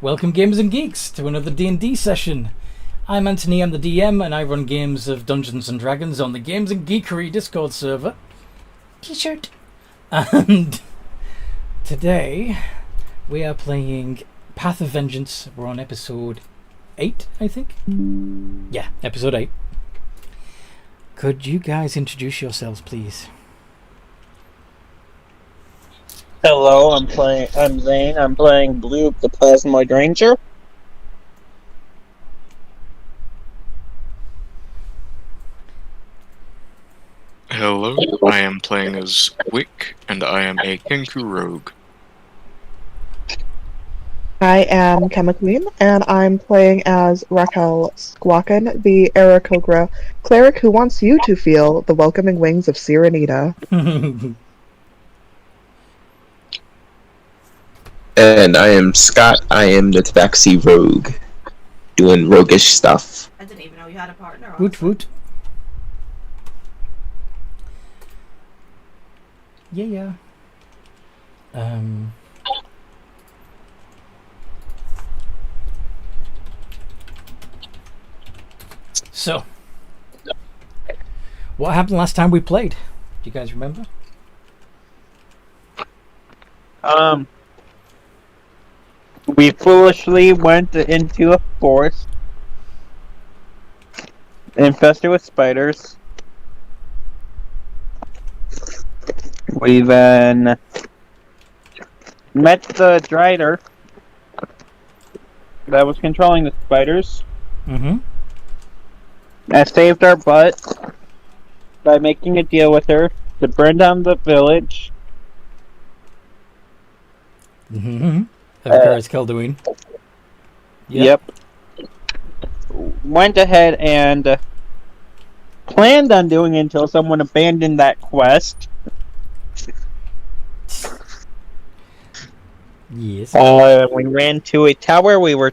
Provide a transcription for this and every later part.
Welcome, gamers and geeks, to another D&D session. I'm Anthony, I'm the DM, and I run games of Dungeons and Dragons on the Games and Geekery Discord server. T-shirt. And today we are playing Path of Vengeance. We're on episode 8, I think. Yeah, episode 8. Could you guys introduce yourselves, please? Hello, I'm Zane. I'm playing Blue, the Plasmoid Ranger. Hello, I am playing as Wick, and I am a Kenku Rogue. I am Kemma Queen, and I'm playing as Raquel Squawkin, the Aarakocra cleric who wants you to feel the welcoming wings of Sirenita. And I am Scott. I am the Tabaxi Rogue, doing roguish stuff. I didn't even know you had a partner. Woot woot. Yeah. So, what happened last time we played? Do you guys remember? We foolishly went into a forest infested with spiders. We then met the Drider that was controlling the spiders. Mm-hmm. And saved our butt by making a deal with her to burn down the village. Mm-hmm. Of Karis Kelduin. Yep. Went ahead and planned on doing it until someone abandoned that quest. Yes. We ran to a tower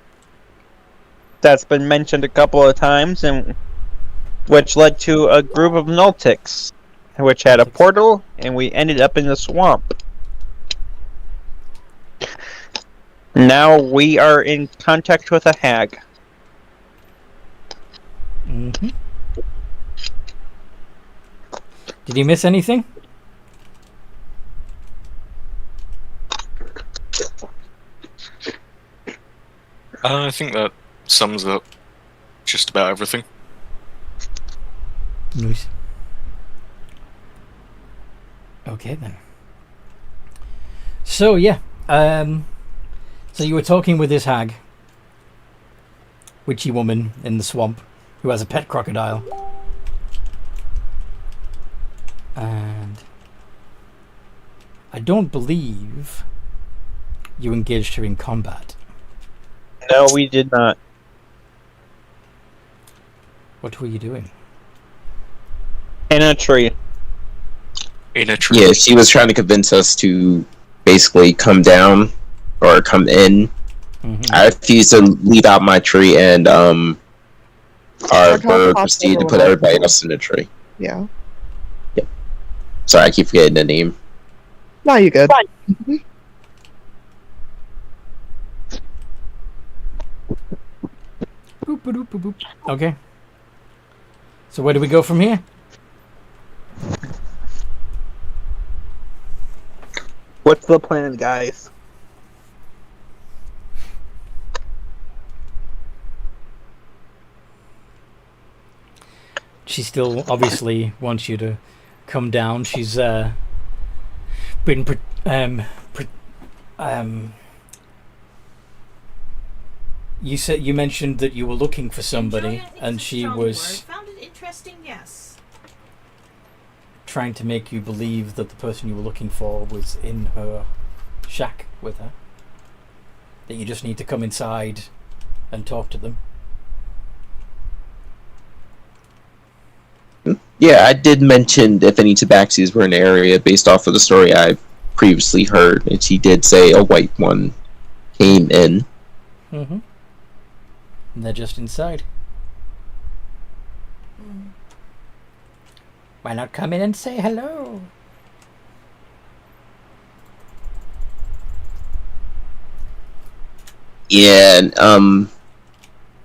that's been mentioned a couple of times, and which led to a group of Nultics, which had a portal, and we ended up in the swamp. Now we are in contact with a hag. Mm-hmm. Did you miss anything? I think that sums up just about everything. Nice. Okay then. So yeah, so you were talking with this hag, witchy woman in the swamp, who has a pet crocodile, and I don't believe you engaged her in combat. No, we did not. What were you doing? In a tree. In a tree. Yeah, she was trying to convince us to basically come down or come in. Mm-hmm. I refused to leave out my tree, and our bird proceeded to put everybody else in the tree. Yeah. Yep. Sorry, I keep forgetting the name. No, you good. Boop, boop, boop, boop. Okay. So where do we go from here? What's the plan, guys? She still obviously wants you to come down. She's been you mentioned that you were looking for somebody, and she was found it interesting. Yes. trying to make you believe that the person you were looking for was in her shack with her. That you just need to come inside and talk to them. Yeah, I did mention if any tabaxis were in the area based off of the story I previously heard, and she did say a white one came in. Mm-hmm. And they're just inside. Why not come in and say hello? Yeah, and,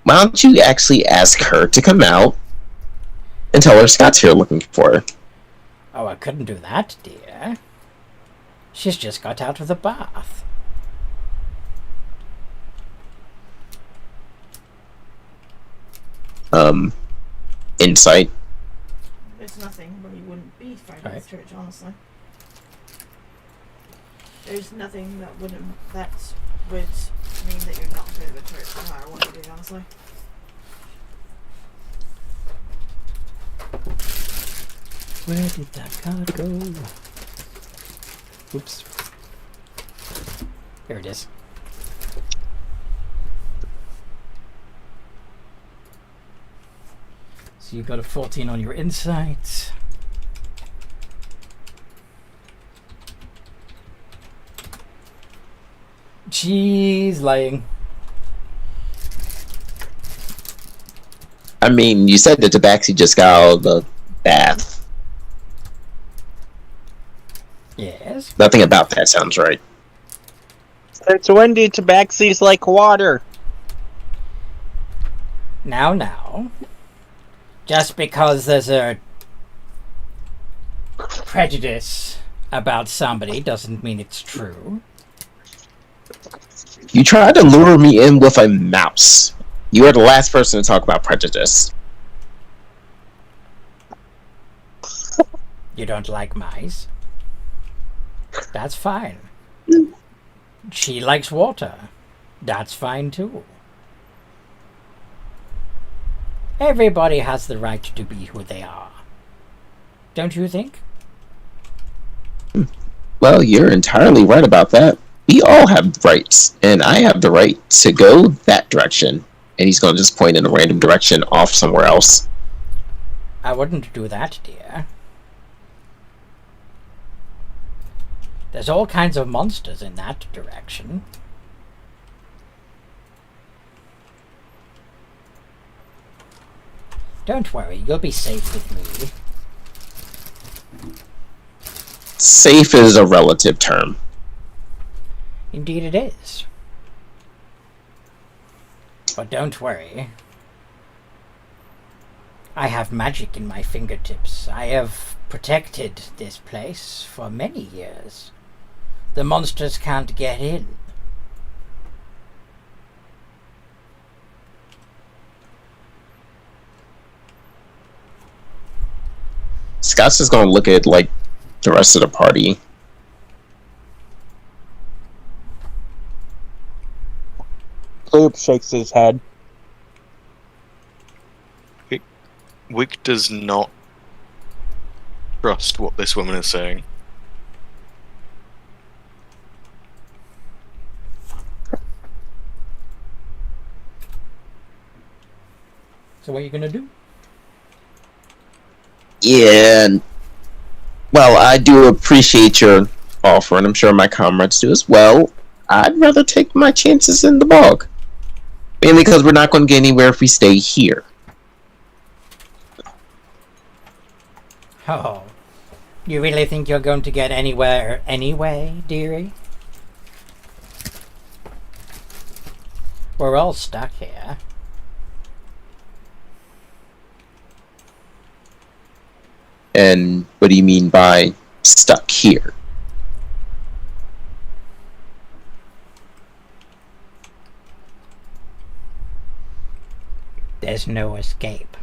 why don't you actually ask her to come out and tell her Scott's here looking for her? Oh, I couldn't do that, dear. She's just got out of the bath. Insight. There's nothing where you wouldn't be frightened of Right. the church, honestly. There's nothing that would mean that you're not afraid of a church, no matter what you do, honestly. Where did that card go? Oops. Here it is. So you got a 14 on your insight. She's lying. I mean, you said that Tabaxi just got out of the bath. Yes. Nothing about that sounds right. It's windy, Tabaxi's like water. Now. Just because there's a prejudice about somebody doesn't mean it's true. You tried to lure me in with a mouse. You are the last person to talk about prejudice. You don't like mice? That's fine. She likes water. That's fine too. Everybody has the right to be who they are. Don't you think? Well, you're entirely right about that. We all have rights, and I have the right to go that direction. And he's going to just point in a random direction off somewhere else. I wouldn't do that, dear. There's all kinds of monsters in that direction. Don't worry, you'll be safe with me. Safe is a relative term. Indeed it is. But don't worry. I have magic in my fingertips. I have protected this place for many years. The monsters can't get in. Scott's just going to look at, like, the rest of the party. Loop shakes his head. Wick does not trust what this woman is saying. So what are you gonna do? Yeah, well, I do appreciate your offer, and I'm sure my comrades do as well. I'd rather take my chances in the bog. Mainly because we're not going to get anywhere if we stay here. Oh. You really think you're going to get anywhere anyway, dearie? We're all stuck here. And what do you mean by stuck here? There's no escape.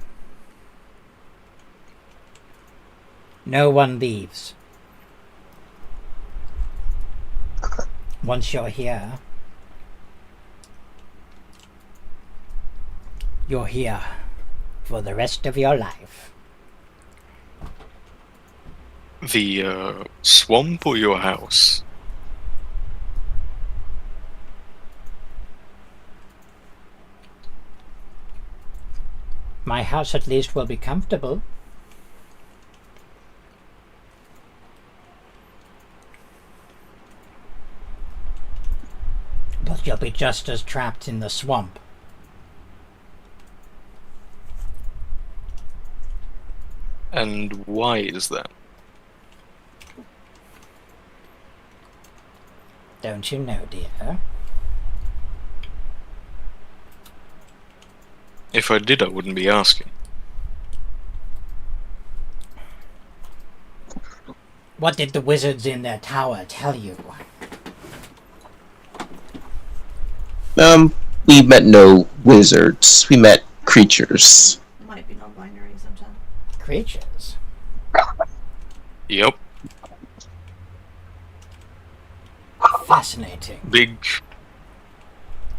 No one leaves. Once you're here, you're here for the rest of your life. The swamp or your house? My house at least will be comfortable. But you'll be just as trapped in the swamp. And why is that? Don't you know, dear? If I did, I wouldn't be asking. What did the wizards in their tower tell you? We met no wizards. We met creatures. Might be non-binary sometimes. Creatures. Yep. Fascinating.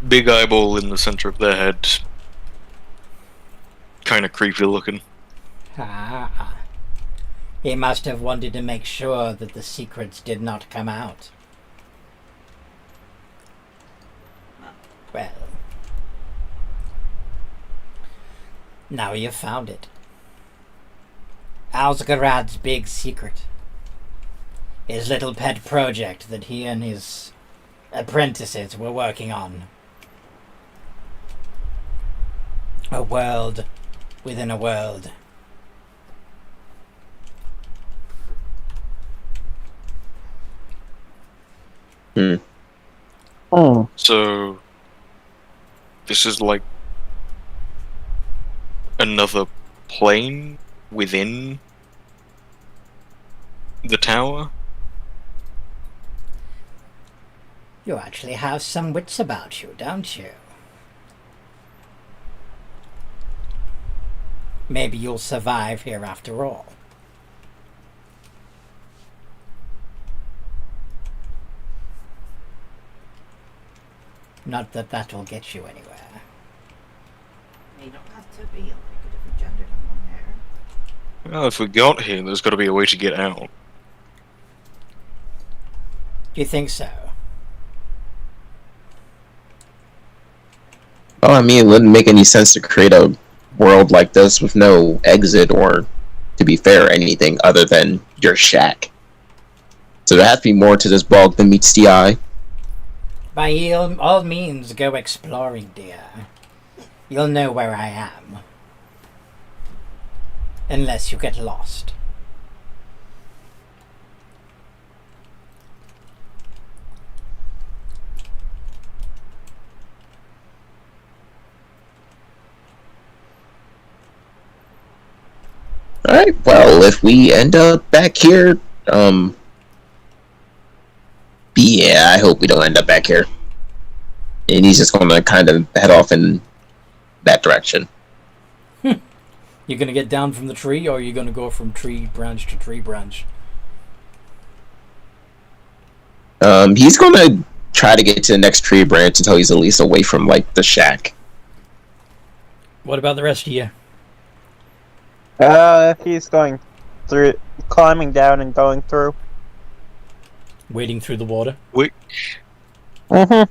Big eyeball in the center of their head. Kind of creepy looking. Ah. He must have wanted to make sure that the secrets did not come out. Well. Now you've found it. Alzgarad's big secret. His little pet project that he and his apprentices were working on. A world within a world. Oh. So, this is like another plane within the tower? You actually have some wits about you, don't you? Maybe you'll survive here after all. Not that that'll get you anywhere. You don't have to be like a different gender than one hair. Well, if we got here, there's got to be a way to get out. Do you think so? Well, I mean, it wouldn't make any sense to create a world like this with no exit or, to be fair, anything other than your shack. So there has to be more to this bog than meets the eye. By all means, go exploring, dear. You'll know where I am. Unless you get lost. Alright, well, if we end up back here, yeah, I hope we don't end up back here. And he's just gonna kind of head off in that direction. You gonna get down from the tree, or are you gonna go from tree branch to tree branch? He's gonna try to get to the next tree branch until he's at least away from, like, the shack. What about the rest of you? He's going through, climbing down and going through. Wading through the water? Wick Mm-hmm.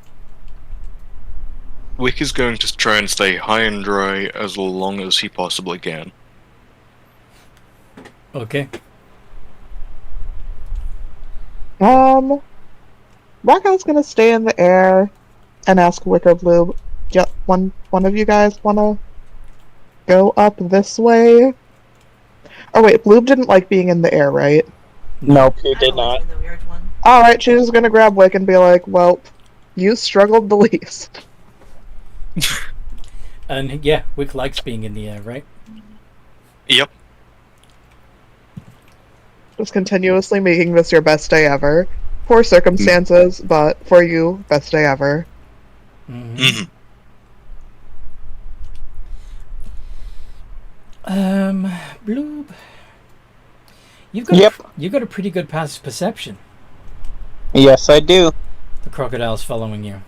is going to try and stay high and dry as long as he possibly can. Okay. Rocko's gonna stay in the air and ask Wicker Blue, one of you guys wanna go up this way? Oh wait, Bloob didn't like being in the air, right? Nope, he I did don't like not. being the weird one. Alright, she's gonna grab Wick and be like, well, you struggled the least. And yeah, Wick likes being in the air, right? Yep. Just continuously making this your best day ever. Poor circumstances, but for you, best day ever. Mm-hmm. Mm-hmm. Bloob. You've got Yep. You've got a pretty good passive perception. Yes, I do. The crocodile's following you.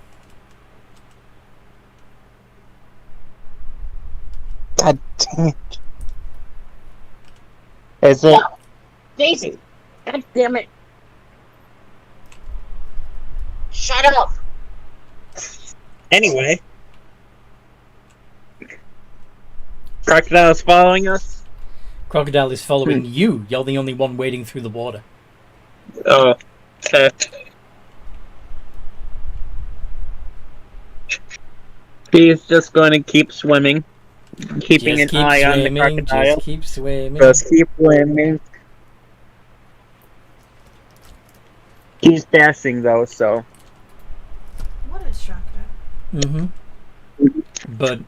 God dang it. Is it? Daisy! God damn it! Shut up! Anyway. Crocodile's following us? Crocodile is following you. You're the only one wading through the water. Oh. He's just going to keep swimming. Keeping Just an keep eye on the swimming, crocodile. Just keep swimming. Just keep swimming. He's dashing though, so. What is Shaka? Mm-hmm. But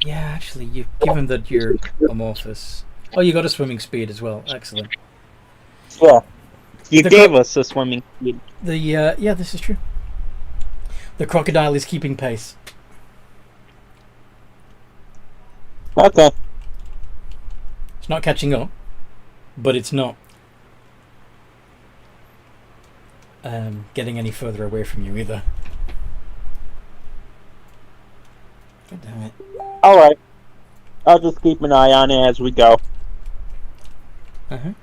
Yeah, actually, given that you're amorphous. Oh, you got a swimming speed as well. Excellent. Yeah. You The gave us the swimming speed. Yeah, this is true. The crocodile is keeping pace. Okay. It's not catching up, but it's not getting any further away from you either. God damn it. Alright. I'll just keep an eye on it as we go. Uh-huh.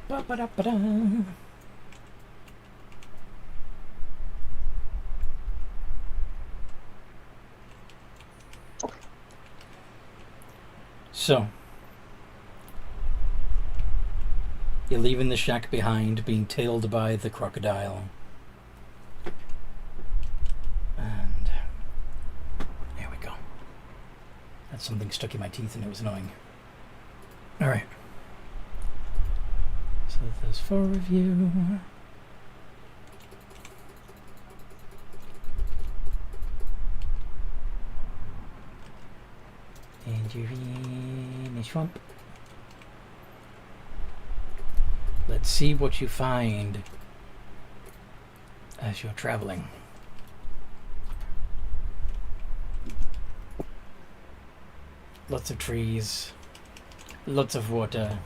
Ba-ba-da-ba-da. So, you're leaving the shack behind, being tailed by the crocodile. And there we go. Had something stuck in my teeth and it was annoying. Alright. So there's 4 of you. And you're in a swamp. Let's see what you find as you're traveling. Lots of trees, lots of water,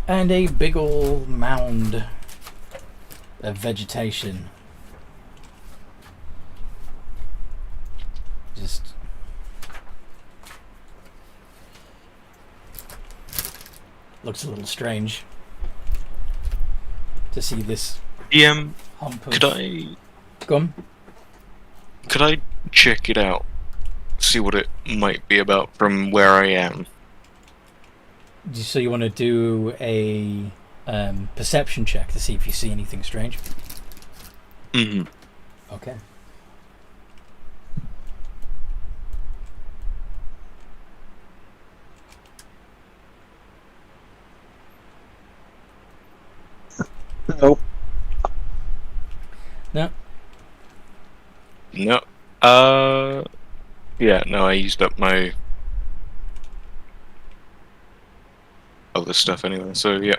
and a big ol' mound of vegetation. Just looks a little strange to see this hump of... Could I Gum? could I check it out? See what it might be about from where I am. So you want to do a perception check to see if you see anything strange? Mm-hmm. Okay. Nope. No. No. Yeah, no, I used up my other stuff anyway, so yeah.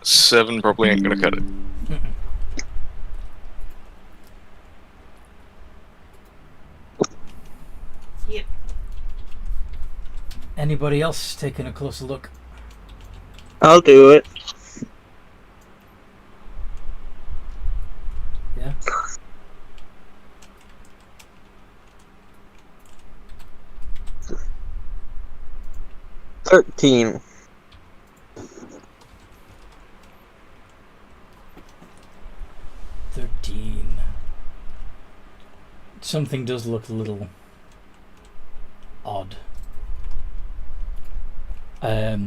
7 probably ain't gonna cut it. Mm-mm. Yep. Anybody else taking a closer look? I'll do it. Yeah. $13. 13. Something does look a little odd. I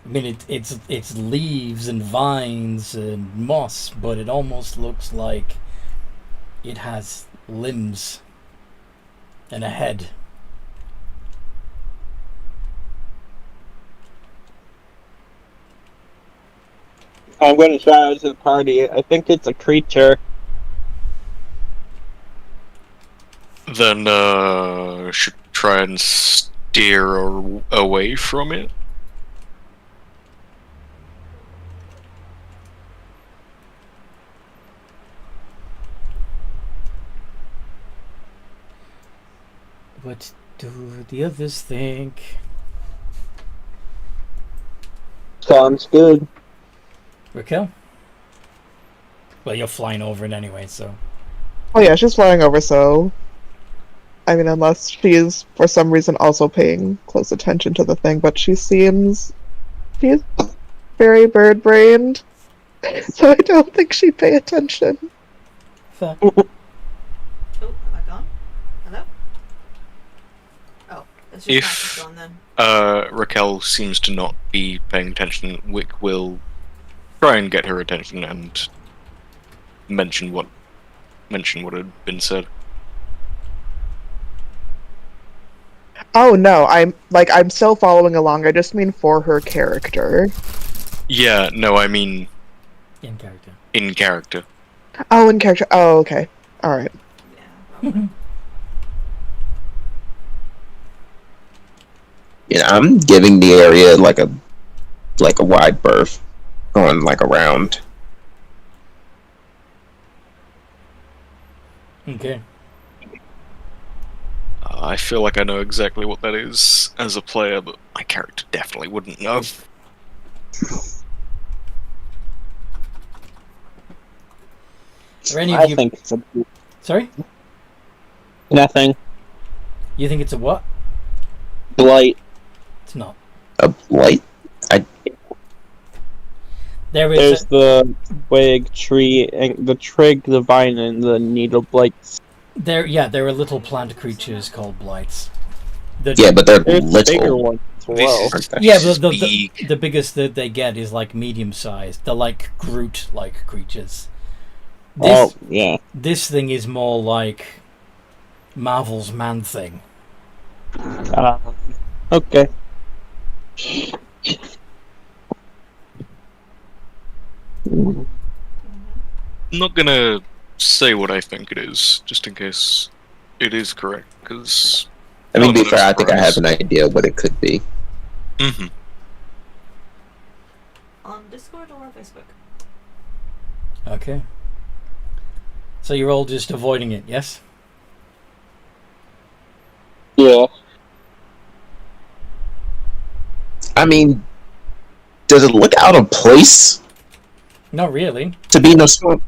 mean, it's leaves and vines and moss, but it almost looks like it has limbs and a head. I'm going to shout out to the party. I think it's a creature. Then, should try and steer away from it. What do the others think? Sounds good. Raquel? Well, you're flying over it anyway, so... Oh yeah, she's flying over, so... I mean, unless she's, for some reason, also paying close attention to the thing, but she seems... She's very bird-brained, so I don't think she'd pay attention. Fair. Oh, am I gone? Hello? Oh, Let's just If practice on then. Raquel seems to not be paying attention, Wick will try and get her attention and mention what had been said. Oh no, I'm still following along. I just mean for her character. Yeah, no, I mean In character. in character. Oh, in character. Oh, okay. All right. Yeah, probably. Yeah, I'm giving the area like a wide berth, going like around. Okay. I feel like I know exactly what that is as a player, but my character definitely wouldn't know. Are any of I you... think it's a Sorry? nothing. You think it's a what? Blight. It's not. A blight? There is... There's the twig, tree, and the trig, the vine, and the needle blights. there are little plant creatures called blights. Yeah, but they're There's bigger little. ones as well. This is, Yeah, this but is big. the biggest that they get is like medium-sized. They're like Groot-like creatures. Oh, yeah. This thing is more like Marvel's Man-Thing. Okay. I'm not gonna say what I think it is, just in case it is correct, because... I mean, to be fair, I think I have an idea what it could be. Mm-hmm. On Discord or Facebook? Okay. So you're all just avoiding it, yes? Yeah. I mean, does it look out of place Not really. to be in a swamp?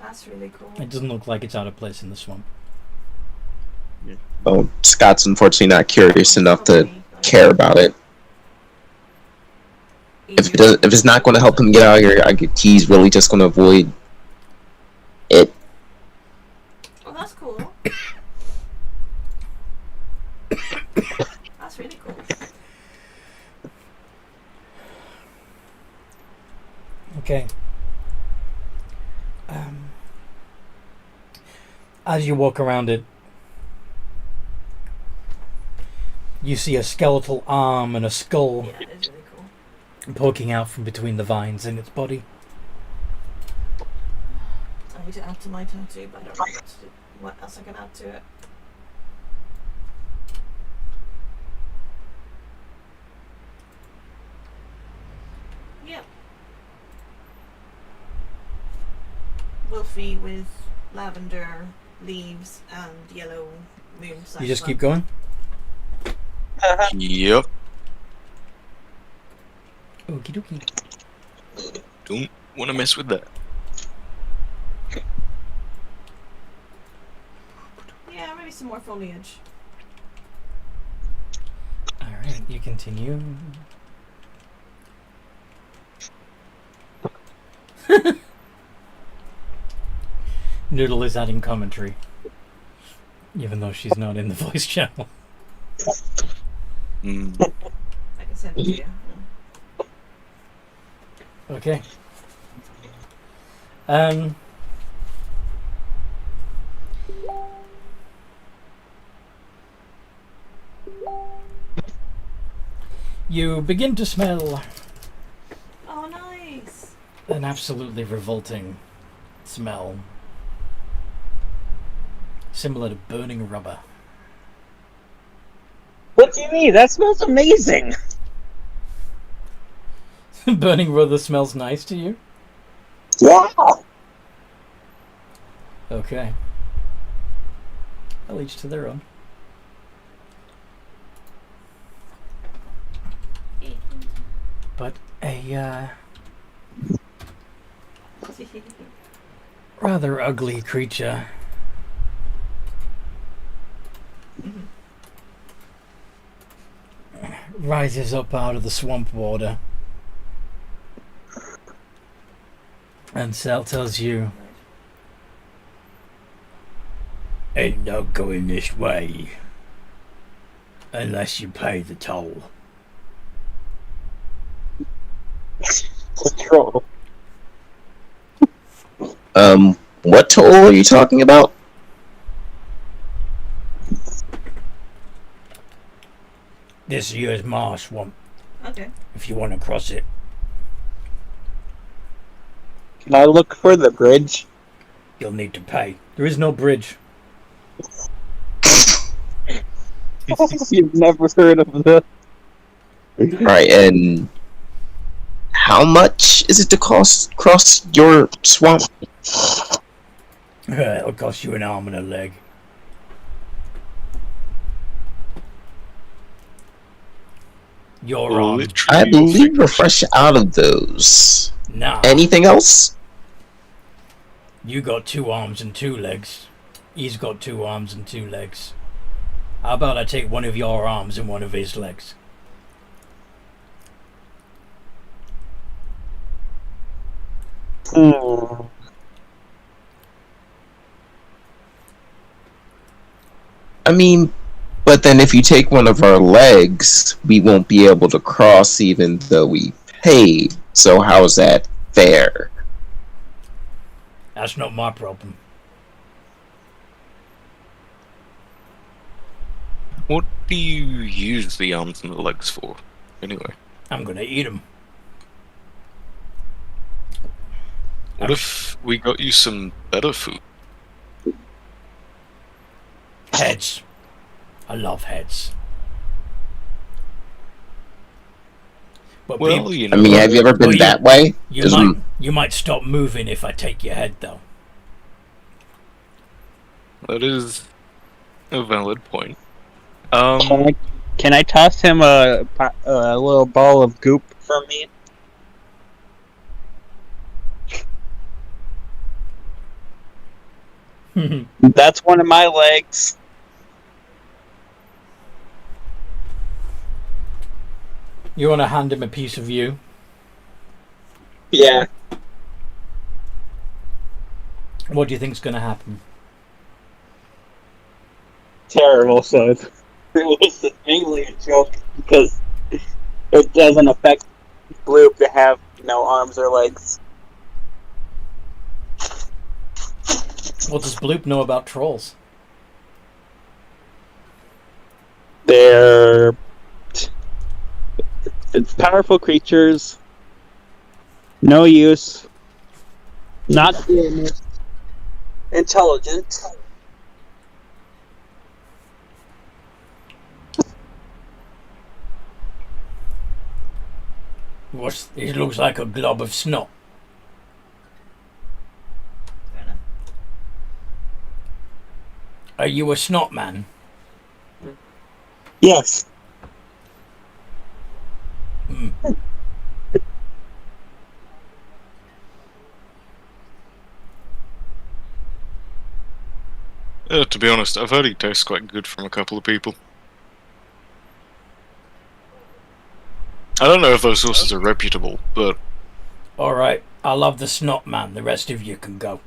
That's really cool. It doesn't look like it's out of place in the swamp. Oh, Scott's unfortunately not curious enough to Probably, like, care about it. If it's not going to help him get out of here, he's really just going to avoid it. Oh, that's cool. That's really cool. Okay. As you walk around it, you see a skeletal arm and a skull Yeah, it is really cool. poking out from between the vines in its body. I need to add to my tattoo, but I don't know what else I can add to it. Yep. Wolfie with lavender leaves and yellow moon. You just keep going? Yep. Okie dokie. Don't want to mess with that. Yeah, maybe some more foliage. Alright, you continue. Noodle is adding commentary. Even though she's not in the voice channel. Mm. I can send it to you. Okay. You begin to smell Oh, nice. an absolutely revolting smell. Similar to burning rubber. What do you mean? That smells amazing. Burning rubber smells nice to you? Yeah. Okay. Well, each to their own. But a rather ugly creature rises up out of the swamp water. And Sal tells you, ain't no going this way unless you pay the toll. Control. What toll are you talking about? This here's my swamp, Okay. if you want to cross it. Can I look for the bridge? You'll need to pay. There is no bridge. You've never heard of the... Right, and how much is it to cross your swamp? It'll cost you an arm and a leg. Your Well, arm. I literally, believe we're fresh out of those. Nah. Anything else? You got 2 arms and 2 legs. He's got 2 arms and 2 legs. How about I take one of your arms and one of his legs? I mean, but then if you take one of our legs, we won't be able to cross even though we paid. So how's that fair? That's not my problem. What do you use the arms and the legs for, anyway? I'm gonna eat them. What if we got you some better food? Heads. I love heads. But Well, you know, I mean, have you ever been Well, that way? you might stop moving if I take your head, though. that is a valid point. Can I toss him a little ball of goop for me? That's one of my legs. You want to hand him a piece of you? Yeah. What do you think's gonna happen? Terrible, so it was mainly a joke because it doesn't affect Bloop to have no arms or legs. What does Bloop know about trolls? They're it's powerful creatures, no use, not intelligent. It looks like a glob of snot. Fair enough. Are you a snot man? Yes. To be honest, I've heard he tastes quite good from a couple of people. I don't know if those sources are reputable, but Alright, I love the snot man. The rest of you can go.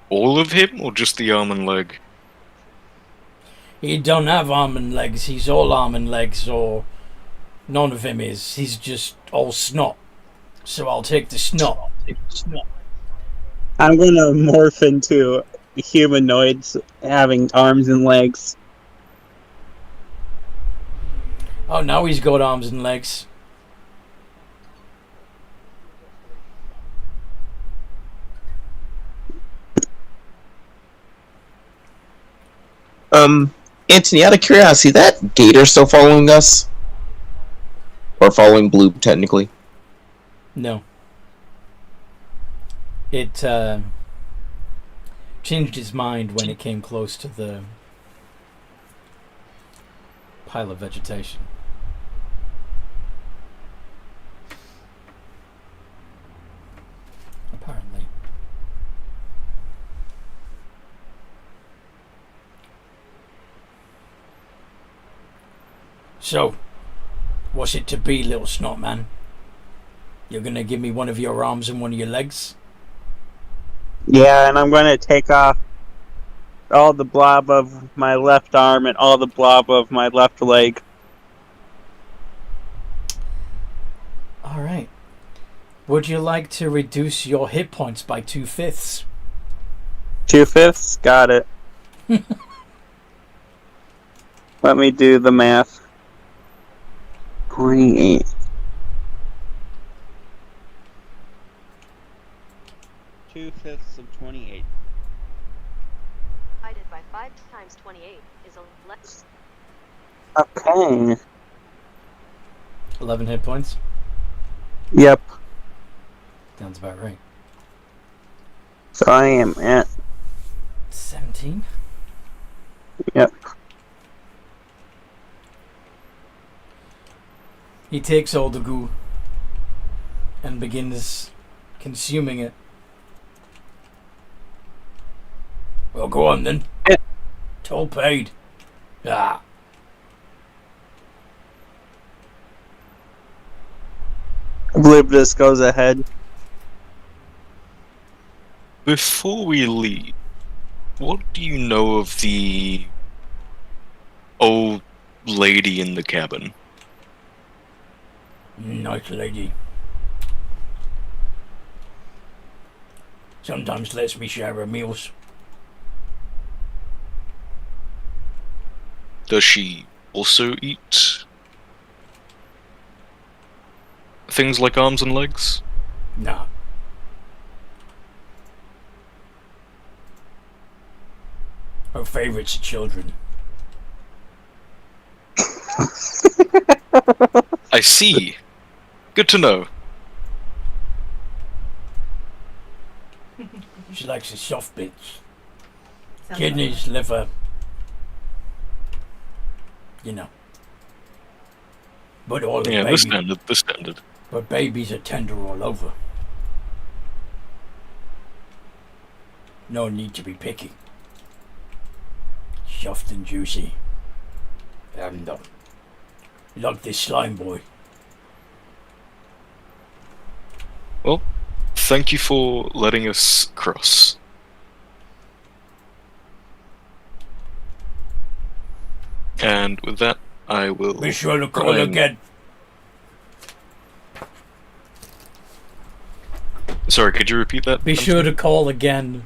all of him, or just the arm and leg? He don't have arm and legs. He's all arm and legs, or none of him is. He's just all snot. So I'll take the snot. I'm gonna morph into humanoids having arms and legs. Oh, now he's got arms and legs. Anthony, out of curiosity, that gator still following us? Or following Blue, technically? No. It changed its mind when it came close to the pile of vegetation. Apparently. So, what's it to be, little snot man? You're gonna give me one of your arms and one of your legs? Yeah, and I'm going to take off all the blob of my left arm and all the blob of my left leg. Alright. Would you like to reduce your hit points by 2/5? 2/5? Got it. Let me do the math. 28. Two-fifths of 28. Divided by 5 times 28 is 11. Okay. 11 hit points? Yep. Sounds about right. So I am at. 17? Yep. He takes all the goo and begins consuming it. Well, go on then. Yeah. Toll paid. Ah. Bloob just goes ahead. Before we leave, what do you know of the old lady in the cabin? Nice lady. Sometimes lets me share her meals. Does she also eat things like arms and legs? Nah. Her favourite's children. I see. Good to know. She likes the soft bits. Sounds Kidneys, liver. You know. But all the Yeah, babies, the standard. but babies are tender all over. No need to be picky. Soft and juicy. And like this slime boy. Well, thank you for letting us cross. And with that, I will... Be sure to call Brian. again. Sorry, could you repeat that? Be sure to call again.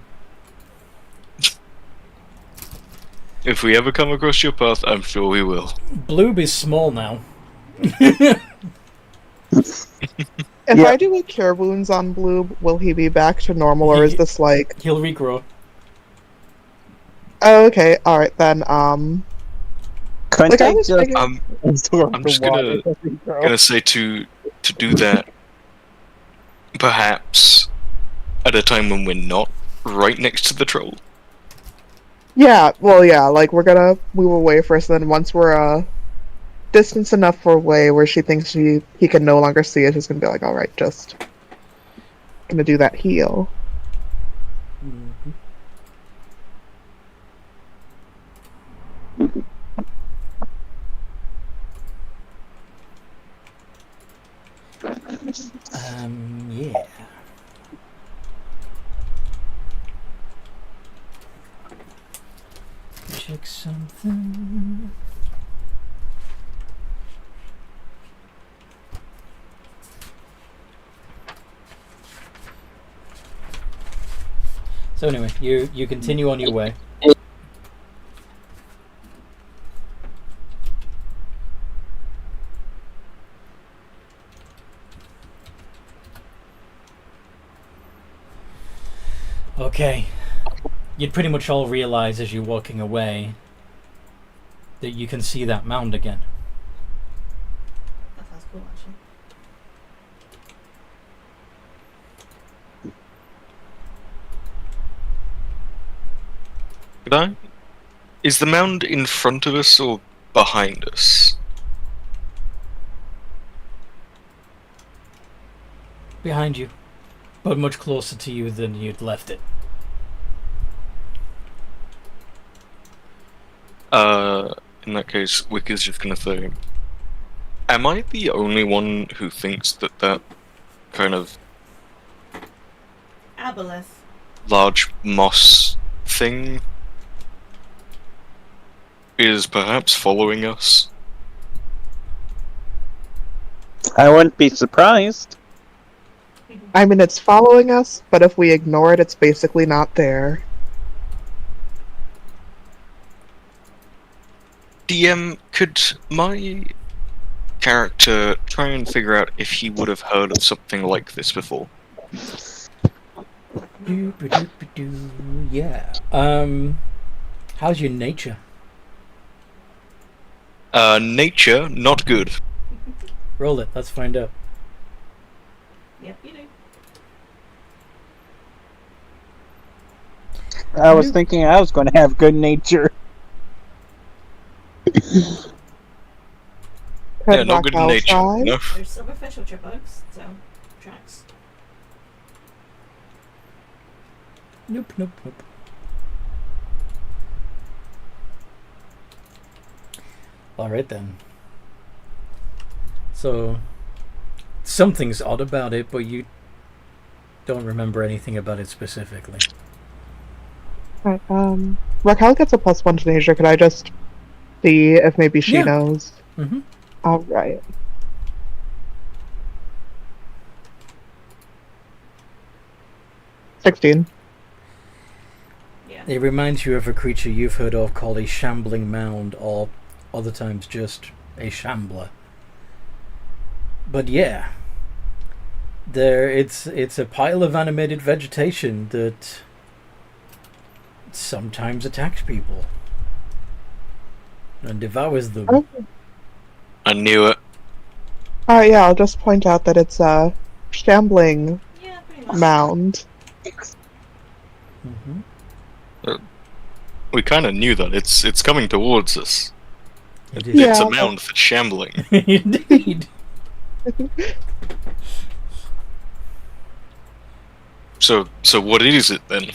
If we ever come across your path, I'm sure we will. Bloob is small now. If Yeah. I do a cure wounds on Bloob, will he be back to normal, or is this like... He'll regrow. Oh, okay, alright then, Couldn't Like, I I was just thinking- I'm just gonna say to do that, perhaps at a time when we're not right next to the troll. Yeah, well, yeah, like, we will away first, and then once we're, distance enough away where she thinks he can no longer see it, she's gonna be like, alright, just gonna do that heal. Yeah. Check something. So anyway, you continue on your way. Okay. You'd pretty much all realize as you're walking away that you can see that mound again. That sounds cool, actually. Could I? Is the mound in front of us or behind us? Behind you. But much closer to you than you'd left it. In that case, Wick is just gonna say, Am I the only one who thinks that that kind of Aboleth. large moss thing is perhaps following us? I wouldn't be surprised. I mean, it's following us, but if we ignore it, it's basically not there. DM, could my character try and figure out if he would have heard of something like this before? Yeah. How's your nature? Nature, not good. Roll it. Let's find out. Yep, you do. I was thinking I was going to have good nature. Yeah, not good in nature. No. There's superficial bugs, so tracks. Nope. Alright then. So, something's odd about it, but you don't remember anything about it specifically. Alright, Raquel gets a +1 to nature. Could I just see if maybe she Yeah. knows? Mm-hmm. Alright. $16. Yeah. It reminds you of a creature you've heard of called a shambling mound, or other times just a shambler. But yeah, it's a pile of animated vegetation that sometimes attacks people and devours them. Okay. I knew it. Alright, yeah, I'll just point out that it's a shambling Yeah, pretty much. mound. Mm-hmm. We kind of knew that. It's coming towards us. It It's is. a mound that's shambling. Indeed. So what is it then?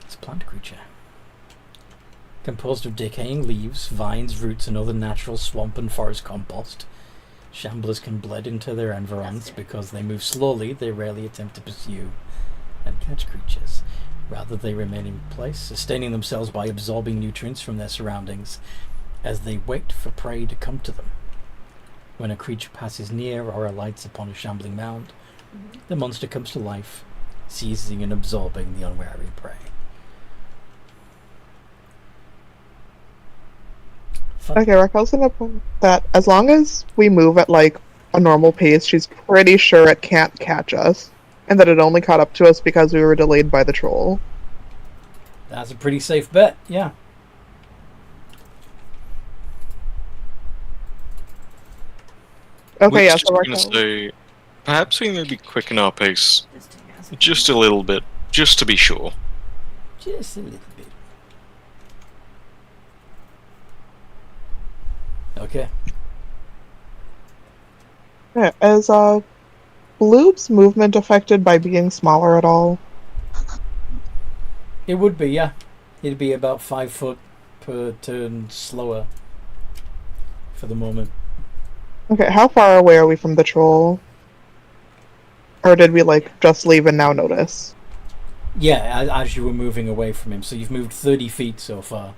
It's a plant creature. Composed of decaying leaves, vines, roots, and other natural swamp and forest compost, shamblers can blend into their environs. Because they move slowly, they rarely attempt to pursue and catch creatures. Rather, they remain in place, sustaining themselves by absorbing nutrients from their surroundings as they wait for prey to come to them. When a creature passes near or alights upon a shambling mound, the monster comes to life, seizing and absorbing the unwary prey. Fun. Okay, Raquel's gonna point that as long as we move at like a normal pace, she's pretty sure it can't catch us. And that it only caught up to us because we were delayed by the troll. That's a pretty safe bet, yeah. Okay, yeah, Just so gonna Raquel. say, perhaps we maybe quicken our pace Just to get us- just a little bit, just to be sure. Just a little bit. Okay. Yeah, is Bloob's movement affected by being smaller at all? It would be, yeah. It'd be about 5 foot per turn slower for the moment. Okay, how far away are we from the troll? Or did we like just leave and now notice? Yeah, as you were moving away from him. So you've moved 30 feet so far.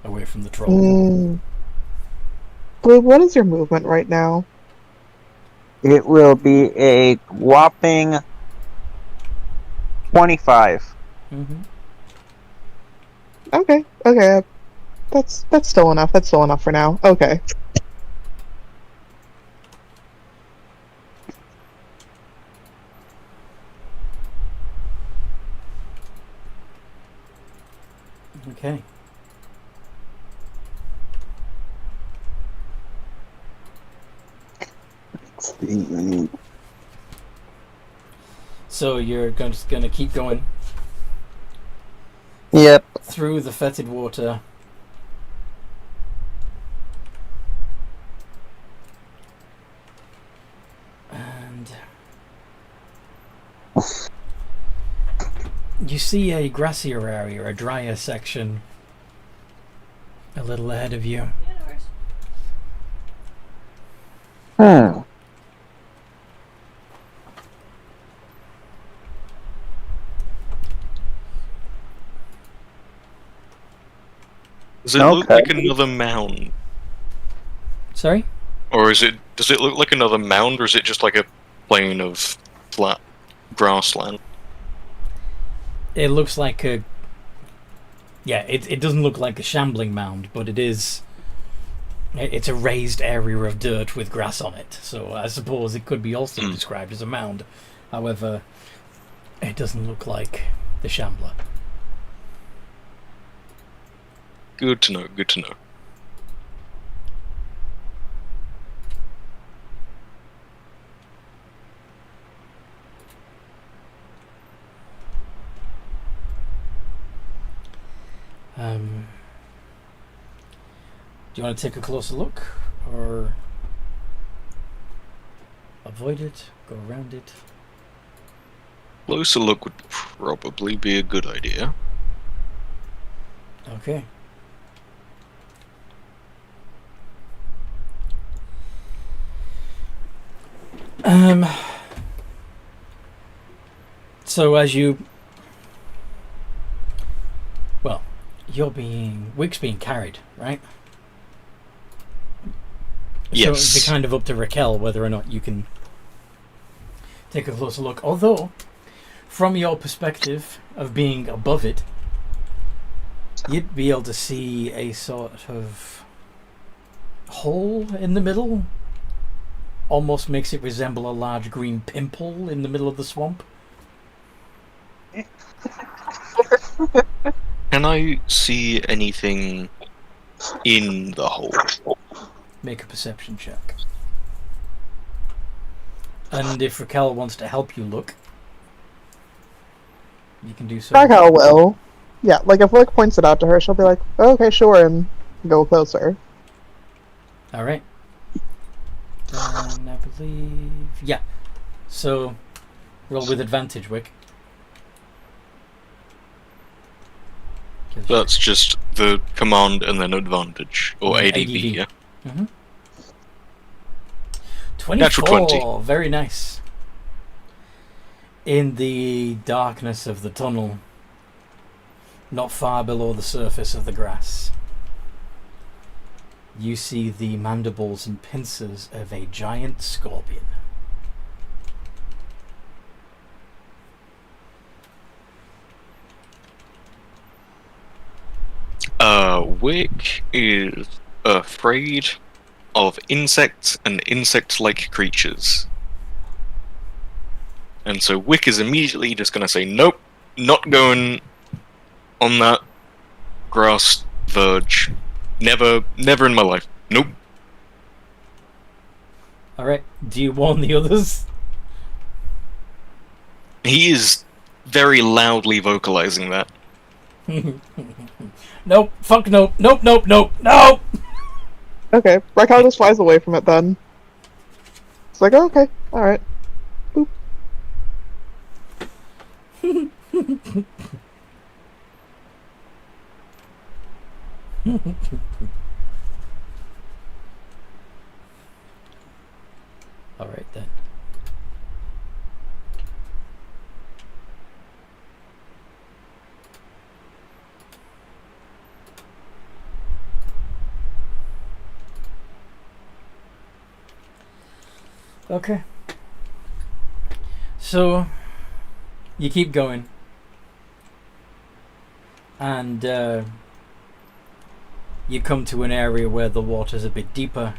Away from the troll. Bloob, what is your movement right now? It will be a whopping 25. Mm-hmm. Okay, that's still enough. That's still enough for now. Okay. Okay. So you're just gonna keep going Yep. through the fetid water. And You see a grassier area, a drier section, a little ahead of you. Yeah, no worries. Hmm. Does it look Okay. like another mound? Sorry? Or does it look like another mound, or is it just like a plain of flat grassland? It looks like a... Yeah, it doesn't look like a shambling mound, but it is... It's a raised area of dirt with grass on it, so I suppose it could be also described as a mound. However, it doesn't look like the shambler. Good to know, good to know. Do you want to take a closer look, or avoid it, go around it? Closer look would probably be a good idea. Okay. So as you... Well, Wick's being carried, right? So Yes. it'd be kind of up to Raquel whether or not you can take a closer look. Although, from your perspective of being above it, you'd be able to see a sort of hole in the middle. Almost makes it resemble a large green pimple in the middle of the swamp. Can I see anything in the hole? Make a perception check. And if Raquel wants to help you look, you can do so. Raquel will. Yeah, like if Lick points it out to her, she'll be like, oh, okay, sure, and go closer. Alright. Then I believe... Yeah. So, roll with advantage, Wick. That's just the command and then advantage, or Yeah, ADV, ADV. yeah? Mm-hmm. 24! Natural 20. Very nice. In the darkness of the tunnel, not far below the surface of the grass, you see the mandibles and pincers of a giant scorpion. Wick is afraid of insects and insect-like creatures. And so Wick is immediately just going to say, nope, not going on that grass verge. Never in my life. Nope. Alright, do you warn the others? He is very loudly vocalizing that. Nope, fuck nope, nope, nope, nope, nope! Okay, Raquel just flies away from it then. It's like, oh, okay, alright. Boop. Alright then. Okay. So, you keep going. And you come to an area where the water's a bit deeper.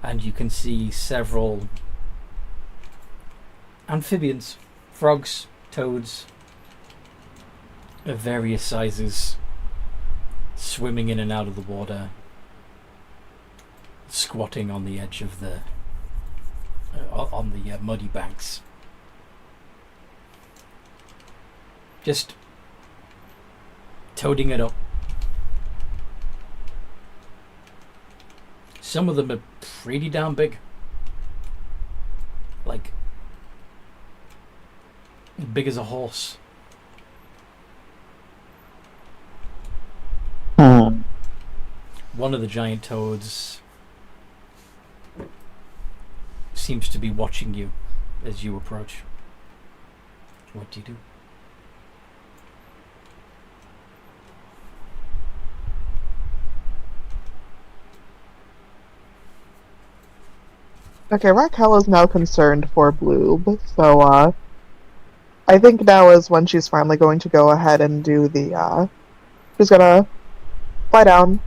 And you can see several amphibians, frogs, toads of various sizes, swimming in and out of the water, squatting on the edge of the muddy banks. Just toading it up. Some of them are pretty damn big. Like Big as a horse. Hmm. One of the giant toads seems to be watching you as you approach. What do you do? Okay, Raquel is now concerned for Bloob, so, I think now is when she's finally going to go ahead and do the, she's gonna lie down,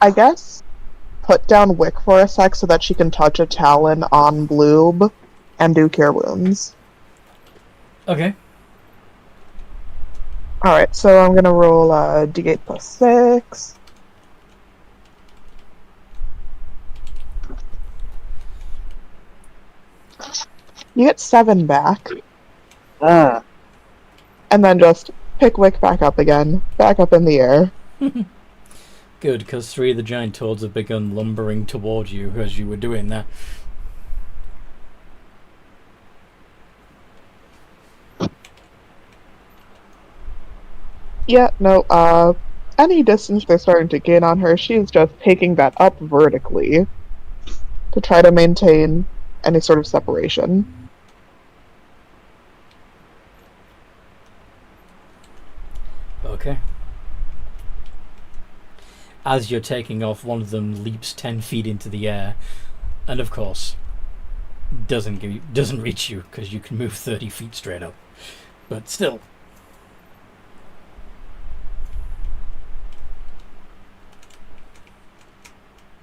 I guess put down Wick for a sec so that she can touch a talon on Bloob and do Cure Wounds. Okay. Alright, so I'm gonna roll a d8 plus 6. You get 7 back, Ah. and then just pick Wick back up again, back up in the air. Good, because 3 of the giant toads have begun lumbering towards you as you were doing that. Yeah, no, any distance they're starting to gain on her, she's just taking that up vertically to try to maintain any sort of separation. Okay. As you're taking off, one of them leaps 10 feet into the air, and of course, doesn't reach you because you can move 30 feet straight up. But still.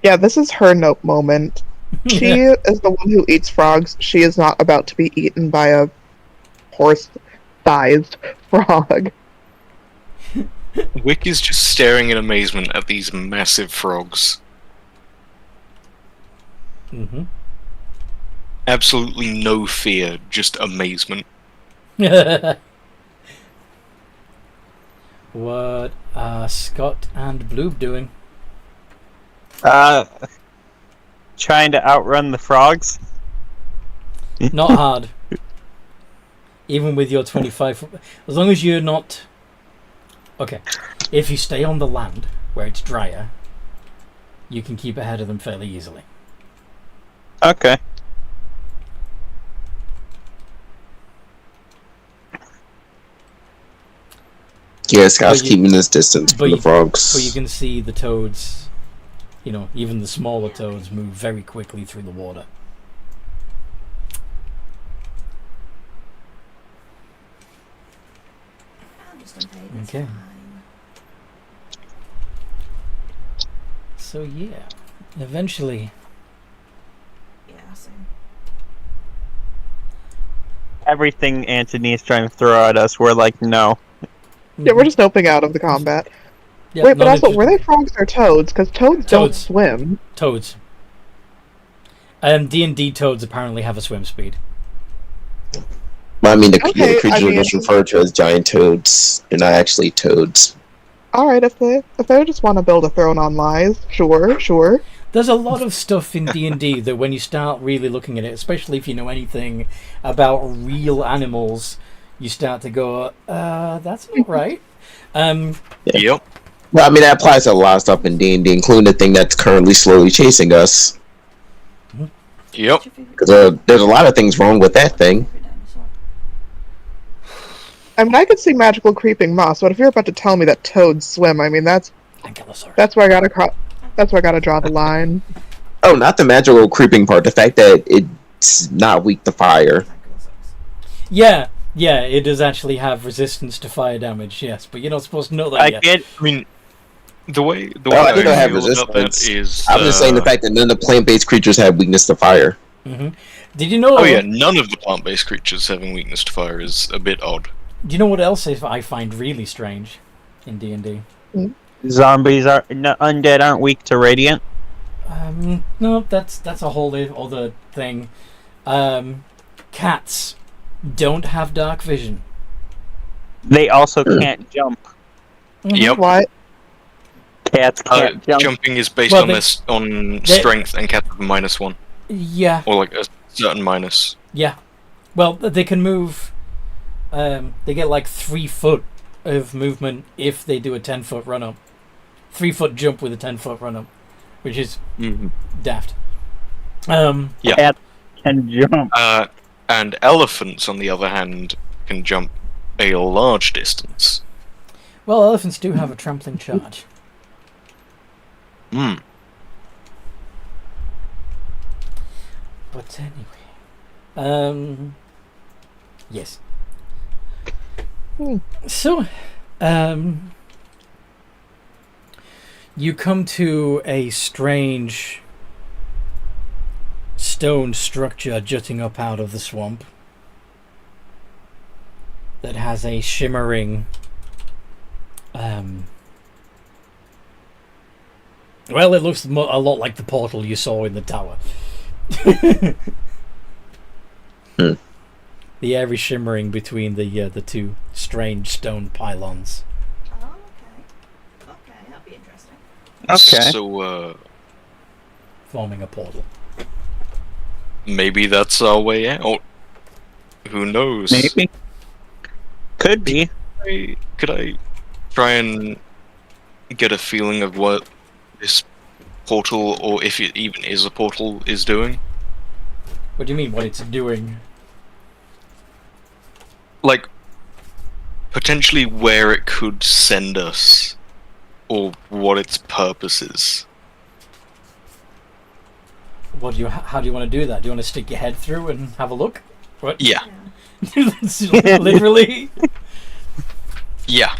Yeah, this is her nope moment. She is the one who eats frogs. She is not about to be eaten by a horse-sized frog. Wick is just staring in amazement at these massive frogs. Mm-hmm. Absolutely no fear, just amazement. What are Scott and Bloob doing? Trying to outrun the frogs. Not hard. Even with your 25... As long as you're not... Okay. If you stay on the land, where it's drier, you can keep ahead of them fairly easily. Okay. Yeah, Scott's But you- keeping his distance from the frogs. But you can see the toads, you know, even the smaller toads move very quickly through the water. I'm just unpaid. It's Okay. fine. So yeah, eventually... Yeah, same. Everything Anthony is trying to throw at us, we're like, no. Yeah, we're just noping out of the combat. Yeah, Wait, but not also, inter- were they frogs or toads? Because toads don't Toads. swim. Toads. D&D toads apparently have a swim speed. I mean, the, Okay, the creatures I are just mean- referred to as giant toads. They're not actually toads. Alright, if they just want to build a throne on lies, sure. There's a lot of stuff in D&D that when you start really looking at it, especially if you know anything about real animals, you start to go, that's not right. Yep. Well, I mean, that applies to a lot of stuff in D&D, including the thing that's currently slowly chasing us. Yep. What's your favourite- Because there's a lot of things wrong with that thing. favourite dinosaur? I mean, I could see magical creeping moss, but if you're about to tell me that toads swim, I mean, that's where I gotta draw the line. Oh, not the magical creeping part. The fact that it's not weak to fire. Yeah, it does actually have resistance to fire damage, yes, but you're not supposed to know that I yet. get. I mean, the way I think I have feel about that resistance. is. I'm just saying the fact that none of the plant-based creatures have weakness to fire. Mm-hmm. Did you know? Oh yeah, none of the plant-based creatures having weakness to fire is a bit odd. Do you know what else I find really strange in D&D? Zombies are undead aren't weak to radiant. No, that's a whole other thing. Cats don't have dark vision. They also can't jump. Yep. What? Cats can't jump. Jumping is based Well, on they- on strength, and cats have -1, Yeah, or like a certain minus. Yeah. Well, they can move. They get like 3 foot of movement if they do a 10-foot run up. 3-foot jump with a 10-foot run up, which is daft. Can jump. And elephants, on the other hand, can jump a large distance. Well, elephants do have a trampling charge. Hmm. But anyway, yes. So, you come to a strange stone structure jutting up out of the swamp that has a shimmering, well, it looks a lot like the portal you saw in the tower. The airy shimmering between the two strange stone pylons. Oh, okay. Okay, that'll be interesting. Okay. So, Forming a portal. maybe that's our way out. Who knows? Maybe. Could be. Could I try and get a feeling of what this portal, or if it even is a portal, is doing? What do you mean, what it's doing? Like, potentially where it could send us, or what its purpose is. How do you want to do that? Do you want to stick your head through and have a look? What? Yeah. Literally? Yeah.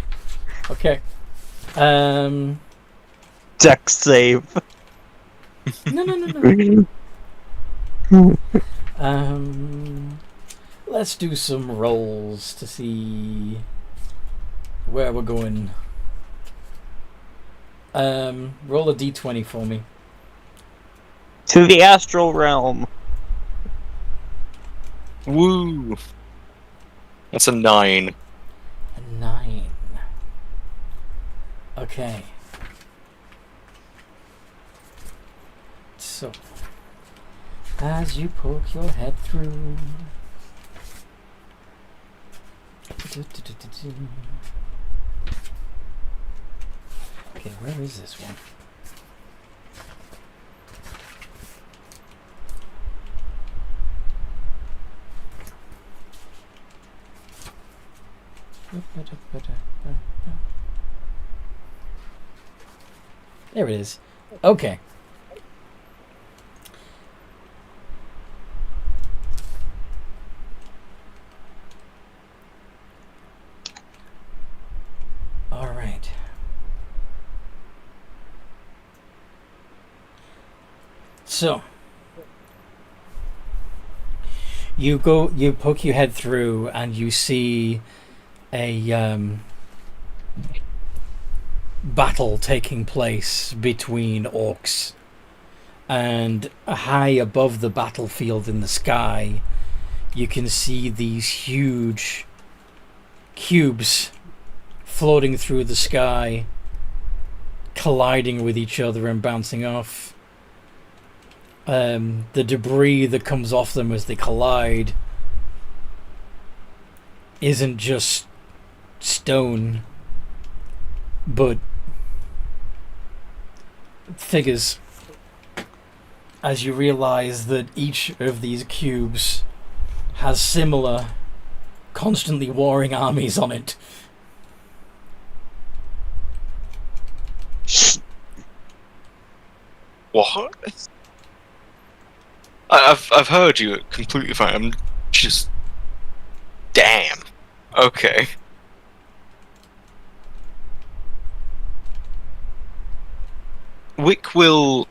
Okay. Dex save. No. Let's do some rolls to see where we're going. Roll a d20 for me. To the astral realm. Woo! That's a 9. A 9. Okay. So, as you poke your head through. Okay, where is this one? There it is. Okay. All right. So you poke your head through and you see a battle taking place between orcs, and high above the battlefield in the sky you can see these huge cubes floating through the sky, colliding with each other and bouncing off. The debris that comes off them as they collide isn't just stone, but figures, as you realize that each of these cubes has similar, constantly warring armies on it. What? I've heard you completely fine. I'm just... Damn. Okay. Wick will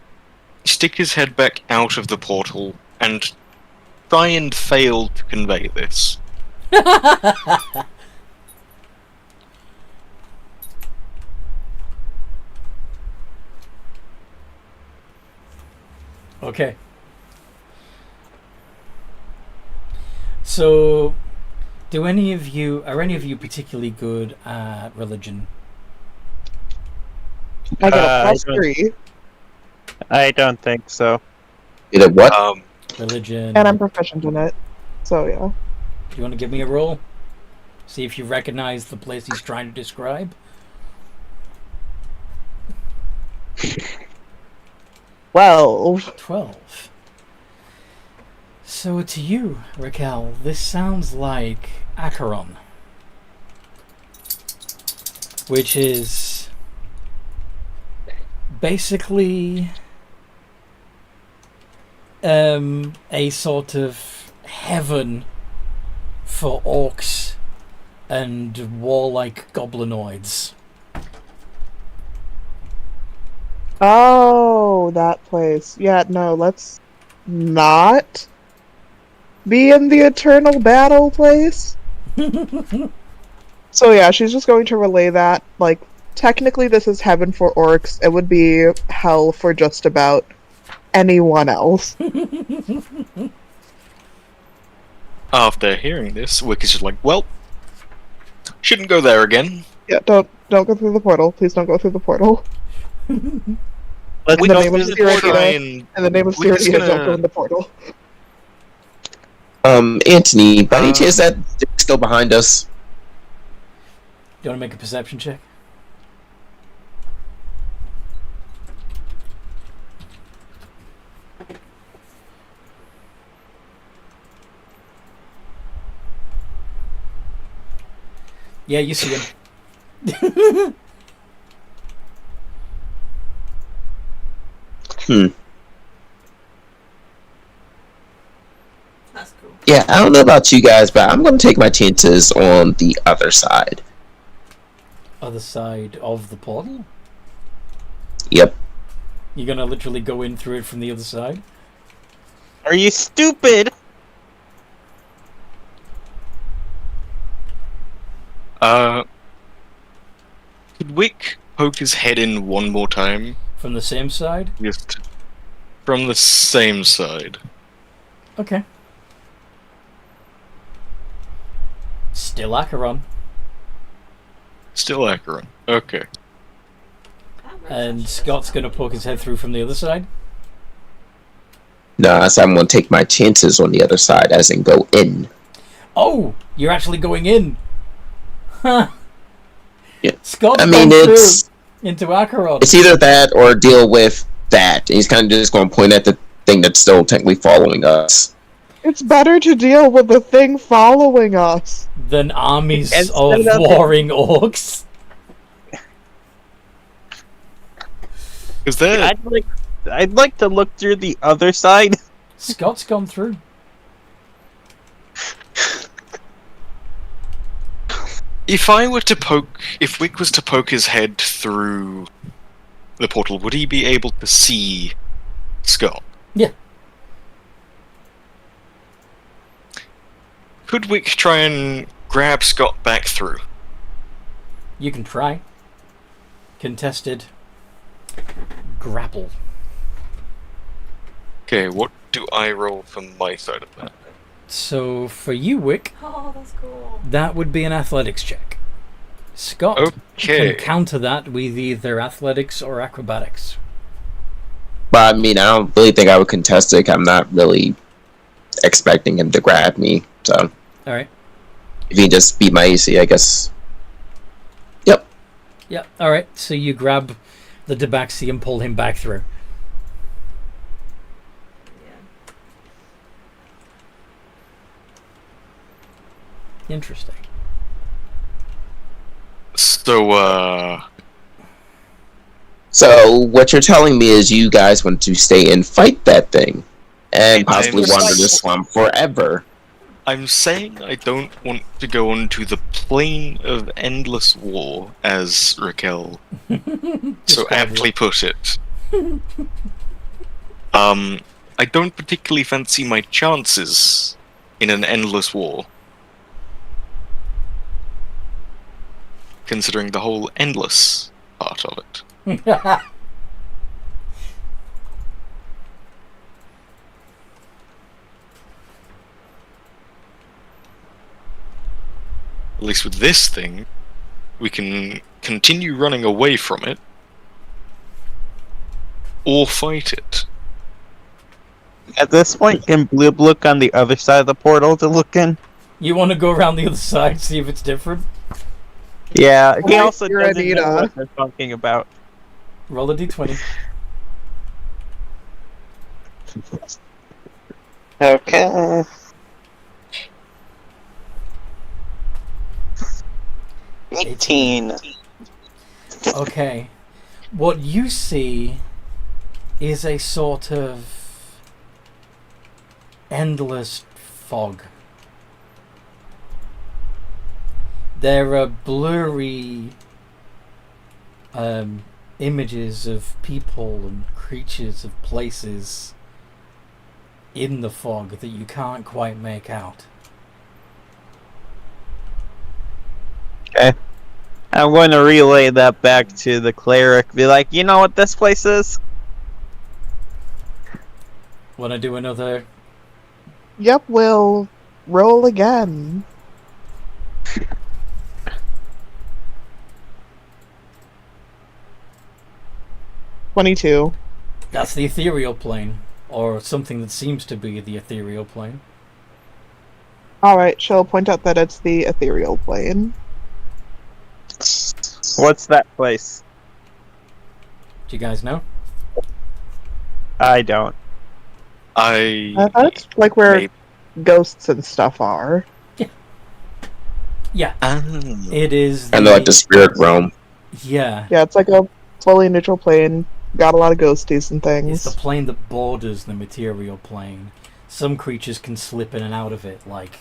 stick his head back out of the portal and try and fail to convey this. Okay. So, are any of you particularly good at religion? I got a I plus don't- 3. I don't think so. Did it what? Religion. And I'm proficient in it. So, yeah. Do you want to give me a roll? See if you recognize the place he's trying to describe. 12. So to you, Raquel, this sounds like Acheron. Which is basically a sort of heaven for orcs and warlike goblinoids. Oh, that place. Yeah, no, let's not be in the eternal battle place. So yeah, she's just going to relay that. Like, technically this is heaven for orcs. It would be hell for just about anyone else. After hearing this, Wick is just like, well, shouldn't go there again. Yeah, don't go through the portal. Please don't go through the portal. Let's In the go name of through the Spirit, portal. Try In the name of Wick is Syria, don't go gonna- in the portal. Anthony, by any chance that dick's still behind us? Do you want to make a perception check? Yeah, you see him. That's cool. Yeah, I don't know about you guys, but I'm going to take my chances on the other side. Other side of the portal? Yep. You're gonna literally go in through it from the other side? Are you stupid? Could Wick poke his head in one more time? From the same side? Just from the same side. Okay. Still Acheron. Still Acheron. Okay. And Scott's gonna poke his head through from the other side? No, so I'm going to take my chances on the other side, as in go in. Oh! You're actually going in! Huh. Yeah. Scott's I mean, gone it's through into Acheron. it's either that or deal with that. And he's kind of just going to point at the thing that's still technically following us. It's better to deal with the thing following us. Than armies Instead of of- warring orcs. Is there? I'd like to look through the other side. Scott's gone through. If Wick was to poke his head through the portal, would he be able to see Scott? Yeah. Could Wick try and grab Scott back through? You can try. Contested. Grapple. Okay, what do I roll for my side of that? So for you, Wick, Oh, that's cool. that would be an athletics check. Scott Okay. can counter that with either athletics or acrobatics. But I mean, I don't really think I would contest it. I'm not really expecting him to grab me. So Alright. if he just beat my AC, I guess. Yep. Yeah, alright. So you grab the Tabaxi and pull him back through. Yeah. Interesting. So, So what you're telling me is you guys want to stay and fight that thing, and possibly I'm wander just- the swamp forever. I'm saying I don't want to go onto the plane of endless war, as Raquel so Described aptly put it. I don't particularly fancy my chances in an endless war, considering the whole endless part of it. At least with this thing, we can continue running away from it, or fight it. At this point, can Bloob look on the other side of the portal to look in? You want to go around the other side, see if it's different? Yeah, he Like also you're doesn't know Anita. what they're talking about. Roll a d20. Okay. Okay. What you see is a sort of endless fog. There are blurry images of people and creatures of places in the fog that you can't quite make out. Okay. I'm going to relay that back to the cleric. Be like, you know what this place is? Want to do another? Yep, we'll roll again. $22. That's the ethereal plane, or something that seems to be the ethereal plane. Alright, she'll point out that it's the ethereal plane. What's that place? Do you guys know? I don't. That's like where Maybe. ghosts and stuff are. Yeah, Ah. it is. I know, like the spirit realm. Yeah, Yeah, it's like a fully neutral plane. Got a lot of ghosties and it's things. the plane that borders the material plane. Some creatures can slip in and out of it, like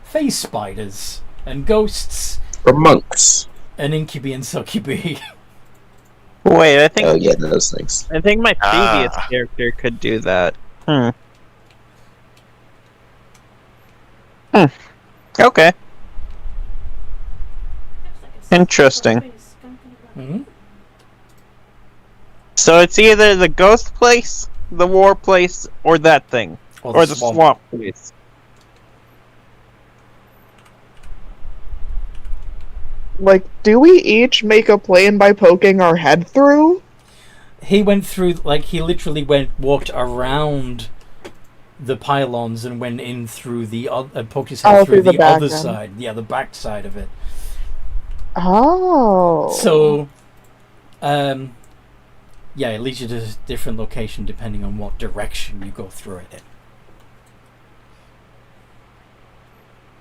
face spiders and ghosts Or monks. and incubi and succubi. Wait, I think Oh yeah, those things. my previous Ah. character could do that. Okay. Interesting. Hmm? So it's either the ghost place, the war place, or that thing. Or the swamp place. Like, do we each make a plane by poking our head through? He went through, like, he literally walked around the pylons and went in through the other, poked his head through through the the back other end. side. Yeah, the back side of it. Oh. So, yeah, it leads you to a different location depending on what direction you go through it in.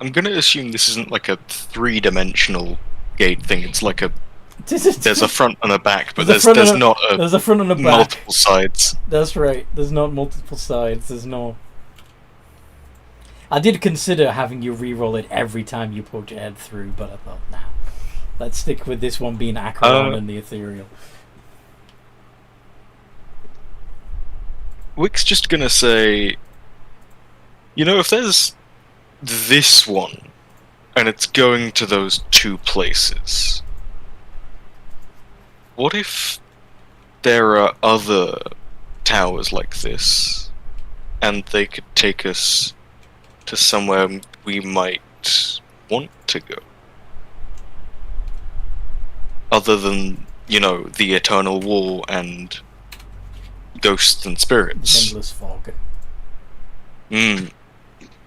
I'm going to assume this isn't like a three-dimensional gate thing. It's like there's a front and a back, but There's there's a front and not There's a front and a back. multiple sides. That's right. There's not multiple sides. There's no. I did consider having you re-roll it every time you poked your head through, but I thought, nah. Let's stick with this one being Acheron and the ethereal. Wick's just gonna say, you know, if there's this one, and it's going to those two places, what if there are other towers like this, and they could take us to somewhere we might want to go? Other than, you know, the Eternal War and ghosts and spirits. Endless fog.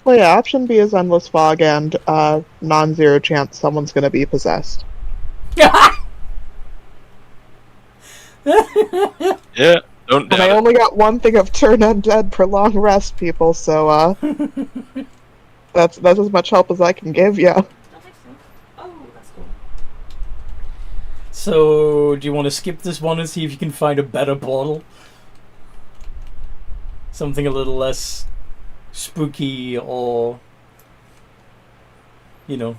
Well, yeah, option B is endless fog and non-zero chance someone's gonna be possessed. Yeah, don't And doubt I it. only got one thing of turn undead for long rest, people, so that's as much help as I can give you. Oh, that's cool. So, do you want to skip this one and see if you can find a better portal? Something a little less spooky or, you know,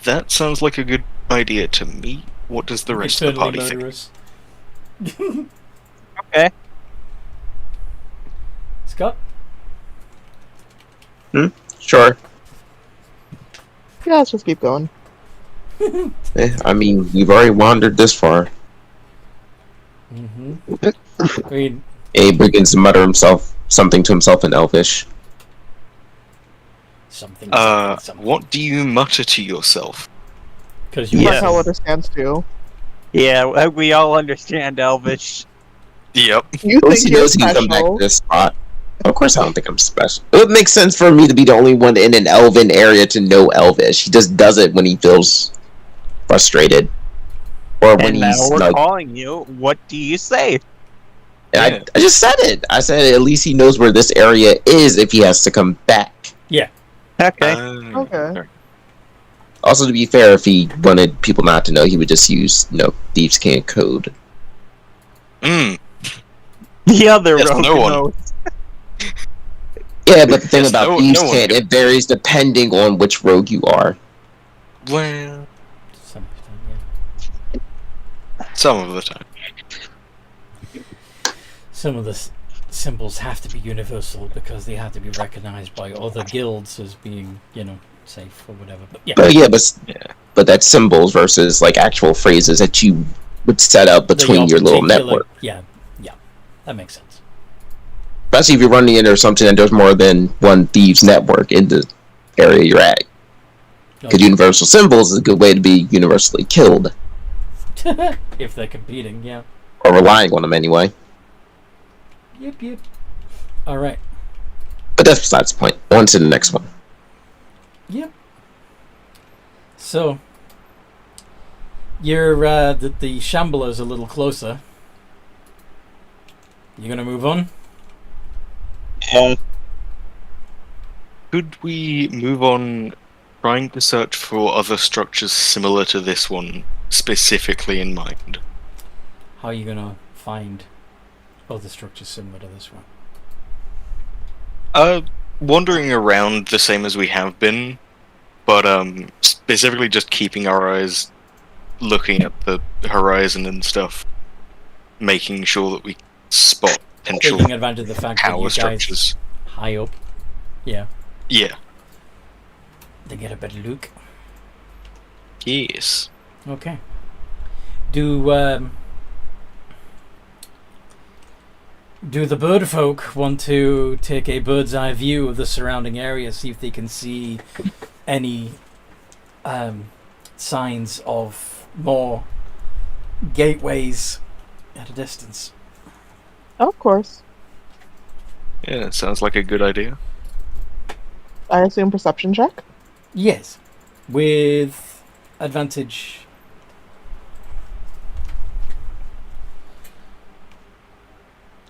That sounds like a good idea to me. What does the rest of the eternally party think? murderous. Okay. Scott? Sure. Yeah, let's just keep going. I mean, we've already wandered this far. Mm-hmm. I mean, Abe begins to mutter something to himself in Elvish. something. What do you mutter to yourself? Because you Yes. Markel understands too. Yeah, we all understand Elvish. Yep. You Once think he you're knows he can come back special. to this spot. Of course, I don't think I'm special. It would make sense for me to be the only one in an elven area to know Elvish. He just does it when he feels frustrated. Or when And now he's we're like... calling you. What do you say? I just said it. I said at least he knows where this area is if he has to come back. Okay. Okay. Also, to be fair, if he wanted people not to know, he would just use, Thieves' Cant code. Mm. The other Yes, rogue no one. knows. Yeah, but the thing Yes, about no Thieves' one Cant, can- it varies depending on which rogue you are. Well, Some extent, yeah. some of the time. Some of the symbols have to be universal because they have to be recognized by other guilds as being, safe or whatever. But yeah, But that's symbols versus like actual phrases that you would set up between your little network. Yeah, that makes sense. Especially if you're running into something and there's more than one thieves network in the area you're at. Because universal symbols is a good way to be universally killed. If they're competing, yeah. Or relying on them anyway. Yep. All right. But that's besides the point. On to the next one. Yep. So, you're the Shambler's a little closer. You gonna move on? Could we move on trying to search for other structures similar to this one, specifically in mind? How are you gonna find other structures similar to this one? Wandering around the same as we have been, but specifically just keeping our eyes looking at the horizon and stuff, making sure that we spot potential Taking advantage of the fact that power you guys structures. high up. Yeah. Yeah. They get a better look. Yes. Okay. Do the bird folk want to take a bird's eye view of the surrounding area, see if they can see any signs of more gateways at a distance? Of course. Yeah, it sounds like a good idea. I assume perception check. Yes, with advantage.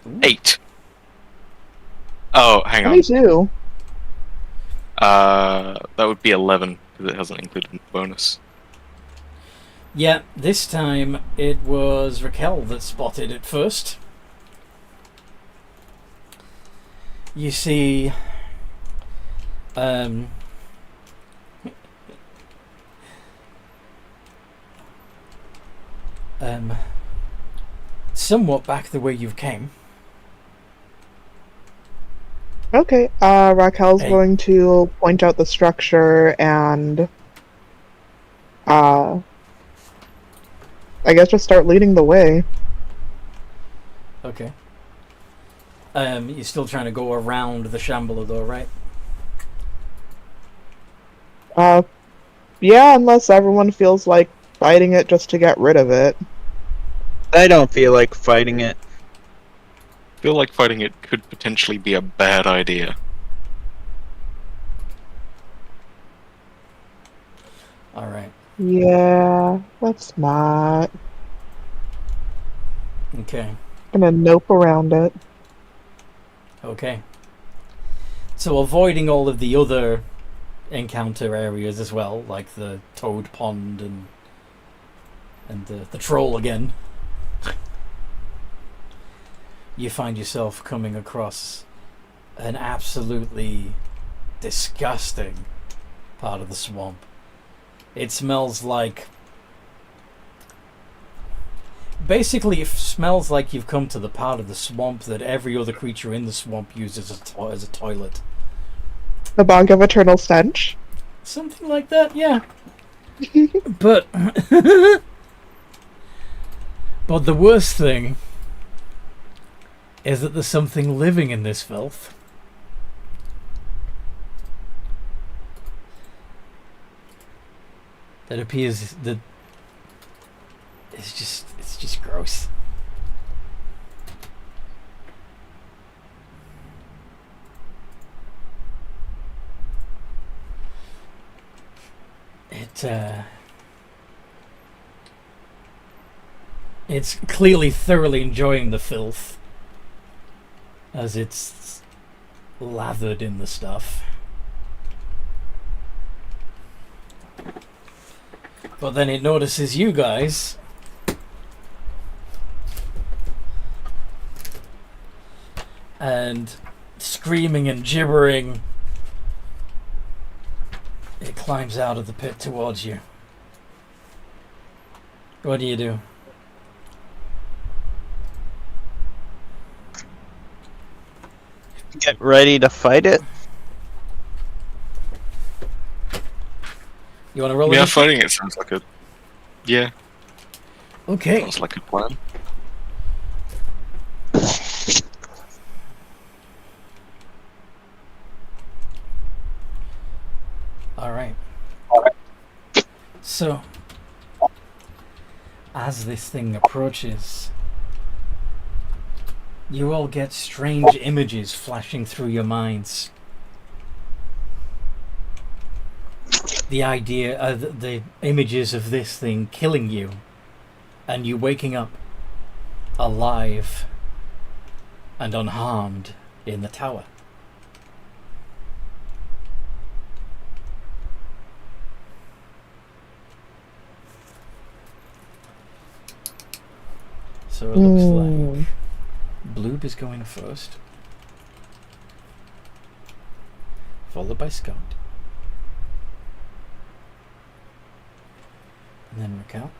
Ooh. 8. Oh, hang on. 22. That would be 11 because it hasn't included the bonus. Yeah, this time it was Raquel that spotted it first. You see, somewhat back the way you came. Okay, Raquel's Hey. going to point out the structure and, I guess just start leading the way. Okay. You're still trying to go around the Shambler though, right? Yeah, unless everyone feels like fighting it just to get rid of it. I don't feel like fighting it. I feel like fighting it could potentially be a bad idea. Alright. Yeah, let's not. Okay. Gonna nope around it. Okay. So avoiding all of the other encounter areas as well, like the Toad Pond and the troll again. You find yourself coming across an absolutely disgusting part of the swamp. It smells like... Basically, it smells like you've come to the part of the swamp that every other creature in the swamp uses as a toilet. The bog of eternal stench. Something like that, yeah. But... but the worst thing is that there's something living in this filth. That appears that it's just gross. it's clearly thoroughly enjoying the filth as it's lathered in the stuff. But then it notices you guys. And screaming and gibbering, it climbs out of the pit towards you. What do you do? Get ready to fight it. You want to roll? Yeah, initiative? fighting it sounds like a. Yeah, Okay. sounds like a plan. All right. So, as this thing approaches, you all get strange images flashing through your minds. The idea of the images of this thing killing you, and you waking up alive and unharmed in the tower. So it looks like Bloob is going first, followed by Scott, and then Raquel,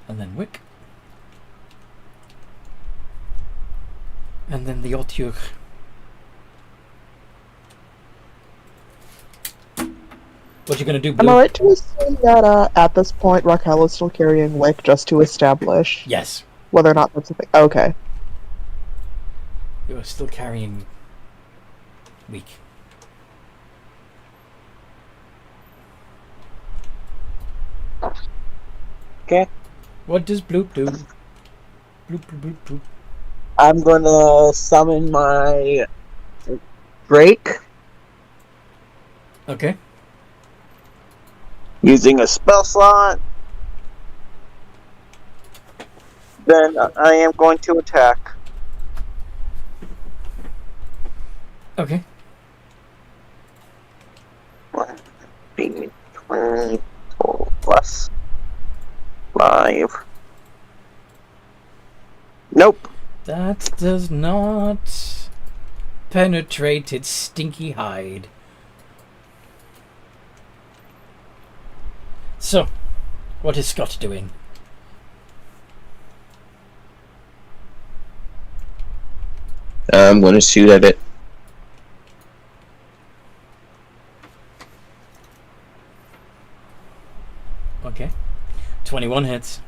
and then Wick, and then the Otyugh. What you gonna do, Am I Blue? right to assume that at this point Raquel is still carrying Wick just to establish Yes, whether or not that's a thing? Okay. you are still carrying Weak. Okay. What does Bloop do? Bloop, bloop, bloop, bloop. I'm gonna summon my Drake Okay. using a spell slot. Then I am going to attack. Okay. 20 plus 5. Nope. That does not penetrate its stinky hide. So, what is Scott doing? I'm going to shoot at it. Okay. 21 hits.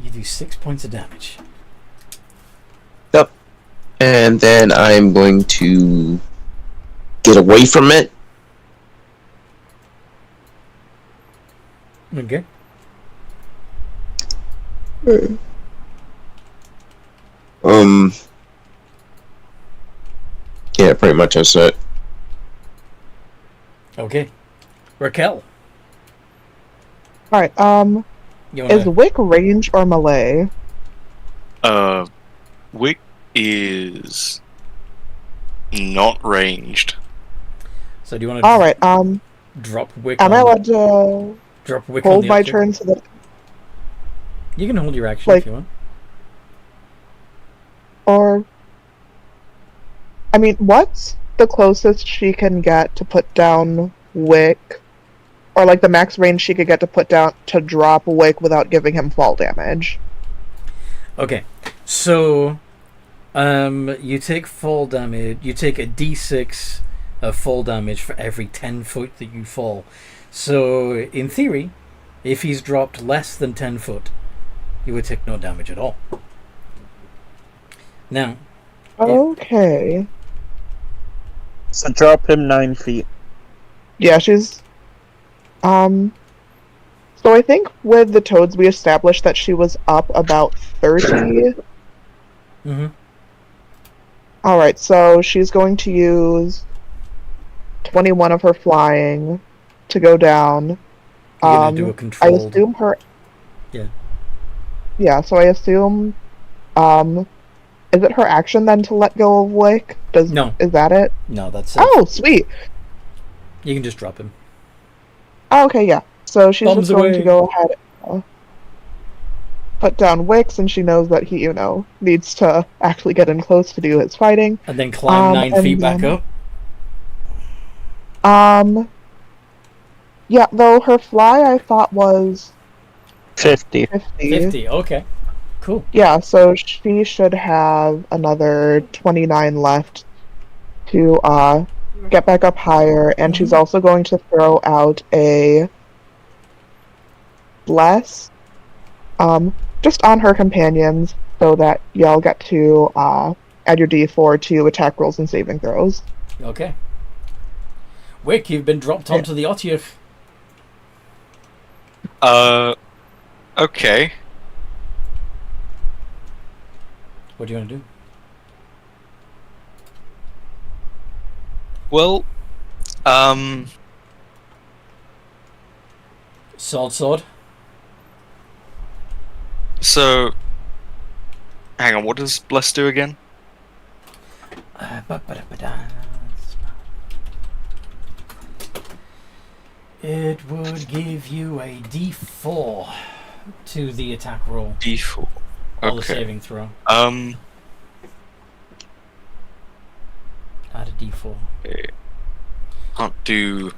You do 6 points of damage. Yep. And then I'm going to get away from it. Okay. Yeah, pretty much that's it. Okay. Raquel, Alright, you is wanna... Wick range or melee? Wick is not ranged. So do you want Alright, to drop Wick am I on... allowed to Drop Wick on hold the my object? turn so that, You can hold your action Like- if you want. or... I mean, what's the closest she can get to put down Wick? Or like the max range she could get to put down to drop Wick without giving him fall damage? Okay. So, you take fall damage. You take a d6 of fall damage for every 10 foot that you fall. So, in theory, if he's dropped less than 10 foot, you would take no damage at all. Now, Okay. So drop him 9 feet. Yeah, she's. So I think with the toads, we established that she was up about 30. mm-hmm. Alright, so she's going to use 21 of her flying to go down. You're going to do a I controlled... assume her. Yeah. Yeah, so I assume. Is it her action then to let go of Wick? No. Is that it? No, that's it. Oh, sweet. You can just drop him. Oh, okay, yeah. So she's Bombs just going away. to go ahead and put down Wix, and she knows that he, needs to actually get in close to do his fighting. And then climb 9 and feet back then- up. Yeah, though her fly I thought was 50. 50, okay. Cool. Yeah, so she should have another 29 left to get back up higher, and she's also going to throw out a bless just on her companions so that y'all get to add your d4 to attack rolls and saving throws. Okay. Wick, you've been dropped onto the Otyugh. Okay. What do you want to do? Well, Sword. so... Hang on, what does Bless do again? It would give you a d4 to the attack roll. D4. Or the Okay. saving throw. Um... Add a d4. Can't do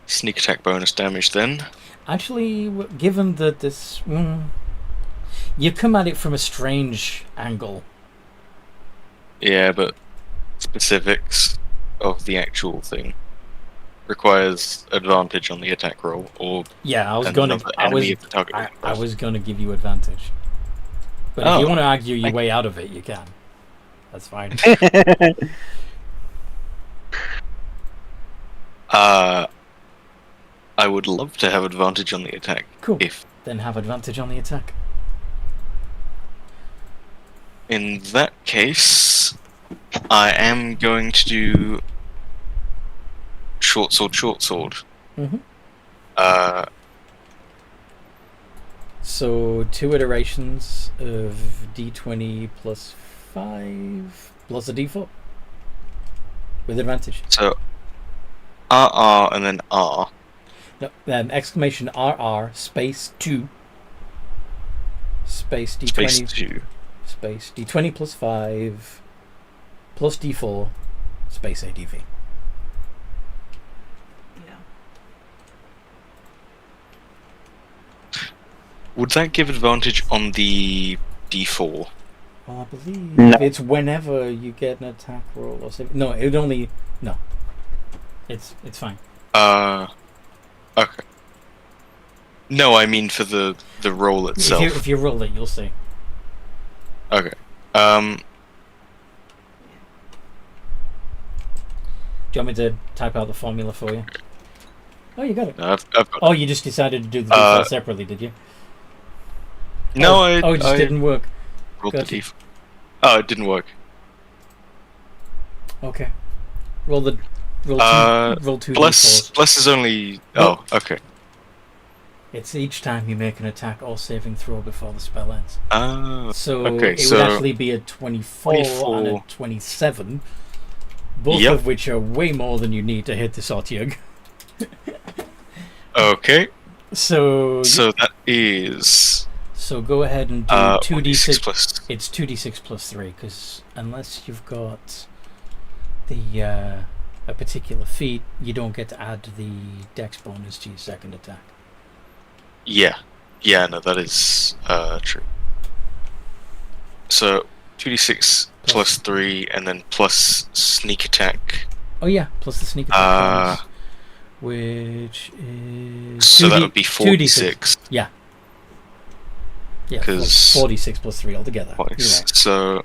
sneak attack bonus damage then. Actually, given that this... you come at it from a strange angle. Yeah, but specifics of the actual thing requires advantage on the attack roll, or Yeah, I was another enemy of the target. I was gonna give you advantage. But if you want to argue your way out of it, you can. That's fine. I would love to have advantage on the attack. Cool. If Then have advantage on the attack. in that case, I am going to do short sword. Mm-hmm. So 2 iterations of d20 plus 5 plus a d4 with advantage. So RR and then R. No, then exclamation RR space 2 space d20 Space 2. space d20 plus 5 plus d4 space ADV. Yeah. Would that give advantage on the D4? Oh, I believe No. it's whenever you get an attack roll or something. No, it would only... No. It's fine. Okay. No, I mean for the roll itself. If you roll it, you'll see. Okay. Do you want me to type out the formula for you? Oh, you got it. No, I've got Oh, you just decided to do the d4 separately, did you? No, it just I didn't work. rolled Gotcha. the D4. Oh, it didn't work. Okay. Roll two Bless d4s. is only... Oh, okay. It's each time you make an attack or saving throw before the spell ends. Oh, So okay, it so would actually be a 24 and a 24. 27, both Yep. of which are way more than you need to hit the Otyugh. okay. So So that is go ahead and do 2d6 2d6 plus... It's 2d6 plus 3, because unless you've got the a particular feat, you don't get to add the dex bonus to your second attack. Yeah. Yeah, no, that is true. So 2d6 plus 3, and then plus sneak attack. Oh yeah, plus the sneak attack bonus, which is So that 2D would be 2d6. 46. Yeah. Yeah, 'Cause- 46 plus 3 altogether. You're right. So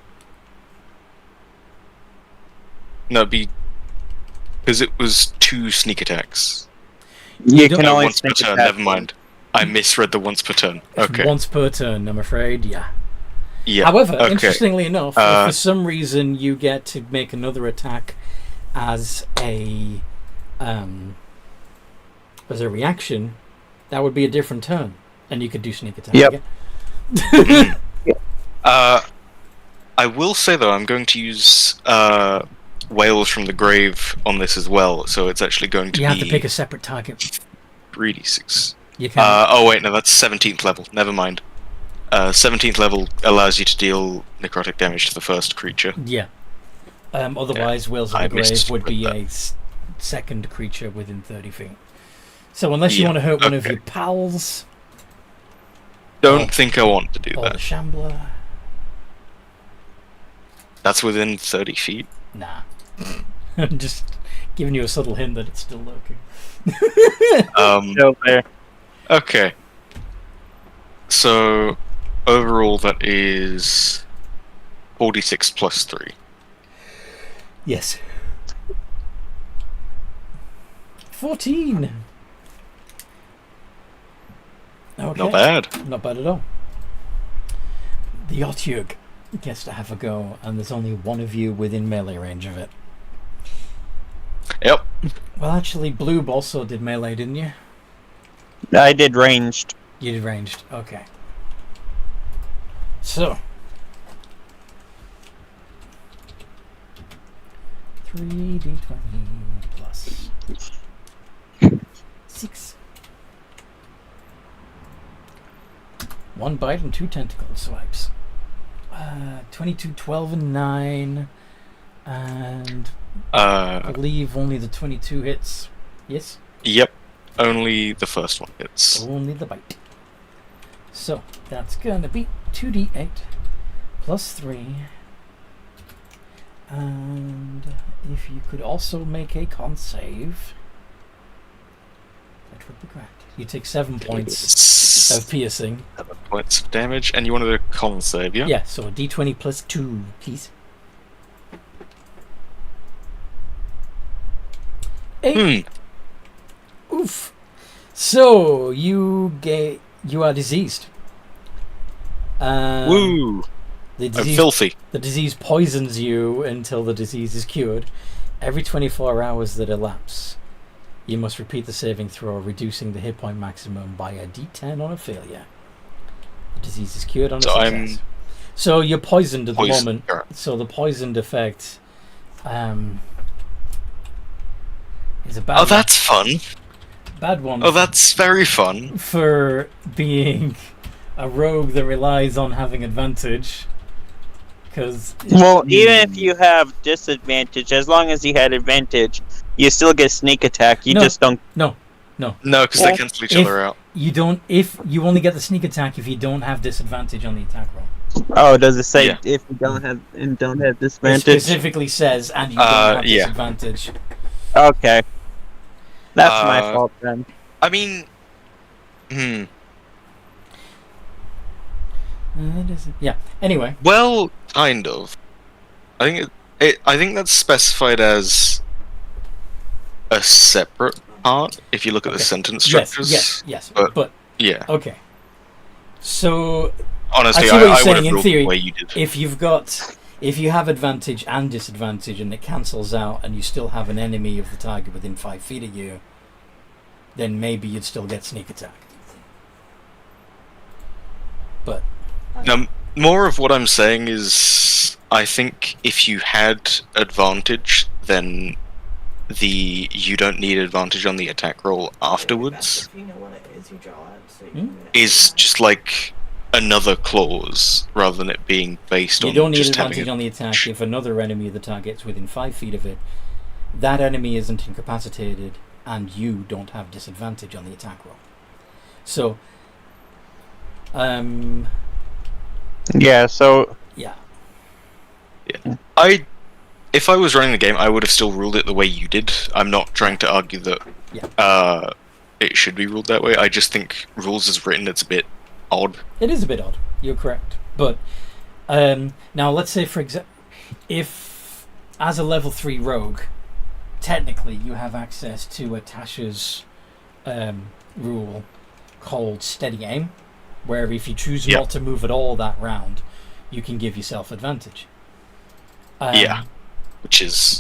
no, it'd be because it was 2 sneak attacks. You don't- can No, only once per sneak turn. attack Never mind. I misread the once per turn. It's Okay. once per turn, I'm afraid, yeah. Yeah. However, okay. interestingly enough, if for some reason you get to make another attack as a reaction, that would be a different turn, and you could do sneak attack Yep. again. I will say though, I'm going to use Whales from the Grave on this as well, so it's actually going to You be have to pick a separate target. 3d6. You can. Oh wait, no, that's 17th level. Never mind. 17th level allows you to deal necrotic damage to the first creature. Yeah. Otherwise, Whales of I the Grave missed would be that. a second creature within 30 feet. So unless you Yeah, want to hurt one of okay. your pals, Don't think I want to do or the that. Shambler, That's within 30 feet. nah. I'm just giving you a subtle hint that it's still lurking. Still there. Okay. So overall, that is 46 plus 3. Yes. 14. Okay. Not bad. Not bad at all. The Otyug gets to have a go, and there's only one of you within melee range of it. Yep. Well, actually, Bloob also did melee, didn't you? I did ranged. You did ranged. Okay. So. 3d20 plus 6. 1 bite and 2 tentacle swipes. 22, 12, and 9. And I believe only the 22 hits. Yes? Yep. Only the first one hits. Only the bite. So, that's going to be 2d8 plus 3. And if you could also make a con save, that would be great. You take 7 points of piercing. 7 points of damage, and you wanted a con save, yeah? Yeah, so a d20 plus 2, please. 8. Oof. So you are diseased. Woo! The I'm disease, filthy. the disease poisons you until the disease is cured. Every 24 hours that elapse, you must repeat the saving throw, reducing the hit point maximum by a d10 on a failure. The disease is cured on a So success. So you're poisoned at the Poison- moment. sure. So the poisoned effect is a bad Oh, one. that's fun. Bad one Oh, that's very fun. for being a rogue that relies on having advantage. Because Well, even if you have disadvantage, as long as you had advantage, you still get sneak attack. You No. just don't. No, because they cancel each other out. you don't, if you only get the sneak attack if you don't have disadvantage on the attack roll. Oh, does it say Yeah. if you don't have It disadvantage? specifically says, and you don't have yeah. disadvantage. Okay, that's my fault then. I mean, Yeah. Anyway, well, kind of. I think I think that's specified as a separate part if you look at the Okay. sentence structures. yes. but- But Yeah. okay. So Honestly, see what you're I would saying, have in ruled theory, the way you did. if you have advantage and disadvantage and it cancels out and you still have an enemy of the target within 5 feet of you, then maybe you'd still get sneak attack. But Now, more of what I'm saying is, I think if you had advantage, then you don't need advantage on the attack roll afterwards. If you know what it is, you draw it. So you Hmm? can do it. Is just like another clause rather than it being based you on don't need just advantage having on the attack if another enemy of the target's within 5 feet of it. That enemy isn't incapacitated, and you don't have disadvantage on the attack roll. So, Yeah. So yeah. I if I was running the game, I would have still ruled it the way you did. I'm not trying to argue that it should be ruled that way. I just think rules as written, it's a bit odd. It is a bit odd. You're correct. But now let's say, for example, if as a level 3 rogue, technically you have access to a Tasha's rule called steady aim, where if you choose not to move at all that round, you can give yourself advantage.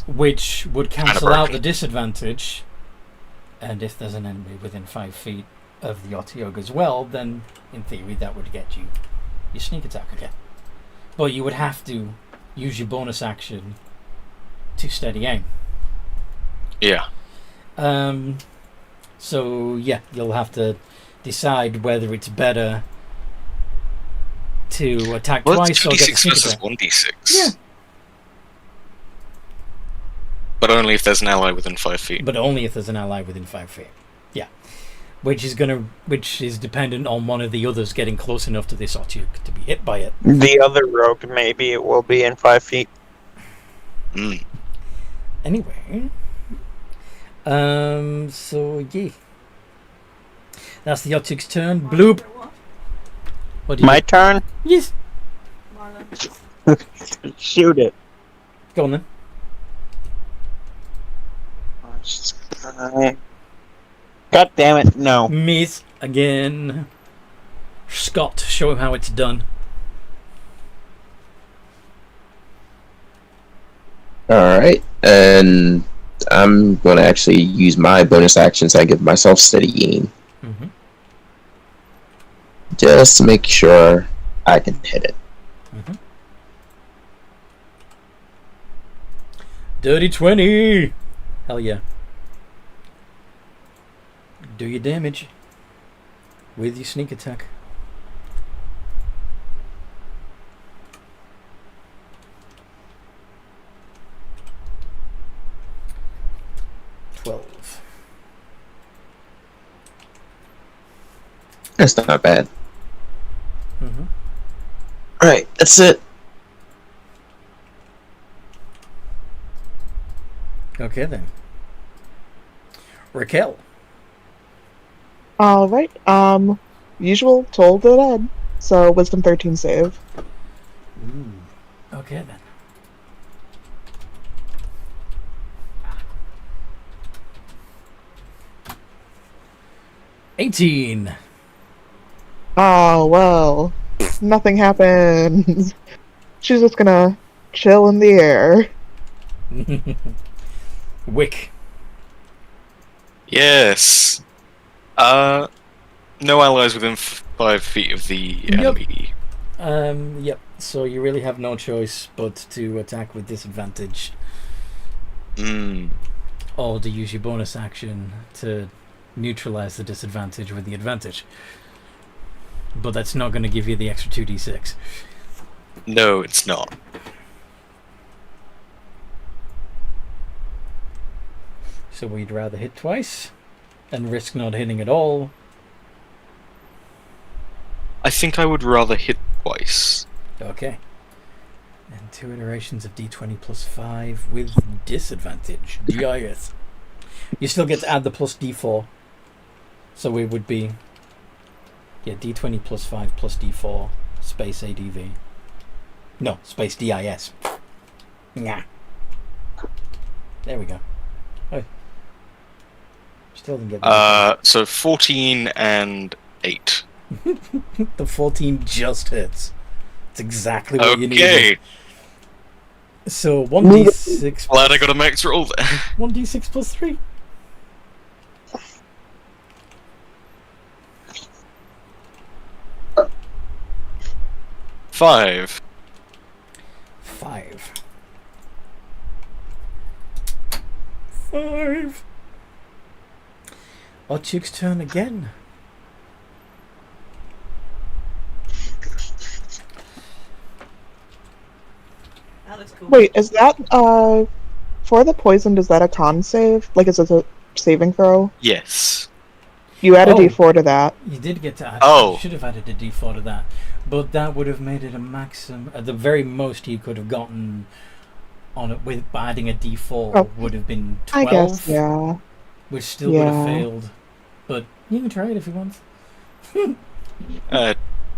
Which would cancel out the disadvantage, and if there's an enemy within 5 feet of the Otyugh as well, then in theory that would get you your sneak attack again. But you would have to use your bonus action to steady aim. Yeah. So yeah, you'll have to decide whether it's better to attack twice or get the sneak attack. 1d6. Yeah. But only if there's an ally within 5 feet. But only if there's an ally within 5 feet. Yeah. Which is dependent on one of the others getting close enough to this Otyugh to be hit by it. The other rogue, maybe it will be in 5 feet. Anyway. So yeah. That's the Otyugh's turn. Bloop. What do you My turn? Yes. Marlon. Shoot it. Go on then. God damn it, no. Miss again. Scott, show him how it's done. Alright, and I'm going to actually use my bonus action so I give myself steady aim. Mm-hmm. Just to make sure I can hit it. Mm-hmm. Dirty 20! Hell yeah. Do your damage with your sneak attack. That's not bad. Mm-hmm. Alright, that's it. Okay then. Raquel. Alright, usual toll to dead. So wisdom 13 save. Ooh. Okay then. $18. Oh, well. Nothing happens. She's just gonna chill in the air. Wick. Yes. No allies within 5 feet of the enemy. Yep. So you really have no choice but to attack with disadvantage. Or to use your bonus action to neutralize the disadvantage with the advantage. But that's not going to give you the extra 2d6. No, it's not. So we'd rather hit twice and risk not hitting at all. I think I would rather hit twice. Okay. And 2 iterations of d20 plus 5 with disadvantage. DIS. You still get to add the plus d4. So it would be... Yeah, d20 plus 5 plus d4 space ADV. No, space DIS. Nah. There we go. Oh. Still didn't get so 14 and 8. The 14 just hits. It's exactly what you needed. So 1d6. Glad I got a max roll there. 1d6 plus 3. Five. 5. Otyugh's turn again. Alex, cool. Wait, is that, for the poisoned, is that a con save? Like, is it a saving throw? Yes. You add a Oh. d4 to that. You did get to add. Oh. You should have added a d4 to that. But that would have made it a maximum. At the very most, he could have gotten on it with adding a D4 Oh, would have been I 12, guess, yeah. which still would have Yeah. failed. But you can try it if you want.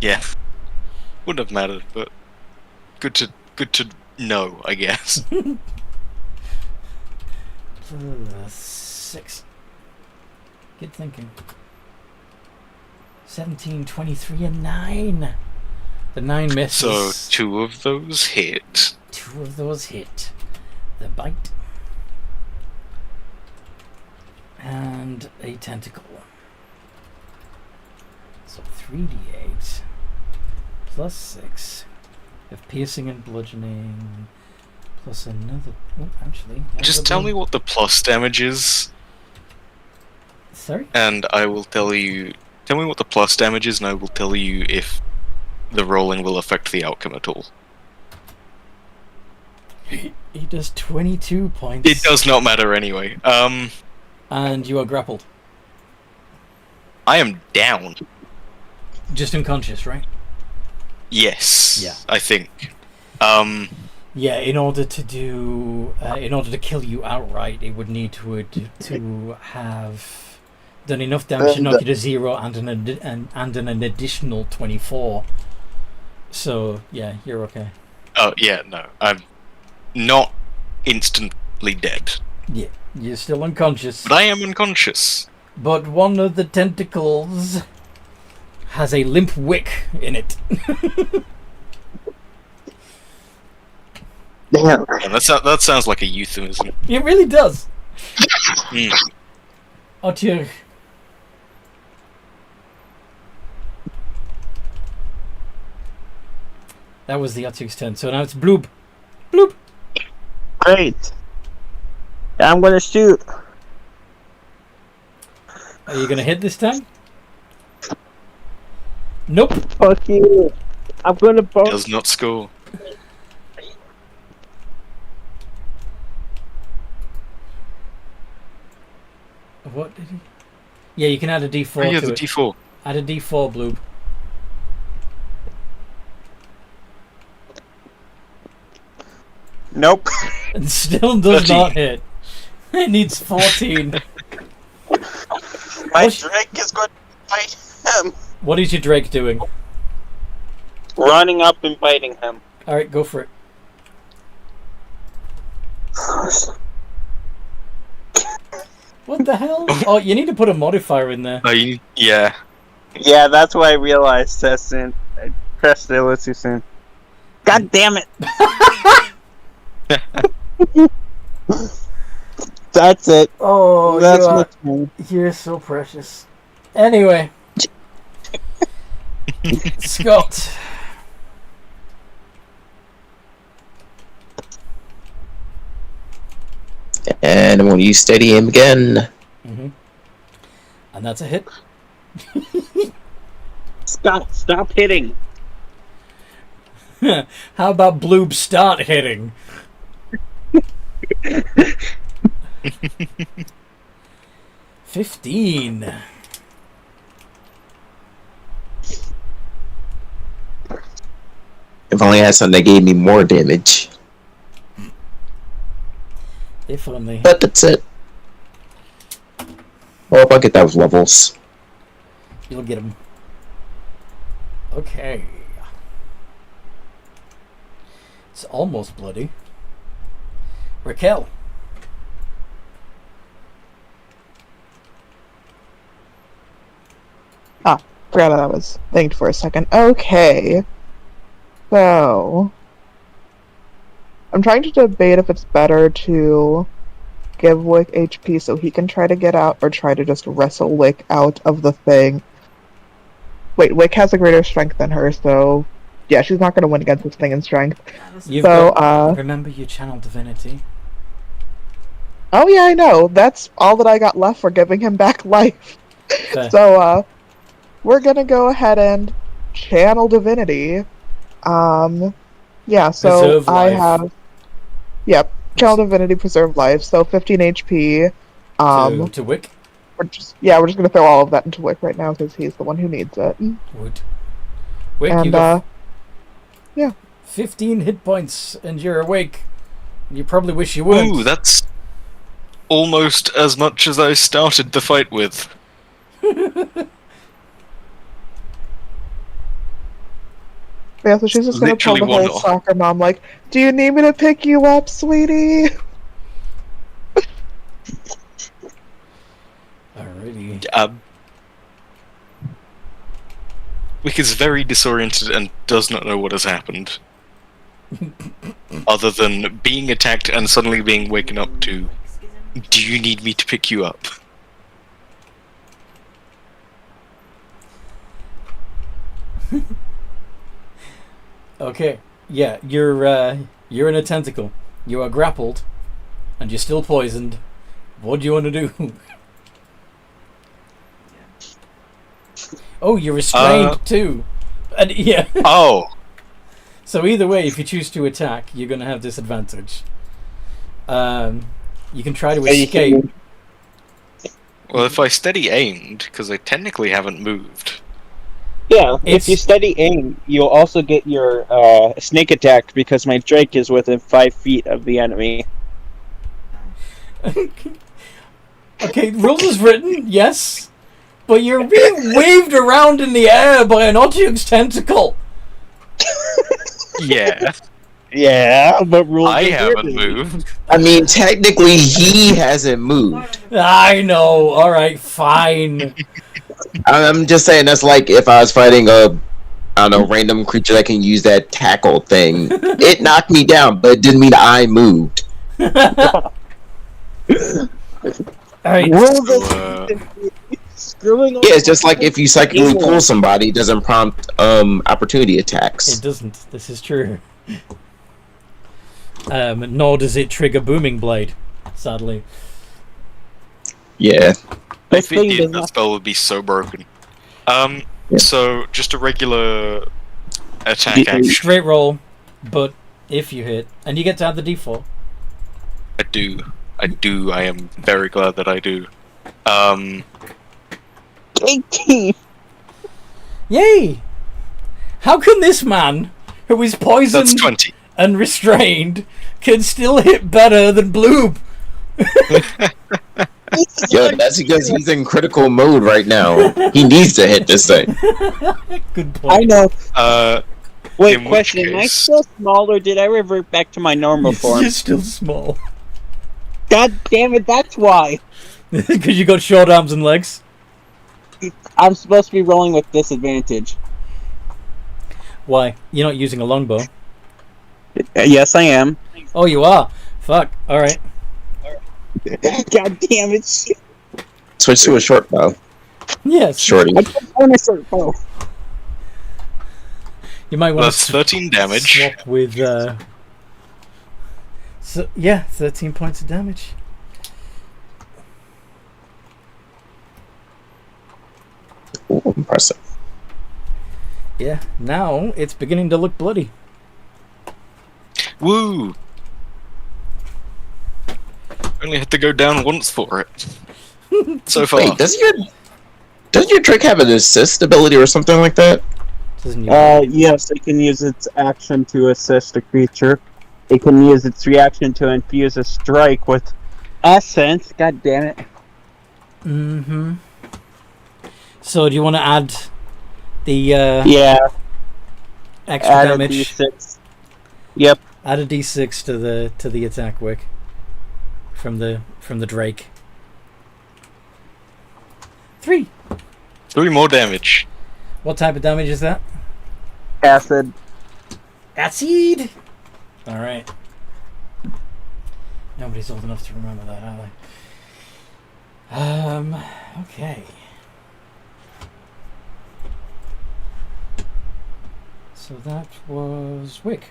Yeah. Wouldn't have mattered, but good to know, I guess. +6. Good thinking. 17, 23, and 9. The 9 misses. So 2 of those hit. 2 of those hit. The bite. And a tentacle. So 3d8 +6 of piercing and bludgeoning plus another. Oh, actually. Just tell me what the plus damage is, Sorry? and I will tell you. Tell me what the plus damage is, and I will tell you if the rolling will affect the outcome at all. He does 22 points. It does not matter anyway. And you are grappled. I am down. Just unconscious, right? Yes. Yeah. I think. Yeah, in order to kill you outright, it would need to have done enough damage to knock you to 0 and an additional 24. So yeah, you're okay. Oh yeah, no, I'm not instantly dead, Yeah, you're still unconscious. but I am unconscious. But one of the tentacles has a limp wick in it. Damn. And that sounds like a euphemism. It really does. Mm. Otyr. That was the Otyr's turn. So now it's Bloob. Bloob. Great. I'm gonna shoot. Are you gonna hit this time? Nope. Fuck you. I'm gonna both. Does not score. What did he? Yeah, you can add a D4 Oh yeah, to the it. D4. Add a D4, Bloob. Nope. And still does 13. not hit. It needs 14. My Push. Drake is going to fight him. What is your Drake doing? Running up and biting him. Alright, go for it. What the hell? Oh, you need to put a modifier in there. Yeah. Yeah, that's why I realized that soon. I pressed it a little too soon. God damn it! That's it. Oh, That's you are, my turn. you're so precious. Anyway. Scott. And I'm going to use steady aim again. Mm-hmm. And that's a hit. Scott, stop hitting. How about Bloob start hitting? 15. If only I had something that gave me more damage. If only. But that's it. Well, if I get those levels. You'll get him. Okay. It's almost bloody. Raquel. Forgot I was thanked for a second. Okay. So. I'm trying to debate if it's better to give Wick HP so he can try to get out or try to just wrestle Wick out of the thing. Wait, Wick has a greater strength than her, so yeah, she's not going to win against this thing in strength. You've So, got, remember you channel divinity. Oh yeah, I know. That's all that I got left for giving him back life. Fair. So, we're gonna go ahead and channel divinity. Yeah, so Preserve I life. have... Yep, channel divinity, preserve life, so 15 HP. To Wick. We're just gonna throw all of that into Wick right now, because he's the one who needs it. Would. Wick, you And, got yeah. 15 hit points, and you're awake. You probably wish you weren't. Ooh, that's almost as much as I started the fight with. Yeah, so she's just gonna tell the Literally whole one soccer mom, like, do you need me to pick you up, sweetie? Alrighty. Wick is very disoriented and does not know what has happened. Other than being attacked and suddenly being waken up to, do you need me to pick you up? Okay. Yeah, you're in a tentacle. You are grappled, and you're still poisoned. What do you want to do? Oh, you're restrained too. And yeah. Oh! So either way, if you choose to attack, you're going to have disadvantage. You can try to escape. Well, if I steady aimed, because I technically haven't moved. Yeah, It's- if you steady aim, you'll also get your snake attack because my Drake is within 5 feet of the enemy. Okay, rules is written, yes. But you're being waved around in the air by an object's tentacle. Yeah, Yeah, but rules I is haven't written. moved. I mean, technically, he hasn't moved. I know. All right, fine. I'm just saying that's like if I was fighting a, I don't know, random creature that can use that tackle thing. It knocked me down, but it didn't mean I moved. All right. Rules So, screwing Yeah, it's just like if you psychically pull somebody, it doesn't prompt opportunity attacks. It doesn't. This is true. Nor does it trigger Booming Blade, sadly. Yeah. if it did, that spell would be so broken. So, just a regular attack action. Straight roll, but if you hit, and you get to add the d4. I do, I am very glad that I do. 18! Yay! How can this man, who is That's poisoned 20. and restrained, can still hit better than Bloob? Yo, that's because he's in critical mode right now. He needs to hit this thing. Good point. I know. Wait, In which question, am I case- still small or did I revert back to my normal form? You're still small. God damn it, that's why! Because you got short arms and legs. I'm supposed to be rolling with disadvantage. Why? You're not using a longbow. Yes, I am. Oh, you are? Fuck. Alright. God damn it. Switch to a short bow. Yes. Shorty. I don't want a short bow. You might want That's to 13 damage. swap with, So, yeah, 13 points of damage. Ooh, impressive. Yeah, now it's beginning to look bloody. Woo! Only had to go down once for it. So far. Wait, doesn't your trick have an assist ability or something like that? Doesn't you? Yes, it can use its action to assist a creature. It can use its reaction to infuse a strike with essence. God damn it. Mm-hmm. So do you want to add the Yeah, extra add damage? a d6. Yep. Add a d6 to the attack wick from the Drake. 3. 3 more damage. What type of damage is that? Acid. Acid. All right. Nobody's old enough to remember that, are they? Okay. So that was Wick.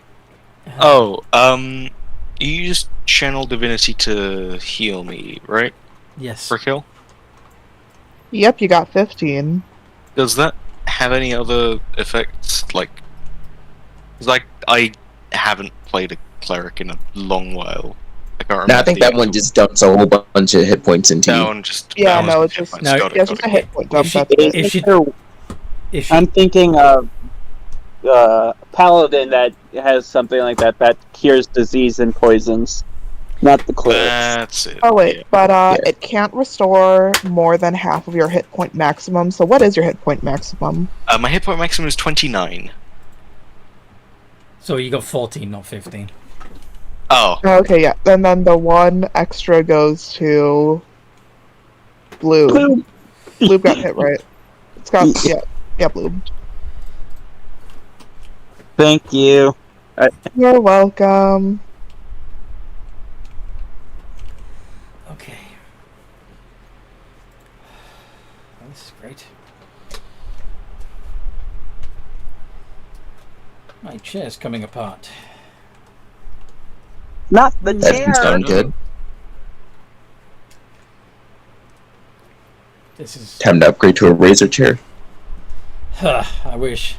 Oh, you used Channel Divinity to heal me, right? Yes. For kill? Yep, you got 15. Does that have any other effects? Like I haven't played a cleric in a long while. I can't remember. No, I think the that one actual- just dumps a whole bunch of hit points into That you. one just. Yeah, that no, one's it's just- different. No, Got it, Yeah, it's got just a it. hit point dump. If she- That's it. if she I'm thinking of Paladin that has something like that cures disease and poisons. Not the clerics. That's it. Oh wait, yeah. but it can't restore more than half of your hit point maximum. So what is your hit point maximum? My hit point maximum is 29. So you got 14, not 15. Oh, Okay, yeah. And then the one extra goes to Blue. Blue got hit, right? It's got yeah, Blue. Thank you. You're welcome. Okay. Well, this is great. My chair's coming apart. Not the That doesn't chair. sound good. This is... Time to upgrade to a razor chair. I wish.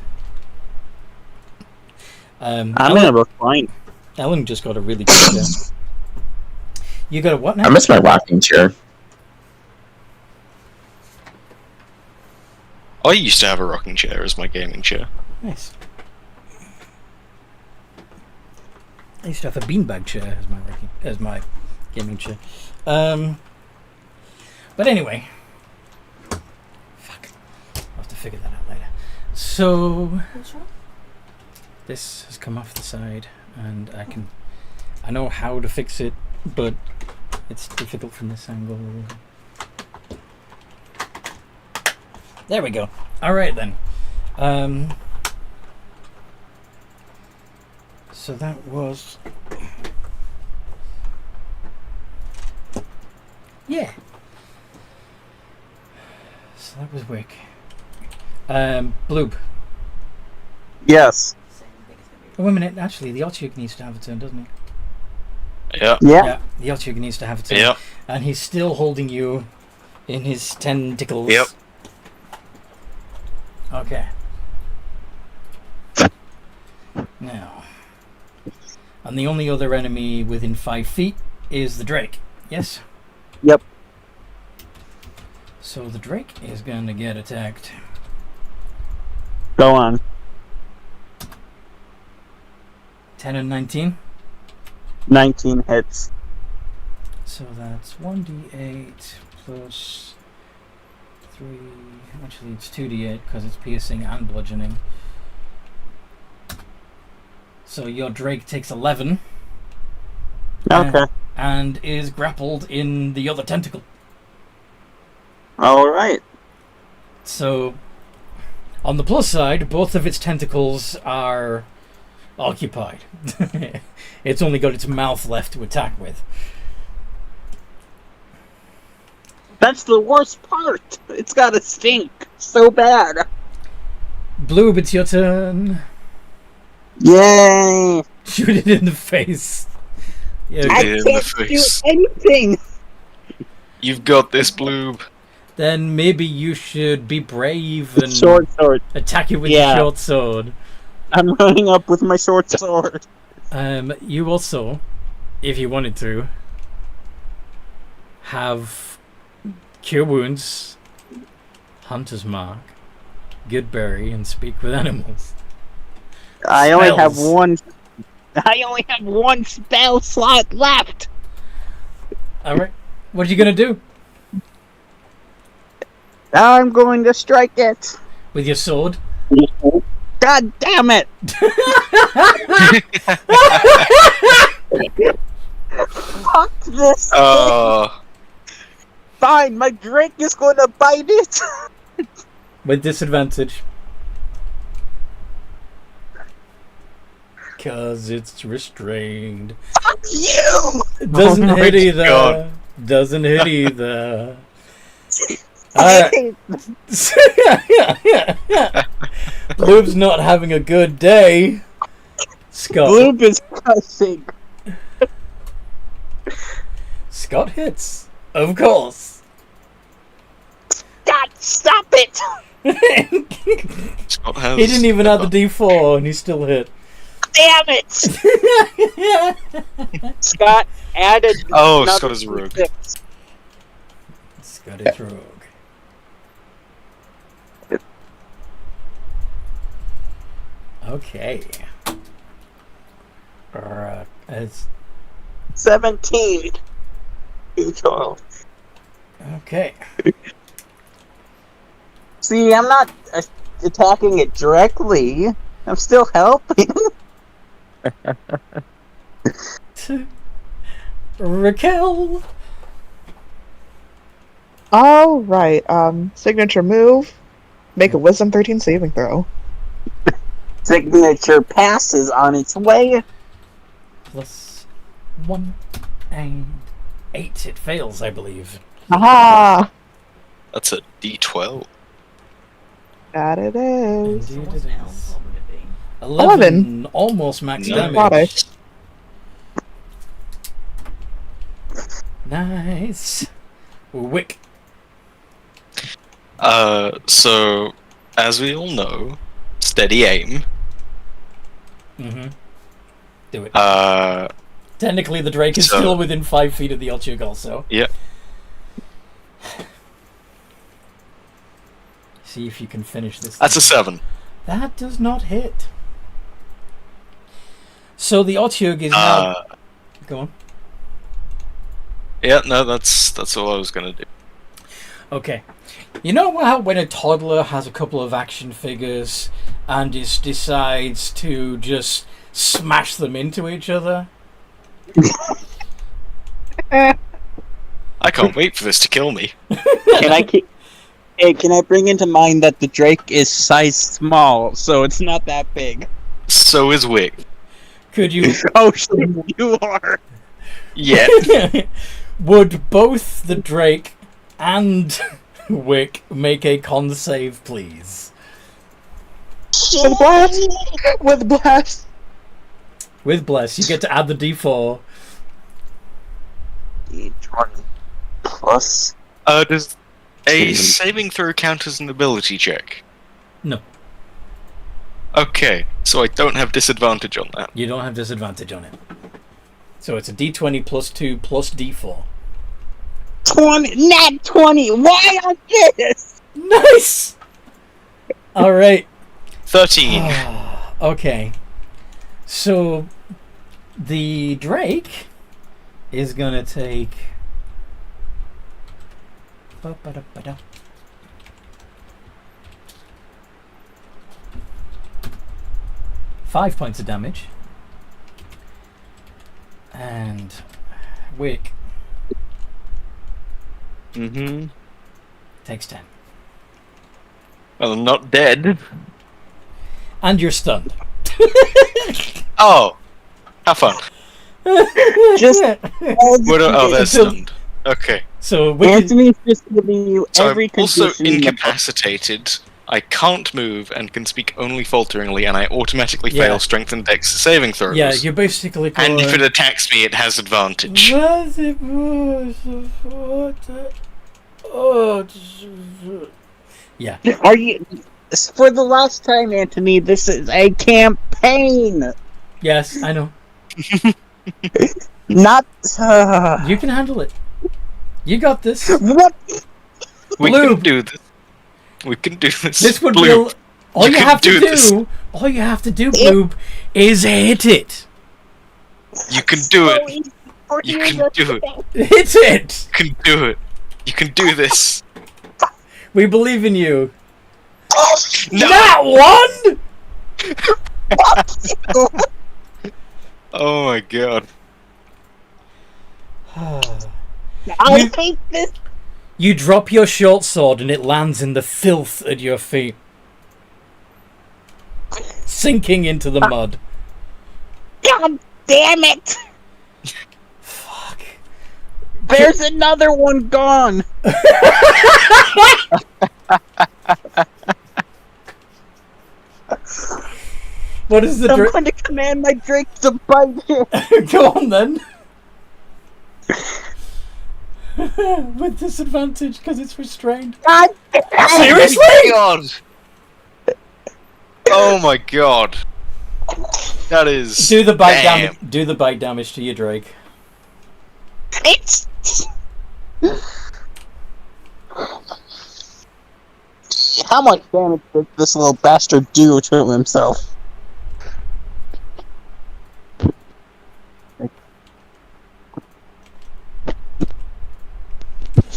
I'm in a recline. Ellen just got a really good chair. You got a what now? I miss my rocking chair. I used to have a rocking chair as my gaming chair. Nice. I used to have a beanbag chair as my gaming chair. But anyway. Fuck. I'll have to figure that out later. So Which one? this has come off the side and I know how to fix it, but it's difficult from this angle. There we go. Alright then. So that was... Yeah. So that was Wick. Bloob. Yes. Oh, wait a minute. Actually, the Otyugh needs to have a turn, doesn't he? Yeah. Yeah. The Otyugh needs to have a turn. Yeah. And he's still holding you in his tentacles. Yep. Okay. Now. And the only other enemy within 5 feet is the Drake. Yes? Yep. So the Drake is going to get attacked. Go on. 10 and 19. 19 hits. So that's 1d8 plus 3. Actually, it's 2d8 because it's piercing and bludgeoning. So your Drake takes 11. Okay. And is grappled in the other tentacle. Alright. So, on the plus side, both of its tentacles are occupied. It's only got its mouth left to attack with. That's the worst part. It's gotta stink so bad. Bloob, it's your turn. Yay! Shoot it in the face. Yeah, I In the can't do face. anything. You've got this, Bloob. then maybe you should be brave and Short sword. attack it with Yeah. your short sword. I'm running up with my short sword. You also, if you wanted to, have Cure Wounds, Hunter's Mark, Good Berry, and Speak with Animals. I only have Spells. one. I only have one spell slot left. Alright, what are you gonna do? I'm going to strike it. With your sword? God damn it! Fuck this. Fine, my drink is going to bite it. With disadvantage. Cause it's restrained. Fuck you! It doesn't Oh my hit either. God. Doesn't hit either. I Alright. hate Bloob's not having a good day. Scott. Bloob is cussing. Scott hits. Of course. God, stop it! Scott has He didn't even have the D4 and he still hit. Damn it! Scott added. Oh, another Scott is a rogue. D6. Scott is rogue. Okay. 17. 12. Okay. See, I'm not attacking it directly. I'm still helping. Raquel. Alright, signature move. Make a wisdom 13 saving throw. Signature pass is on its way. +1 and 8. It fails, I believe. Aha! That's a D12. That it is. Indeed What it else is. would it be? 11. Almost max Nice. damage. Nice. Wick. So, as we all know, steady aim. Mm-hmm. Do it. Technically, the Drake is so- still within 5 feet of the Elchug also. Yeah. See if you can finish this. That's a thing. 7. That does not hit. So the Elchug is now... Go on. Yeah, no, that's all I was gonna do. Okay. You know how when a toddler has a couple of action figures and just decides to just smash them into each other? I can't wait for this to kill me. Can I bring into mind that the Drake is size small, so it's not that big? So is Wick. Could you... Oh, so you are. Yeah. Would both the Drake and Wick make a con save, please? With blast! With blast! With Bless, you get to add the D4. D20 plus. Does a saving throw count as an ability check? No. Okay, so I don't have disadvantage on that. You don't have disadvantage on it. So it's a D20 plus 2 plus D4. 20, nat 20. Why on this? Nice! Alright. 13. Okay. So the Drake is gonna take 5 points of damage. And Wick Mm-hmm. takes 10. Well, I'm not dead. And you're stunned. Oh, have fun. Just they're stunned. Okay. So Wick Anthony's just giving you So every I'm also condition in the book. incapacitated. I can't move and can speak only falteringly, and I automatically Yeah. fail strength and dex saving throws. yeah, you're basically And if it going... attacks me, it has advantage. Yeah. Are you? For the last time, Anthony, this is a campaign, Yes, I know. not. You can handle it. You got this. What? We Blue. can do this. We can do this. This would Blue. be all You you can have to do this. do. All you have to do, Bloob, is hit it. You can do So it. easy for You you can to do it. Hit it. You can do it. You can do this. We believe in you. No. That one. Oh my god. I hate this. You drop your short sword and it lands in the filth at your feet, sinking into the mud. God damn it! Fuck. There's another one gone. What is the I'm going to command my Drake to bite him. Go on then. With disadvantage because it's restrained. God Seriously? God. Oh my god. That is. Do the bite damn. damage. Do the bite damage to your Drake. It's. How much damage did this little bastard do to himself?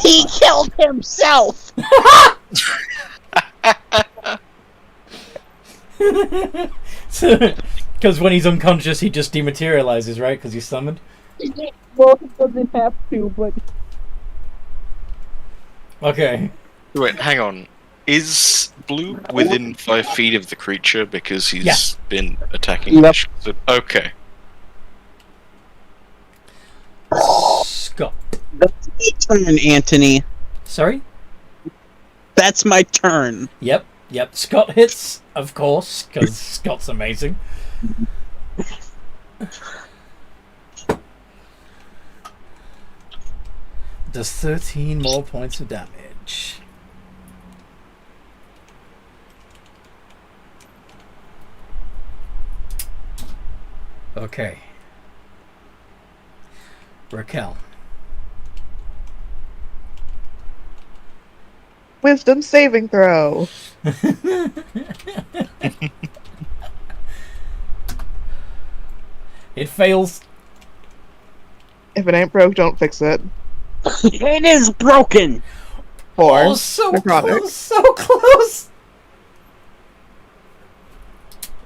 He killed himself! Because when he's unconscious, he just dematerializes, right? Because he's summoned. Well, he doesn't have to, but... Okay. Wait, hang on. Is Blue within 5 feet of the creature because he's Yeah. been attacking? Yep. Okay. Scott. That's my turn, Anthony. Sorry? That's my turn. Yep. Scott hits, of course, because Scott's amazing. Does 13 more points of damage. Okay. Raquel. Wisdom saving throw. It fails. If it ain't broke, don't fix it. It is broken! 4. Oh, so necrotic. close, so close.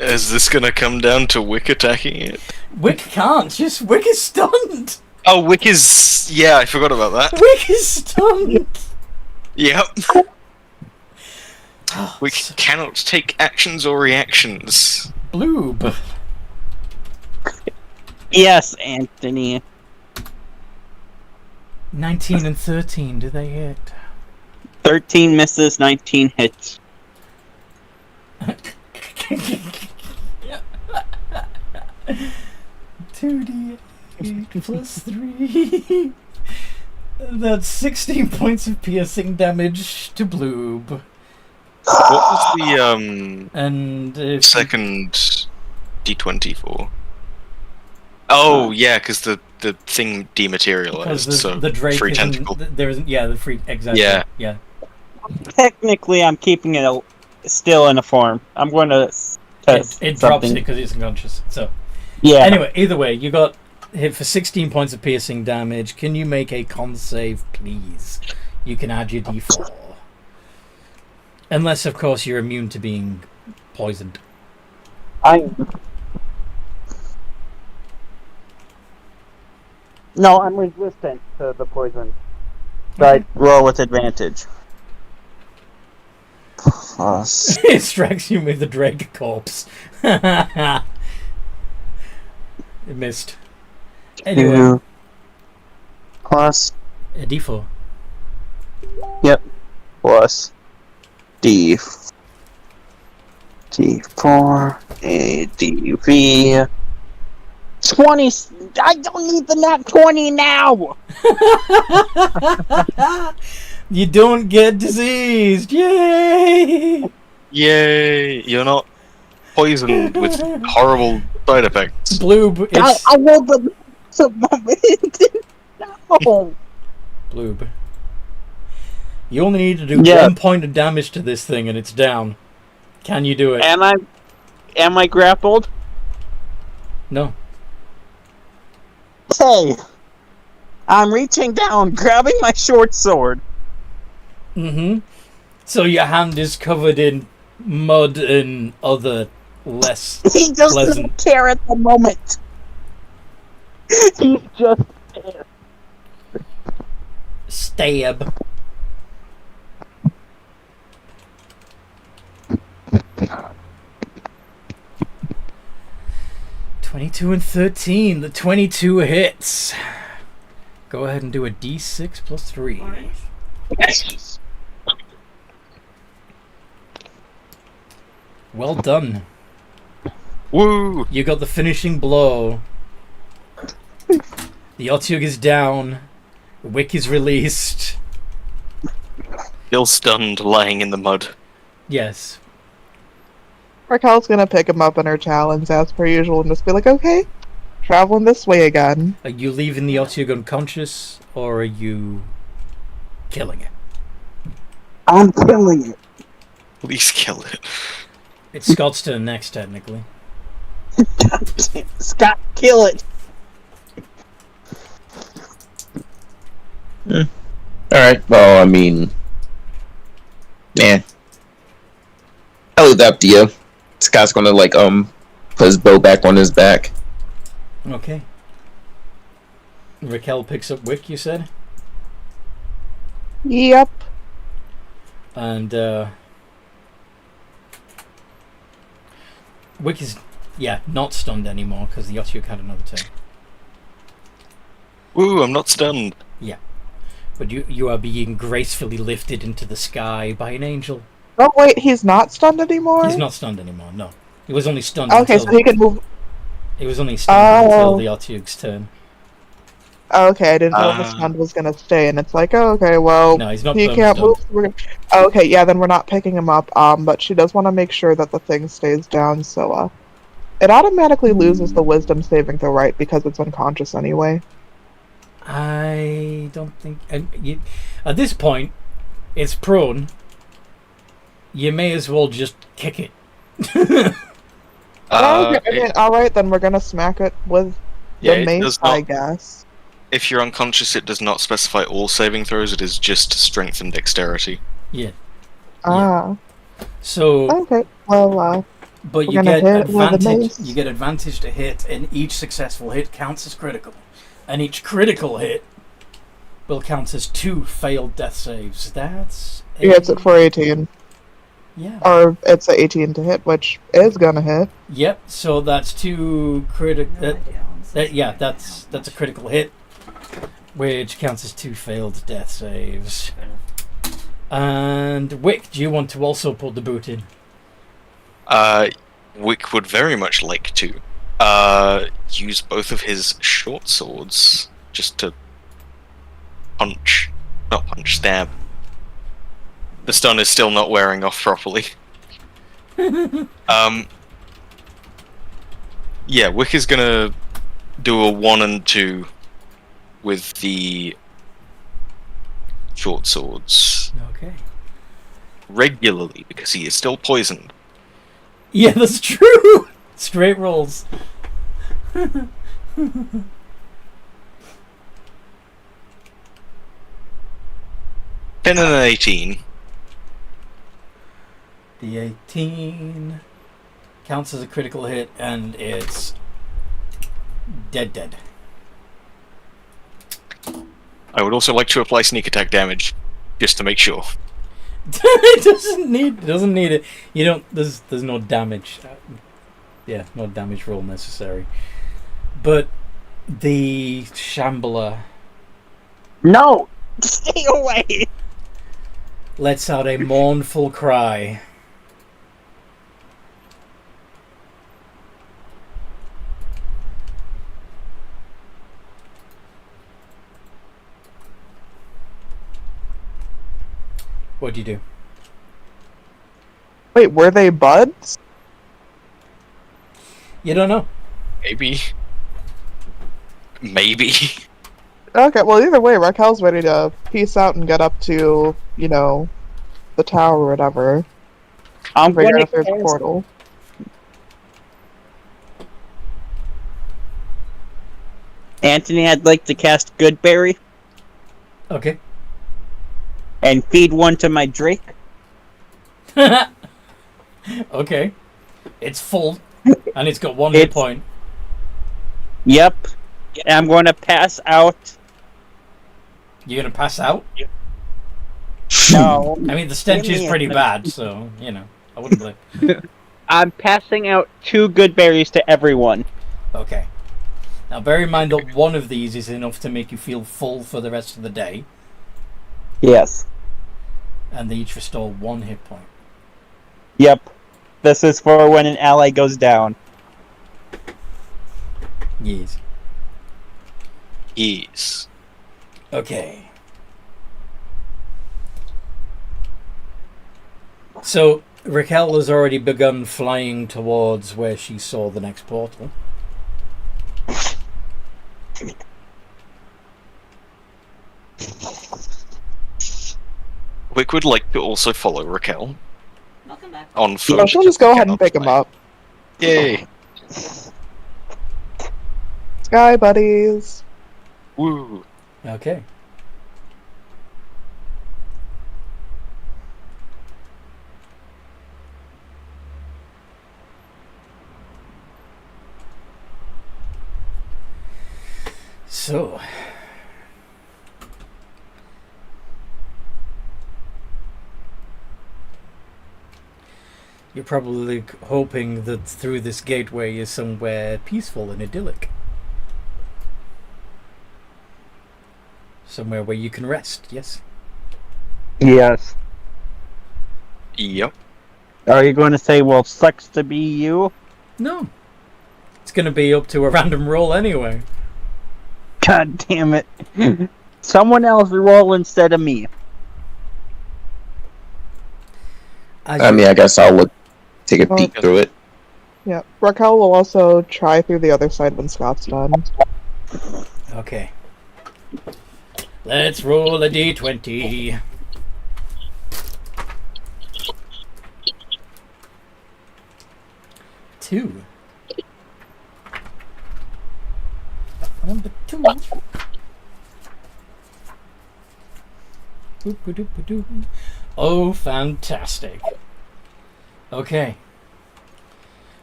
Is this gonna come down to Wick attacking it? Wick can't. Just Wick is stunned. Oh, Wick is... Yeah, I forgot about that. Wick is stunned. Yep. Wick cannot take actions or reactions. Bloob. Yes, Anthony. 19 and 13, do they hit? 13 misses, 19 hits. 2d8 plus 3. That's 16 points of piercing damage to Bloob. What was the And if second d20 for? Oh, yeah, because the thing dematerialized, because so the Drake free isn't, tentacle. there isn't, yeah, the free, exactly. Yeah. Technically, I'm keeping it still in a form. I'm going to test It drops it something. because it's unconscious. So Yeah. anyway, either way, you got hit for 16 points of piercing damage. Can you make a con save, please? You can add your d4. Unless, of course, you're immune to being poisoned. No, I'm resistant to the poison. So I roll with advantage. Plus. It strikes you with the Drake corpse. It missed. Anyway, 2 plus a d4. plus D4 ADV 20. I don't need the nat 20 now. You don't get diseased. Yay! Yay! You're not poisoned with horrible side effects. Bloob, I it's rolled the moment. No. Bloob. You only need to do Yeah. 1 point of damage to this thing and it's down. Can you do it? Am I grappled? No. Okay. I'm reaching down, grabbing my short sword. Mm-hmm. So your hand is covered in mud and other less He just pleasant. doesn't care at the moment. He's just there. Stab. (22 and 13). The 22 hits. Go ahead and do a d6 plus 3. Alright. Well done. Woo! You got the finishing blow. The Otyug is down. Wick is released. Still stunned, lying in the mud. Yes. Raquel's gonna pick him up in her talons as per usual and just be like, okay, traveling this way again. Are you leaving the Otyug unconscious, or are you killing it? I'm killing it. Please kill it. It's Scott's turn next, technically. Scott, kill it. Alright, Alright, well, I mean... Yeah. I'll leave that up to you. Scott's gonna, like, put his bow back on his back. Okay. Raquel picks up Wick, you said? Yep. And, Wick is, not stunned anymore, because the Otyugh had another turn. Woo, I'm not stunned. But you are being gracefully lifted into the sky by an angel. Oh wait, he's not stunned anymore? He's not stunned anymore, no. He was only stunned Okay, until... so he can move... He was only stunned until Oh. the Otyugh's turn. Okay, I didn't know the stun was gonna stay, and it's like, oh, okay, well, No, he's not he perma can't stunned. move. We're gonna... Okay, yeah, then we're not picking him up. But she does want to make sure that the thing stays down, so it automatically loses the wisdom saving throw, right? Because it's unconscious anyway. I don't think... at this point, it's prone. You may as well just kick it. Okay, I mean, alright, then we're gonna smack it with the it mace, does not, I guess. if you're unconscious, it does not specify all saving throws, it is just strength and dexterity. Yeah. Ah, So, okay, well, but we're you gonna get hit with the advantage. mace. You get advantage to hit, and each successful hit counts as critical. And each critical hit will count as 2 failed death saves. That's... he hits it for 18. Yeah. Or it's a 18 to hit, which is gonna hit. Yep, so that's 2 critical... No idea, honestly. That's a critical hit, which counts as 2 failed death saves. And Wick, do you want to also put the boot in? Wick would very much like to use both of his short swords just to stab. The stun is still not wearing off properly. Yeah, Wick is gonna do a 1 and 2 with the short swords Okay. regularly because he is still poisoned. Yeah, that's true! Straight rolls. 10 and an 18. The 18 counts as a critical hit, and it's dead. I would also like to apply sneak attack damage, just to make sure. It doesn't need it. You don't. There's no damage. No damage roll necessary. But the Shambler No! Stay away! lets out a mournful cry. What do you do? Wait, were they buds? You don't know. Maybe. Maybe. Okay, well, either way, Raquel's ready to peace out and get up to, the tower or whatever. I'm Figure gonna out if there's a cast- portal. Anthony, I'd like to cast Goodberry Okay. and feed one to my Drake. Okay. It's full, and it's got 1 hit It's- point. Yep. And I'm going to pass out. You're gonna pass out? No. I mean, the stench Give is me pretty a- bad, so, I wouldn't blame. I'm passing out 2 Goodberries to everyone. Okay. Now, bear in mind that one of these is enough to make you feel full for the rest of the day, Yes. and they each restore 1 hit point. Yep. This is for when an ally goes down. Yes. Yes. Okay. So, Raquel has already begun flying towards where she saw the next portal. Wick would like to also follow Raquel Welcome back. on foot. Oh, she'll just go ahead and pick him up. Yay! Sky buddies. Woo! Okay. So, you're probably hoping that through this gateway is somewhere peaceful and idyllic. Somewhere where you can rest, yes? Yes. Yep. Are you going to say, well, sucks to be you? No. It's going to be up to a random roll anyway. God damn it. Someone else roll instead of me. I mean, I guess I'll take a peek through it. Yeah, Raquel will also try through the other side when Scott's done. Okay. Let's roll a d20. Two. Number 2. Oh, fantastic. Okay.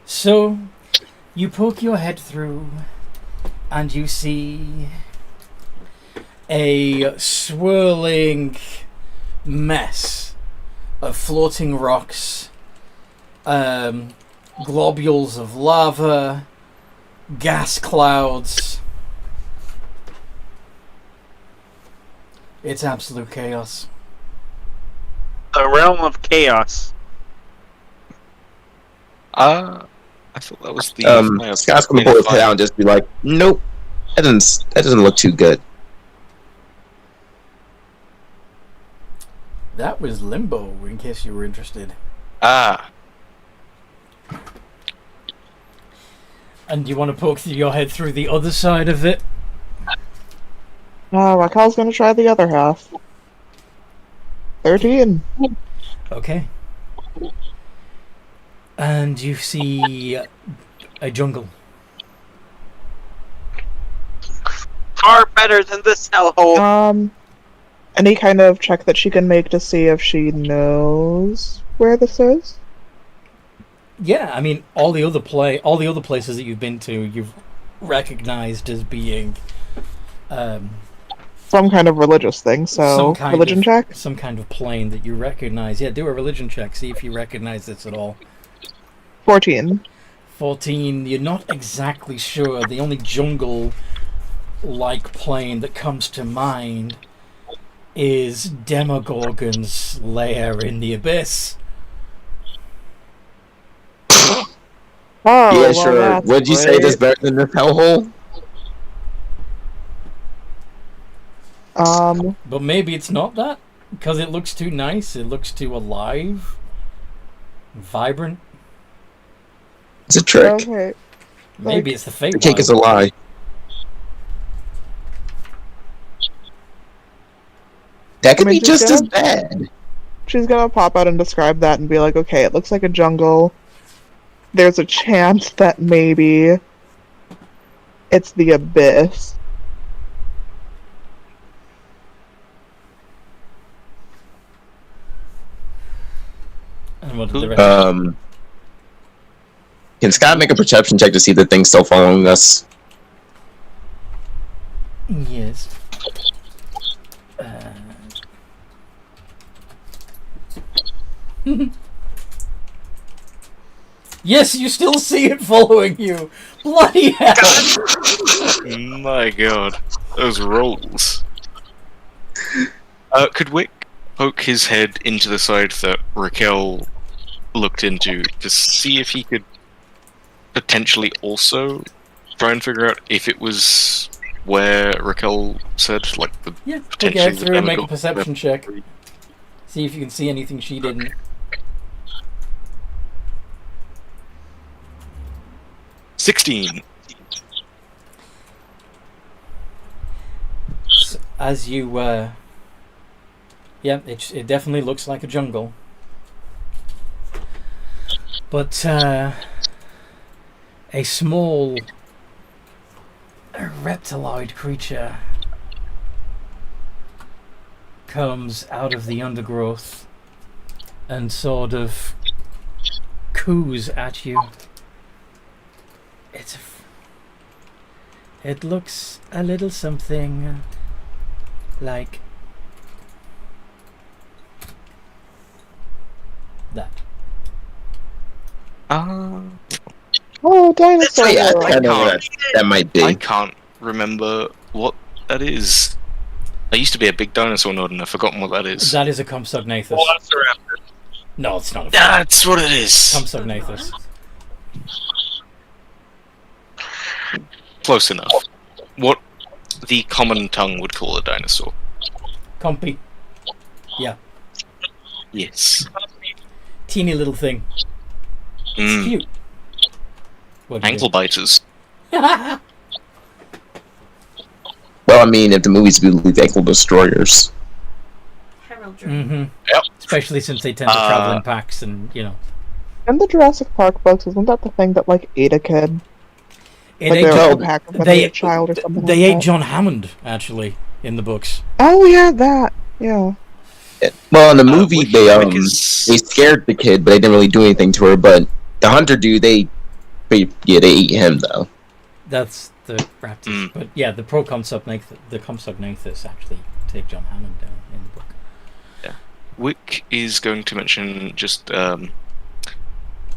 So, you poke your head through, and you see a swirling mess of floating rocks, globules of lava, gas clouds. It's absolute chaos. The realm of chaos. I thought that was the Scott's gonna pull his head out and just be like, "Nope, that doesn't look too good." That was Limbo, in case you were interested. Ah. And you want to poke your head through the other side of it? Raquel's gonna try the other half. 13. Okay. And you see a jungle. Far better than this hellhole. Any kind of check that she can make to see if she knows where this is? Yeah, I mean, all the other places that you've been to, you've recognized as being some kind of religious thing, so religion check? Some kind of plane that you recognize. Yeah, do a religion check, see if you recognize this at all. 14. 14, you're not exactly sure. The only jungle-like plane that comes to mind is Demogorgon's lair in the abyss. Oh, yeah, well, sure. Would you say this better than this hellhole? But maybe it's not that, because it looks too nice. It looks too alive, vibrant. It's a trick. Okay. Maybe it's the fake The cake is a lie. That could be just as bad. She's gonna pop out and describe that and be like, okay, it looks like a jungle. There's a chance that maybe it's the abyss. And what did the rest Can Scott make a perception check to see if the thing's still following us? Yes. Yes, you still see it following you. Bloody hell! My god, those rolls. Could Wick poke his head into the side that Raquel looked into to see if he could potentially also try and figure out if it was where Raquel said, like the Take your head through and make a perception check. See if you can see anything she didn't. 16. So, as you, yeah, it definitely looks like a jungle. But, a small reptiloid creature comes out of the undergrowth and sort of coos at you. It looks a little something like that. Oh, Oh dinosaur! yeah, I I know can't. that might be. I can't remember what that is. I used to be a big dinosaur nerd, and I've forgotten what that is. That is a Compsognathus. No, it's not a That's what it is. Compsognathus. Close enough. What the common tongue would call a dinosaur. Compy. Yeah. Yes. Teeny little thing. It's cute. What do you Ankle biters. do? Well, I mean, if the movies believe ankle destroyers. Heraldry. Mm-hmm. Yep. Especially since they tend to travel in packs and, you know. In the Jurassic Park books, isn't that the thing that like ate a kid? It Like ate they were John, a pack when they- they were a child or something they like ate that. John Hammond, actually, in the books. Oh yeah, that. Yeah. Well, in the movie, Wick they is- scared the kid, but they didn't really do anything to her. But the hunter dude, they ate him though. That's the raptors. But yeah, the Compsognathus actually take John Hammond down in the book. Wick is going to mention just,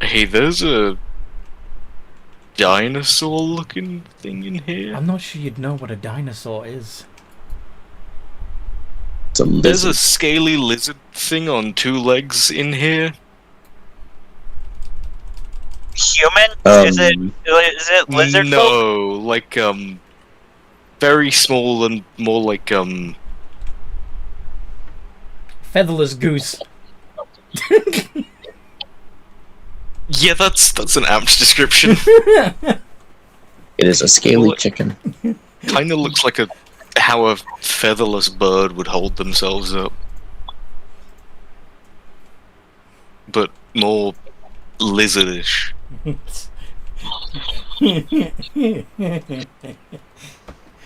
hey, there's a dinosaur-looking thing in here. I'm not sure you'd know what a dinosaur is. It's a There's a lizard. scaly lizard thing on 2 legs in here. Human? Is it lizard folk? No, like, very small and more like, Featherless goose. yeah, that's an apt description. It is a scaly Well, chicken. Kinda looks like how a featherless bird would hold themselves up. But more lizardish.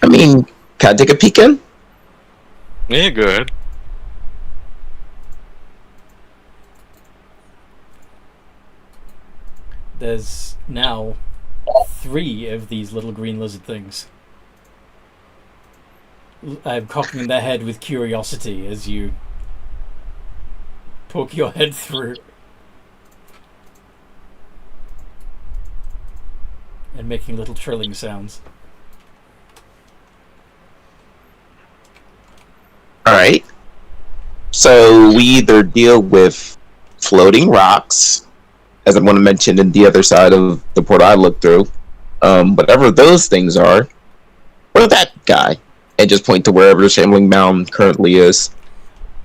I mean, can I take a peek in? Yeah, go ahead. There's now 3 of these little green lizard things. Cocking their head with curiosity as you poke your head through. And making little trilling sounds. Alright. So we either deal with floating rocks, as I want to mention in the other side of the portal I looked through. Whatever those things are, or that guy. And just point to wherever the Shambling Mound currently is.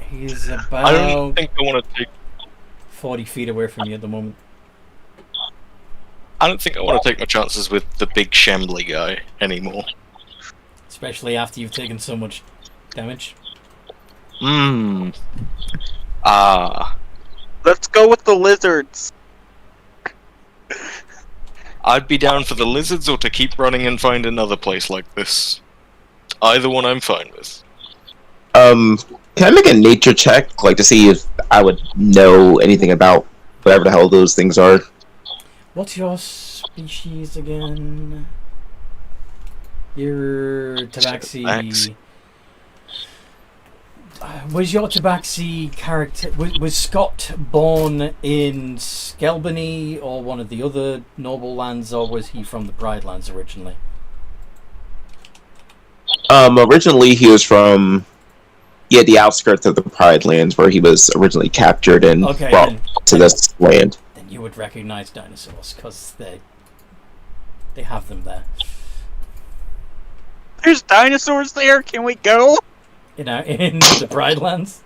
He's I about don't think I want to take 40 feet away from you at the moment. I don't think I want to take my chances with the big shambly guy anymore. Especially after you've taken so much damage. Let's go with the lizards. I'd be down for the lizards or to keep running and find another place like this. Either one I'm fine with. Can I make a nature check, like to see if I would know anything about whatever the hell those things are? What's your species again? Your tabaxi. Tabaxi. Was your tabaxi character... Was Scott born in Skelbony or one of the other noble lands, or was he from the Pride lands originally? Originally he was from the outskirts of the Pride lands, where he was originally captured and Okay, brought then- to this land. Then you would recognize dinosaurs, because they have them there. There's dinosaurs there. Can we go? In the Pride lands?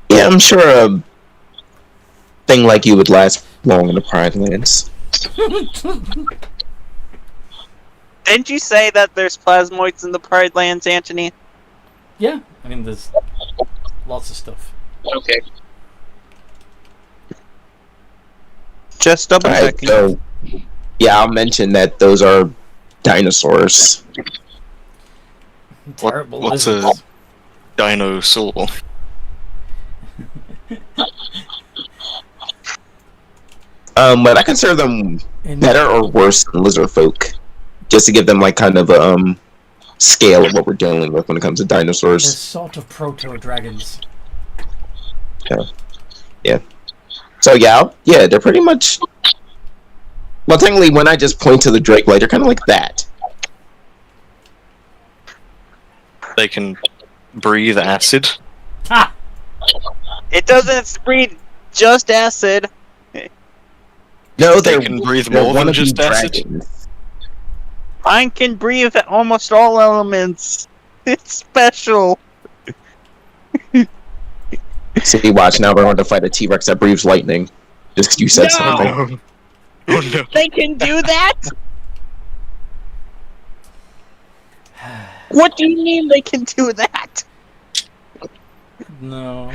Yeah, I'm sure a thing like you would last long in the Pride lands. Didn't you say that there's plasmoids in the Pride Lands, Anthony? Yeah, I mean, there's lots of stuff. Okay. Just double Alright, checking. so yeah, I'll mention that those are dinosaurs. Terrible What's lizards. a dinosaur? But I consider them better or worse than lizard folk? Just to give them like kind of a scale of what we're dealing with when it comes to They're dinosaurs. sort of proto-dragons. So yeah, they're pretty much. Well, technically, when I just point to the Drake Blade, they're kind of like that. They can breathe acid. Ha! It doesn't breathe just acid. No, They can breathe more than just acid. dragons. Mine can breathe almost all elements. It's special. See, watch now. We're going to fight a T-Rex that breathes lightning. Just 'cause you said No! something. Oh no. They can do that? What do you mean they can do that? No.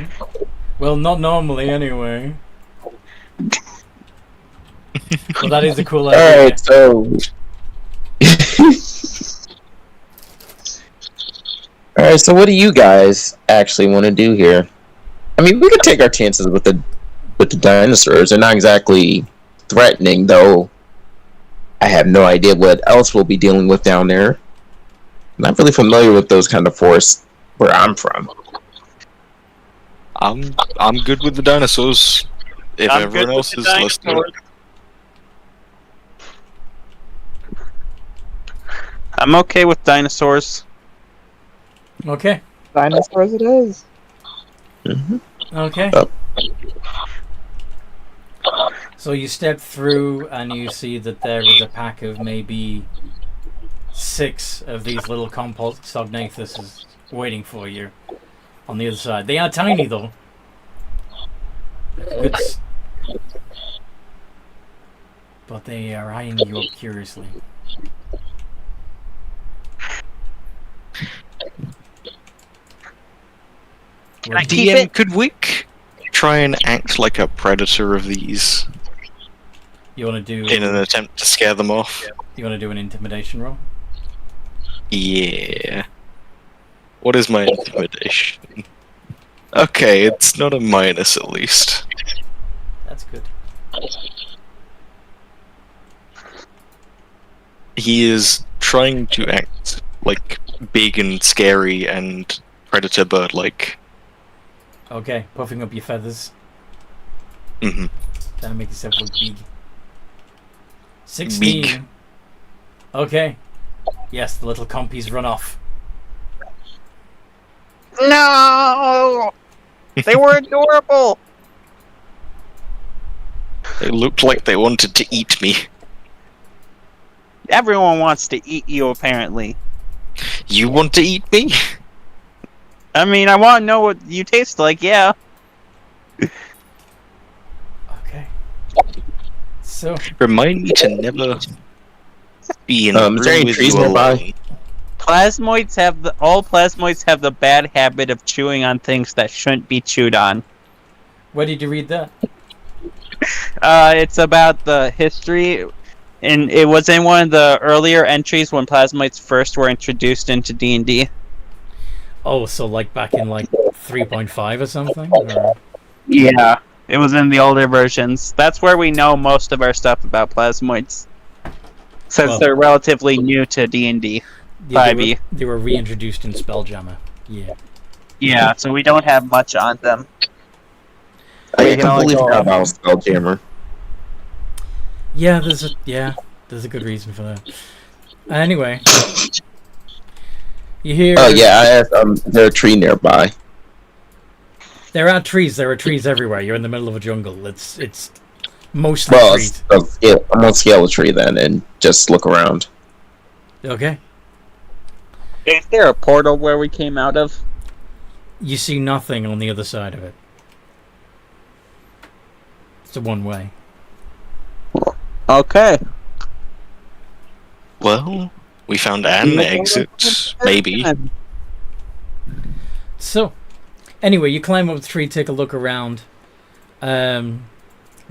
Well, not normally, anyway. Well, that is a cool idea. Alright, so. Alright, so what do you guys actually want to do here? I mean, we could take our chances with the dinosaurs. They're not exactly threatening, though. I have no idea what else we'll be dealing with down there. I'm not really familiar with those kind of forests where I'm from. I'm good with the dinosaurs. If I'm everyone good else with is the listening. dinosaurs. I'm okay with dinosaurs. Okay. Dinosaurs it is. Okay. Oh. So you step through and you see that there is a pack of maybe 6 of these little Compsognathus waiting for you on the other side. They are tiny though. Good but they are eyeing you up curiously. Can I keep DM, it? could we try and act like a predator of these You want to do? in an attempt to scare them off? You want to do an intimidation roll? Yeah. What is my intimidation? Okay, it's not a minus at least. That's good. He is trying to act like big and scary and predator bird-like. Okay, puffing up your feathers. Mhm. Trying to make yourself look big. 16. Big. Okay. Yes, the little compies run off. No! They were adorable! They looked like they wanted to eat me. Everyone wants to eat you, apparently. You want to eat me? I mean, I want to know what you taste like, yeah. Okay. So, Remind me to never be in a Is there room any with trees you nearby? alone. All plasmoids have the odd habit of chewing on things that shouldn't be chewed on. where did you read that? It's about the history, and it was in one of the earlier entries when plasmoids first were introduced into D&D. Oh, so like back in like 3.5 or something? Or... Yeah, it was in the older versions. That's where we know most of our stuff about plasmoids, since Well- they're relatively new to D&D. Yeah, 5e. they were reintroduced in Spelljammer. Yeah. Yeah, so we don't have much on them. I can only completely go forgot off. about Spelljammer. Yeah, there's a good reason for that. Anyway. You hear... Oh yeah, I asked, is there a tree nearby? There are trees everywhere. You're in the middle of a jungle. It's mostly Well, trees. I'm gonna scale a tree then and just look around. Okay. Is there a portal where we came out of? You see nothing on the other side of it. It's a one-way. Okay. Well, we found an exit, maybe. So, anyway, you climb up the tree, take a look around. The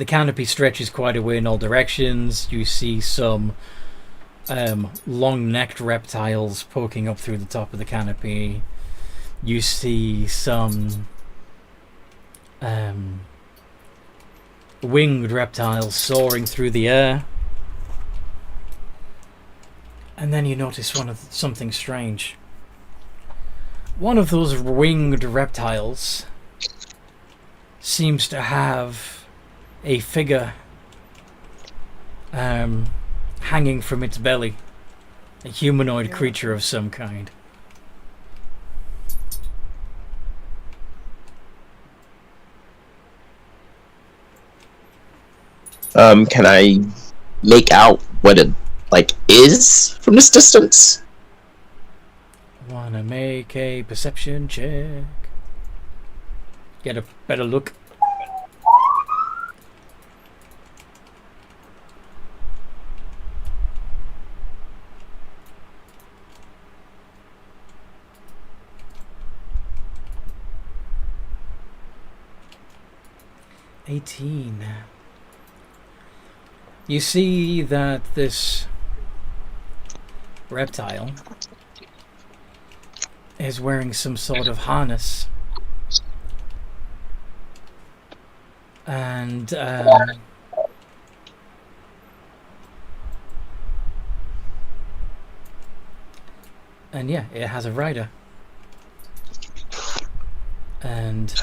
canopy stretches quite a way in all directions. You see some long-necked reptiles poking up through the top of the canopy. You see some winged reptiles soaring through the air. And then you notice something strange. One of those winged reptiles seems to have a figure hanging from its belly. A humanoid creature of some kind. Can I make out what it is from this distance? Wanna make a perception check? Get a better look. You see that this reptile is wearing some sort of harness. And yeah, it has a rider. And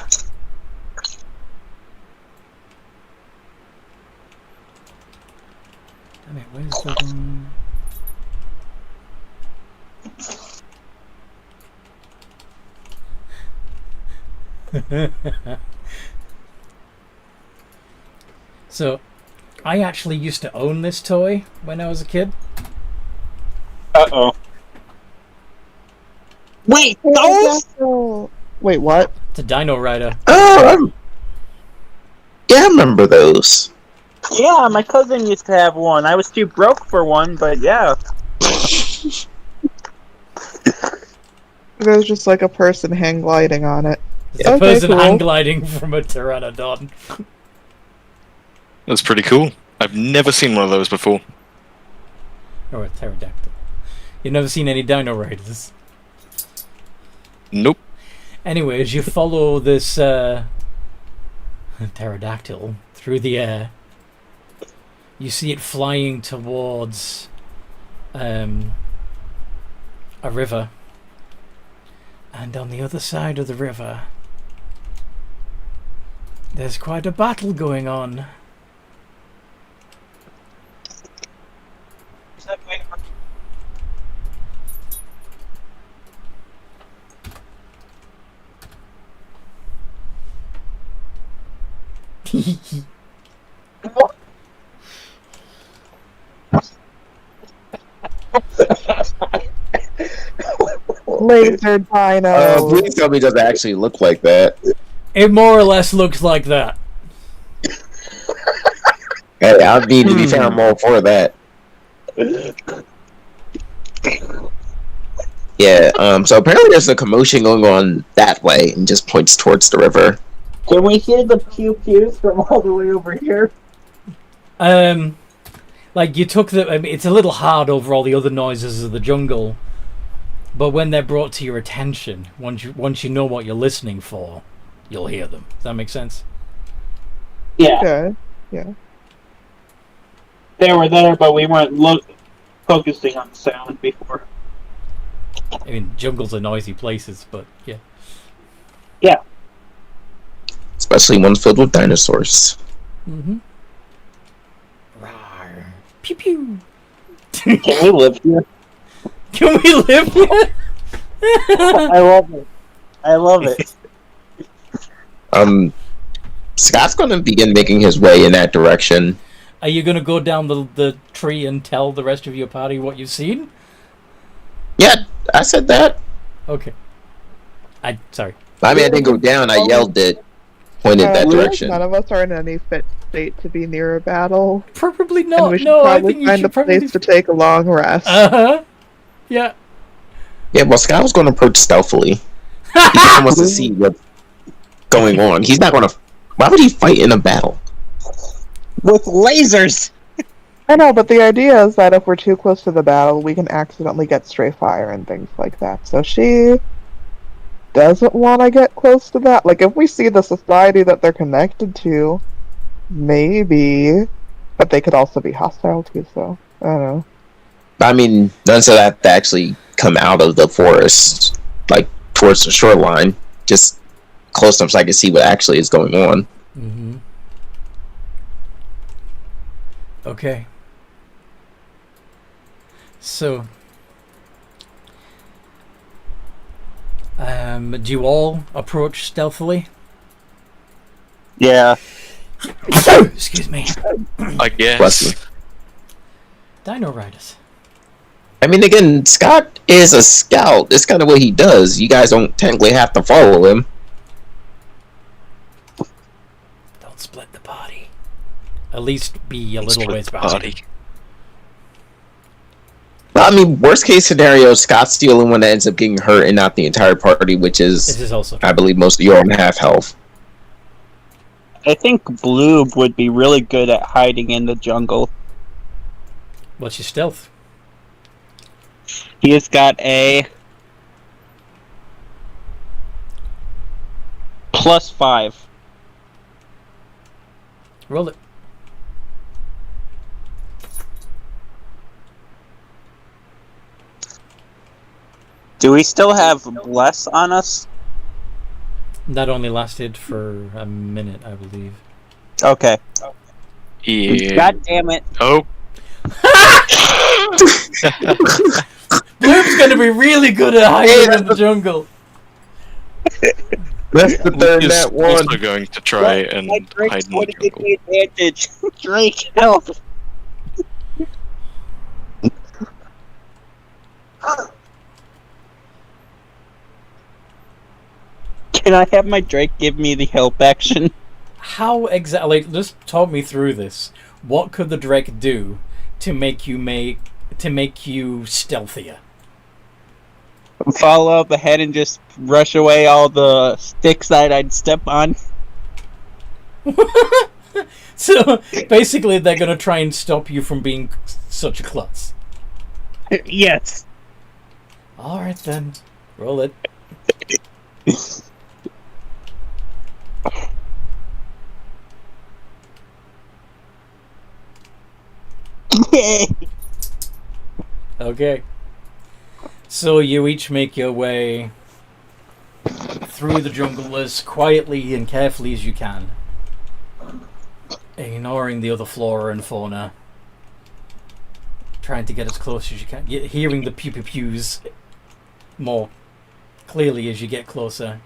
damn it, where's the one? So, I actually used to own this toy when I was a kid. Uh-oh. Wait, those? Wait, what? It's a Dino Rider. Oh, yeah, I remember those. Yeah, my cousin used to have one. I was too broke for one, but yeah. There's just like a person hang gliding on it. It's a person hang gliding from a pteranodon. That's pretty cool. I've never seen one of those before. Or a pterodactyl. You've never seen any Dino Riders? Nope. Anyways, you follow this pterodactyl through the air. You see it flying towards a river. And on the other side of the river, there's quite a battle going on. Laser dino. Please tell me it doesn't actually look like that. It more or less looks like that. Hey, I need to be found more for that. Yeah, so apparently there's a commotion going on that way and just points towards the river. Can we hear the pew-pews from all the way over here? Like you took the... I mean, it's a little hard over all the other noises of the jungle. But when they're brought to your attention, once you know what you're listening for, you'll hear them. Does that make sense? Yeah. Okay. Yeah. They were there, but we weren't focusing on sound before. I mean, jungles are noisy places, but yeah. Yeah. Especially ones filled with dinosaurs. Mm-hmm. Rawr. Pew pew. Can we live here? Can we live here? I love it. I love it. Scott's gonna begin making his way in that direction. Are you gonna go down the tree and tell the rest of your party what you've seen? Yeah, I said that. Okay. Sorry. I mean, I didn't go down. I yelled it, pointed that direction. None of us are in any fit state to be near a battle. Probably And not. we should No, I probably think you find a should probably. place to take a long rest. Uh-huh. Yeah. Yeah, well, Scott was going to approach stealthily. He kind of wants to see what's going on. He's not going to... Why would he fight in a battle? With lasers! I know, but the idea is that if we're too close to the battle, we can accidentally get stray fire and things like that. So she doesn't want to get close to that. Like, if we see the society that they're connected to, maybe. But they could also be hostile too, so I don't know. I mean, none of that actually come out of the forest, like towards the shoreline. Just close enough so I can see what actually is going on. Mm-hmm. Okay. So, do you all approach stealthily? Yeah. Excuse me. I Bless guess. you. Dino Riders. I mean, again, Scott is a scout. It's kind of what he does. You guys don't technically have to follow him. Don't split the party. At least be a little Split ways the back. party. Well, I mean, worst case scenario, Scott's the only one that ends up getting hurt and not the entire party, which This is, is also I believe, most of you are on half health. I think Bloob would be really good at hiding in the jungle. What's your stealth? He has got a +5. Roll it. Do we still have Bless on us? That only lasted for a minute, I believe. Okay. Yeah. God damn it. Oh. Bloom's gonna be really good at hiding in the jungle. That's the third He's net one. also going to try and My Drake's hide in going the to give jungle. me advantage. Drake, help! Can I have my Drake give me the help action? How exactly? Just talk me through this. What could the Drake do to make you stealthier? Follow up ahead and just rush away all the sticks that I'd step on. So basically, they're gonna try and stop you from being such a klutz. Yes. All right then, roll it. Yay. Okay. So you each make your way through the jungle as quietly and carefully as you can, ignoring the other flora and fauna, trying to get as close as you can, hearing the pew-pew-pews more clearly as you get closer.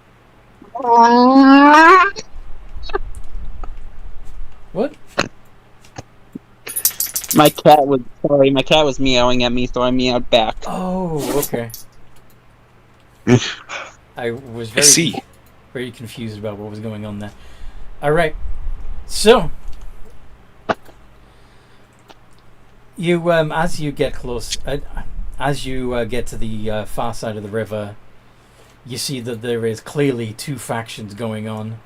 What? My cat was meowing at me, so I meowed back. Oh, okay. I was I see. very confused about what was going on there. Alright. So you as you get close, as you get to the far side of the river, you see that there is clearly two factions going on.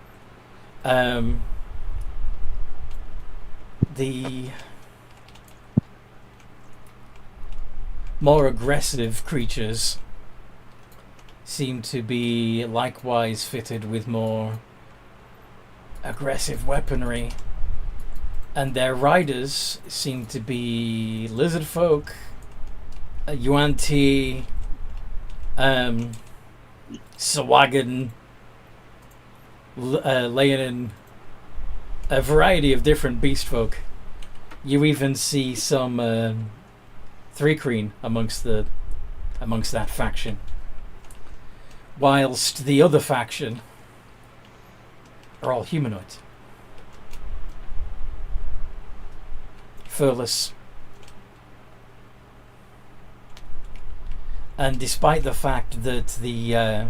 The more aggressive creatures seem to be likewise fitted with more aggressive weaponry, and their riders seem to be lizard folk, Yuan-Ti, Sawagan, Leonin, a variety of different beast folk. You even see some Three-Creen amongst that faction, whilst the other faction are all humanoids. Furless. And despite the fact that the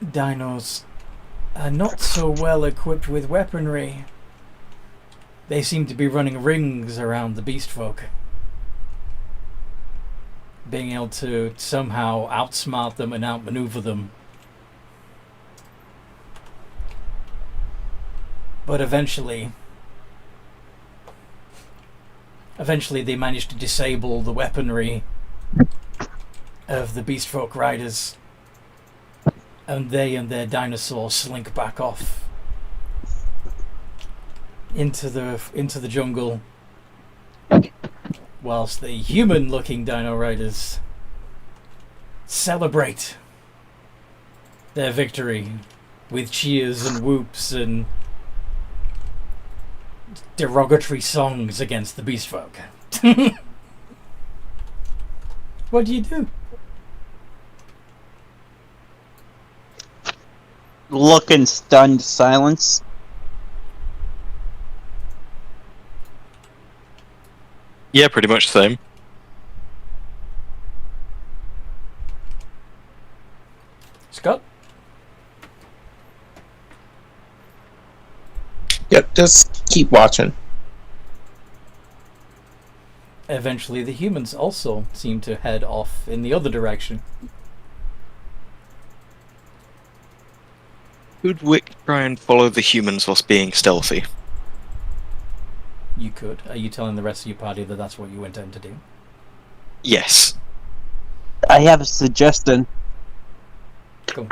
dinos are not so well equipped with weaponry, they seem to be running rings around the beast folk, being able to somehow outsmart them and outmaneuver them. But eventually they managed to disable the weaponry of the beast folk riders, and they and their dinosaurs slink back off into the jungle, whilst the human-looking Dino Riders celebrate their victory with cheers and whoops and derogatory songs against the beast folk. What do you do? Look in stunned silence. Yeah, pretty much the same. Scott? Yep, just keep watching. Eventually the humans also seem to head off in the other direction. Could Wick try and follow the humans whilst being stealthy? You could. Are you telling the rest of your party that that's what you intend to do? Yes. I have a suggestion. Cool.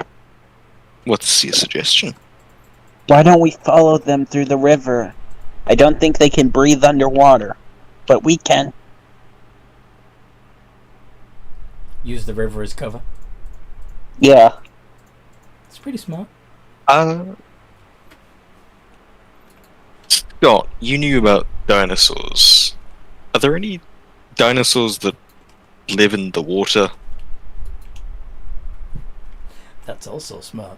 What's your suggestion? Why don't we follow them through the river? I don't think they can breathe underwater, but we can. Use the river as cover. Yeah. It's pretty smart. Scott, you knew about dinosaurs. Are there any dinosaurs that live in the water? That's also smart.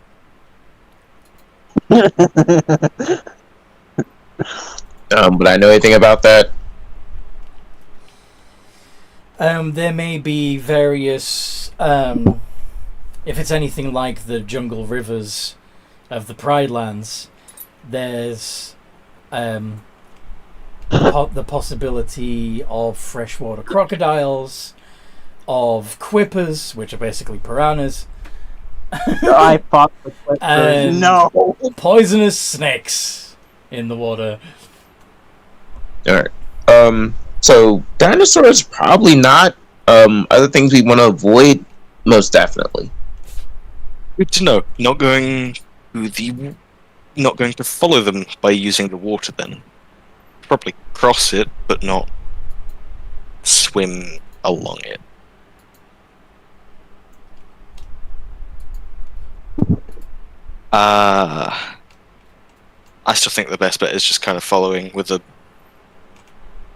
Would I know anything about that? There may be various, if it's anything like the jungle rivers of the Pride Lands, there's the possibility of freshwater crocodiles, of quippers, which are basically piranhas, I fought the Clippers. And- No. poisonous snakes in the water. Alright. So dinosaurs probably not. Other things we want to avoid, most definitely. Good to know. Not going to follow them by using the water then. Probably cross it, but not swim along it. I still think the best bet is just kind of following with a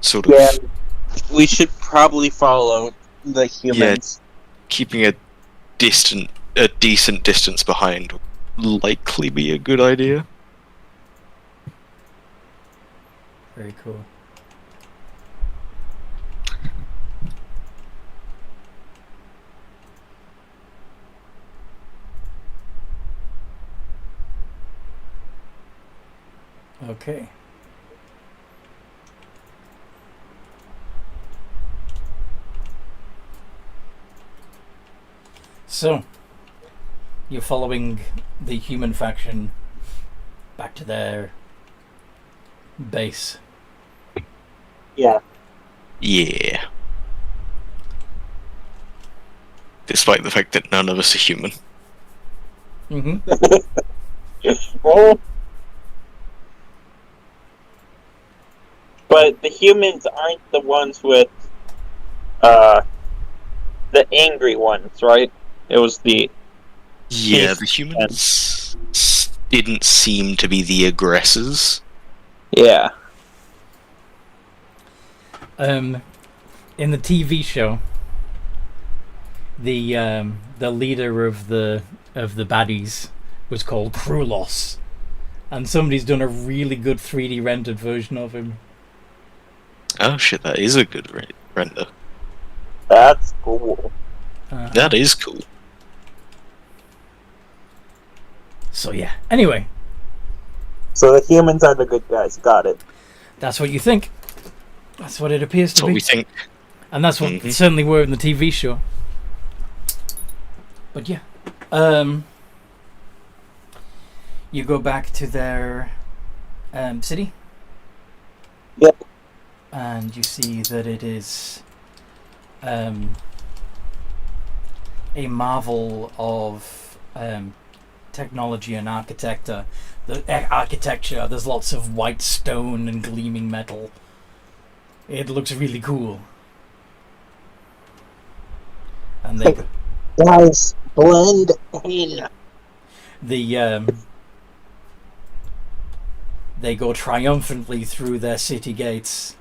sort of... Yeah. We should probably follow the humans. Keeping a decent distance behind would likely be a good idea. Very cool. Okay. So, you're following the human faction back to their base. Yeah. Yeah. Despite the fact that none of us are human. Mm-hmm. Well, but the humans aren't the ones with the angry ones, right? It was the Yeah, the humans didn't seem to be the aggressors. yeah. In the TV show, the leader of the baddies was called Krulos, and somebody's done a really good 3D rendered version of him. Oh shit, that is a good render. That's cool. That is cool. So yeah. Anyway, So the humans are the good guys. Got it. that's what you think. That's what it appears That's to what be, we think. and that's what Mhm. certainly were in the TV show. But yeah, you go back to their city. Yep. And you see that it is a marvel of technology and architecture. There's lots of white stone and gleaming metal. It looks really cool. And they Guys, blend in. they go triumphantly through their city gates,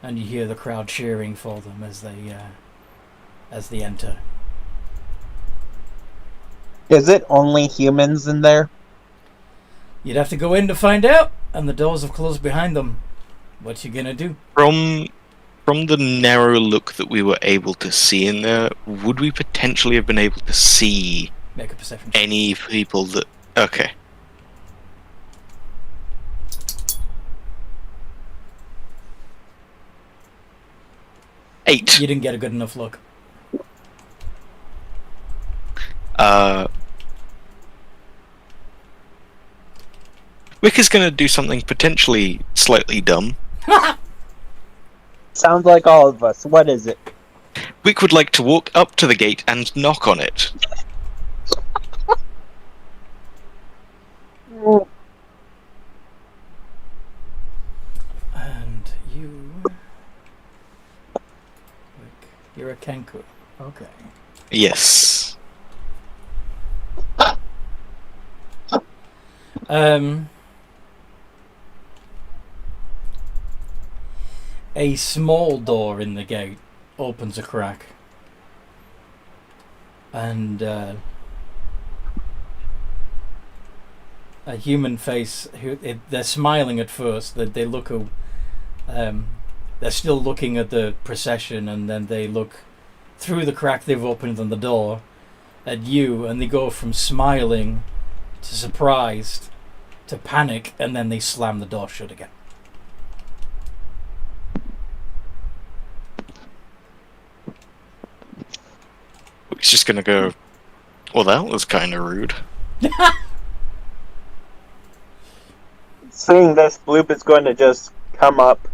and you hear the crowd cheering for them as they enter. Is it only humans in there? You'd have to go in to find out, and the doors have closed behind them. What you gonna do? From the narrow look that we were able to see in there, would we potentially have been able to see Make a perception check. any people that... Okay. Eight. You didn't get a good enough look. Wick is going to do something potentially slightly dumb. Sounds like all of us. What is it? Wick would like to walk up to the gate and knock on it. And you're a Kenku. Okay. Yes. A small door in the gate opens a crack, and a human face. They're smiling at first. That they look. They're still looking at the procession, and then they look through the crack they've opened on the door at you, and they go from smiling to surprised to panic, and then they slam the door shut again. Wick's just going to go, well, that was kind of rude. Seeing this, Bloop is going to just come up.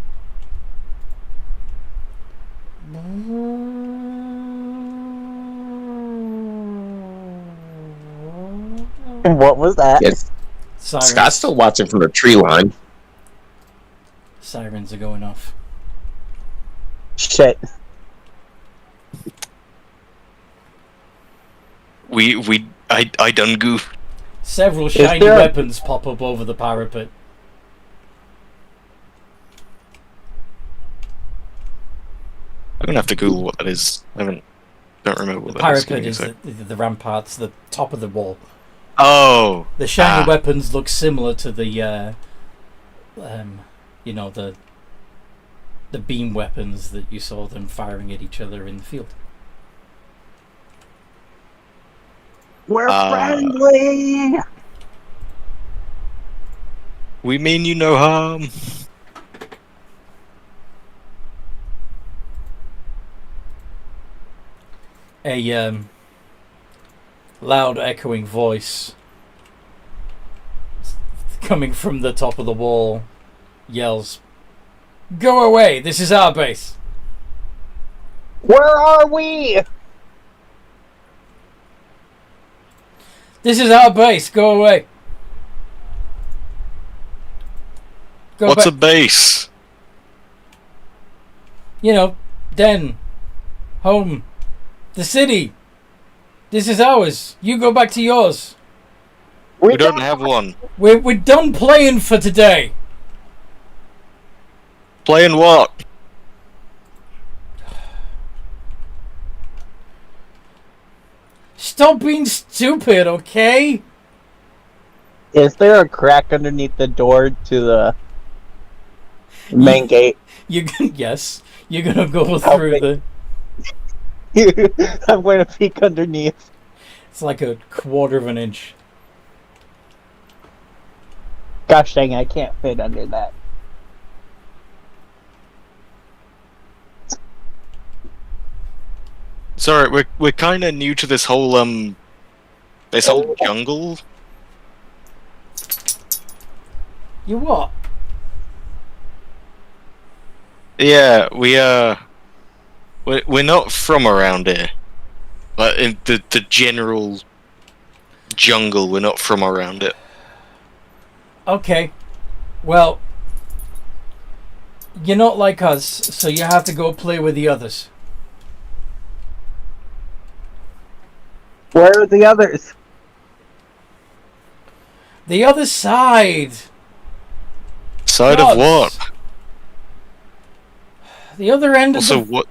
What was that? Yes. Sirens. Scott's still watching from the tree line. Sirens are going off. Shit. I done goofed. Several shiny there a- weapons pop up over the parapet. I'm gonna have to Google what that is. Don't remember what The that is. parapet is the ramparts, the top of the wall. Oh! The shiny weapons look similar to the, the beam weapons that you saw them firing at each other in the field. We're friendly! We mean you no harm. A loud echoing voice coming from the top of the wall yells, "Go away! This is our base!" Where are we? This is our base! Go away! Go What's a back. base? Den, home, the city. This is ours. You go back to yours. We don't have one. We're done playing for today. Playing what? Stop being stupid, okay? Is there a crack underneath the door to the main gate? Yes. You're gonna go through the. I'm going to peek underneath. It's like a quarter of an inch. Gosh dang, I can't fit under that. Sorry, we're kind of new to this whole jungle. You what? Yeah, we're not from around here. Like in the general jungle, we're not from around it. Okay. Well, you're not like us, so you have to go play with the others. Where are the others? The other side. Side Gods. of what? The other end of Also, the... what?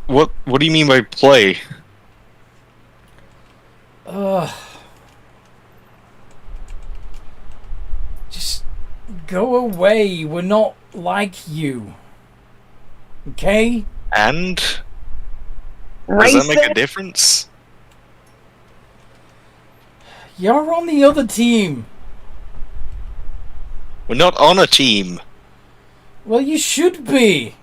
What? What do you mean by play? Just go away. We're not like you. Okay? And does that make a difference? You're on the other team. We're not on a team. Well, you should be.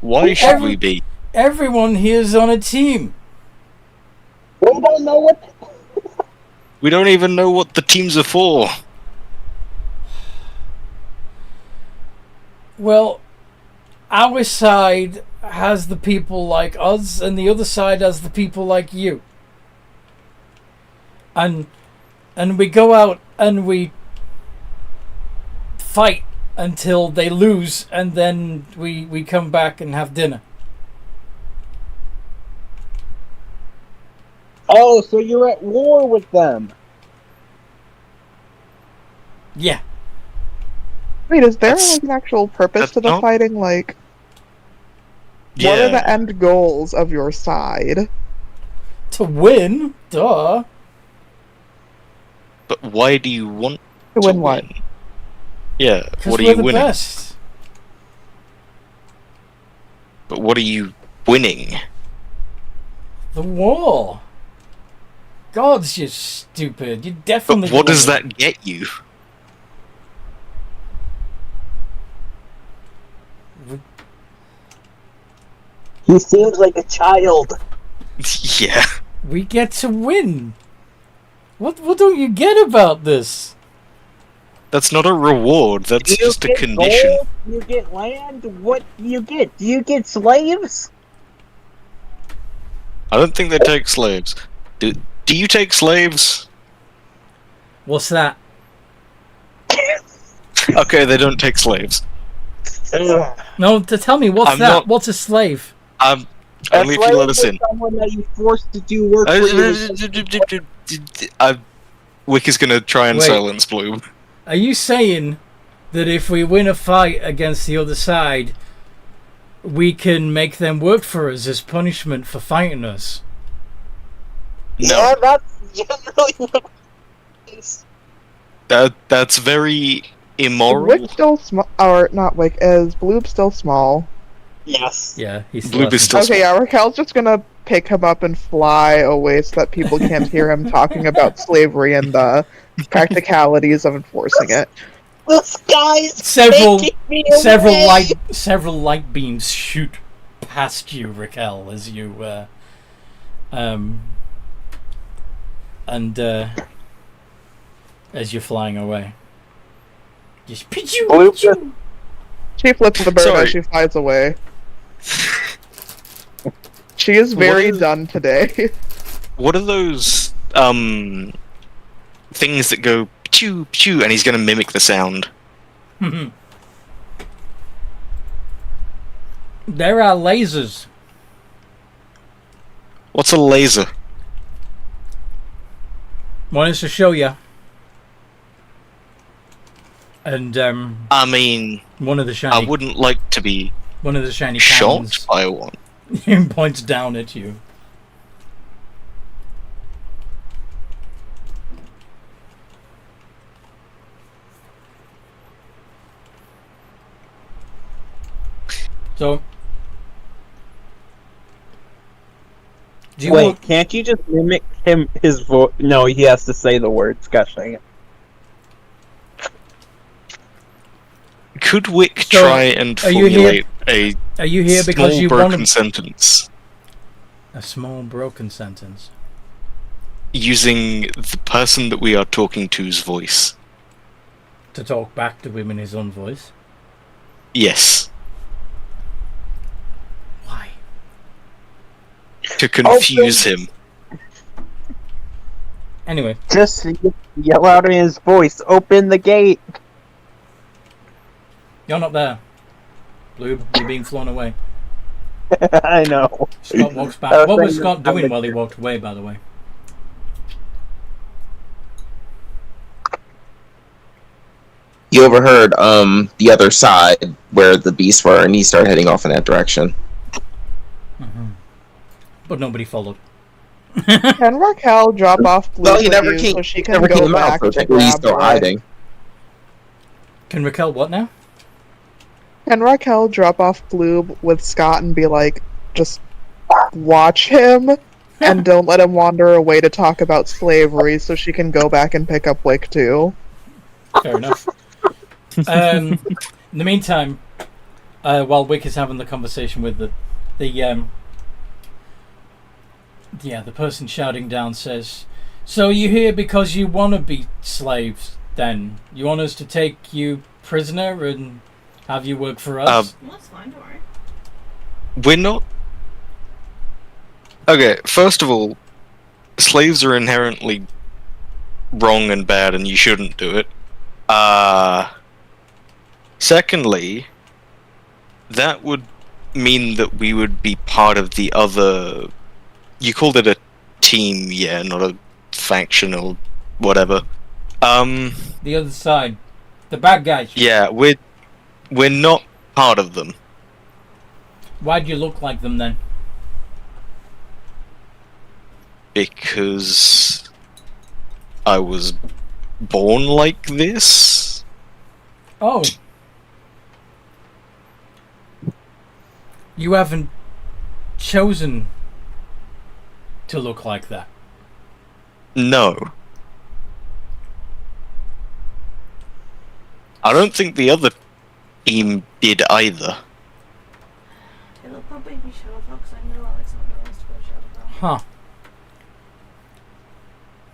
Why should we be? Everyone here's on a team. We don't know what. We don't even know what the teams are for. Well, our side has the people like us, and the other side has the people like you. And we go out and we fight until they lose, and then we come back and have dinner. Oh, so you're at war with them? Yeah. Wait, is there That's- like an actual purpose that's to the not- fighting? Like, Yeah. what are the end goals of your side? To win? Duh. But why do you want To to win what? Yeah. Because What are we're you the winning? best. But what are you winning? The war. Gods, you're stupid. You But definitely. what does winning. that get you? He seems like a child. Yeah. We get to win. What don't you get about this? That's not a reward. That's just a condition. Gold? You get land? What do you get? Do you get slaves? I don't think they take slaves. Do you take slaves? What's that? Okay, they don't take slaves. No, to tell me what's I'm that? not- What's a slave? Only if you let us in. Someone that you forced to do work for you. Wick is gonna try and Wait. silence Bloom. Are you saying that if we win a fight against the other side, we can make them work for us as punishment for fighting us? No, that's generally what it is. that's very Is immoral. Wick still small? Or not Wick, is Bloob still small? Yes. Yeah, he's Bloop is still Okay, yeah, Raquel's just gonna pick him up and fly away so that people can't hear him talking about slavery and the practicalities of enforcing it. The sky's Several taking me several away. light beams shoot past you, Raquel, as you as you're flying away. Just pichu, Bloop pichu. She flips the bird Sorry. as she flies away. She is very What is- done today. What are those things that go pew pew, and he's gonna mimic the sound? There are lasers. What's a laser? Wanted to show you. And I mean, one of the I shiny wouldn't like to be shot shot by one. He points down at you. So, do you Wait, want, can't you just mimic his voice? No, he has to say the words. Gosh dang it. Could Wick So, try and are you here- formulate a are you here because small you broken want sentence a small broken sentence? using the person that we are talking to's voice? To talk back to him in his own voice? Yes, Why? to confuse him. Anyway, Just yell out in his voice, open the gate! you're not there. Blue, you're being flown away. I know. Scott walks back. was What was thinking Scott doing of- while he walked away, by the way? You overheard the other side where the beasts were, and he started heading off in that direction. But nobody followed. Can Raquel drop off Blue Well, he with never you came. so she He can never go came out, back so to technically he's grab still Rick? hiding. Can Raquel what now? Can Raquel drop off Bloob with Scott and be like, just watch him and don't let him wander away to talk about slavery so she can go back and pick up Wick too? Fair enough. In the meantime, while Wick is having the conversation with the person shouting down says, "So you here because you want to be slaves? Then you want us to take you prisoner and have you work for us?" Well, that's fine, don't worry. We're not. Okay, first of all, slaves are inherently wrong and bad, and you shouldn't do it. Secondly, that would mean that we would be part of the other. You called it a team, yeah, not a faction or whatever. The other side, the bad guys. Yeah, we're not part of them. Why'd you look like them then? Because I was born like this. Oh. You haven't chosen to look like that. No. I don't think the other team did either. It'll probably be Shadowfell because I know Alexander wants to go to Shadowfell. Huh.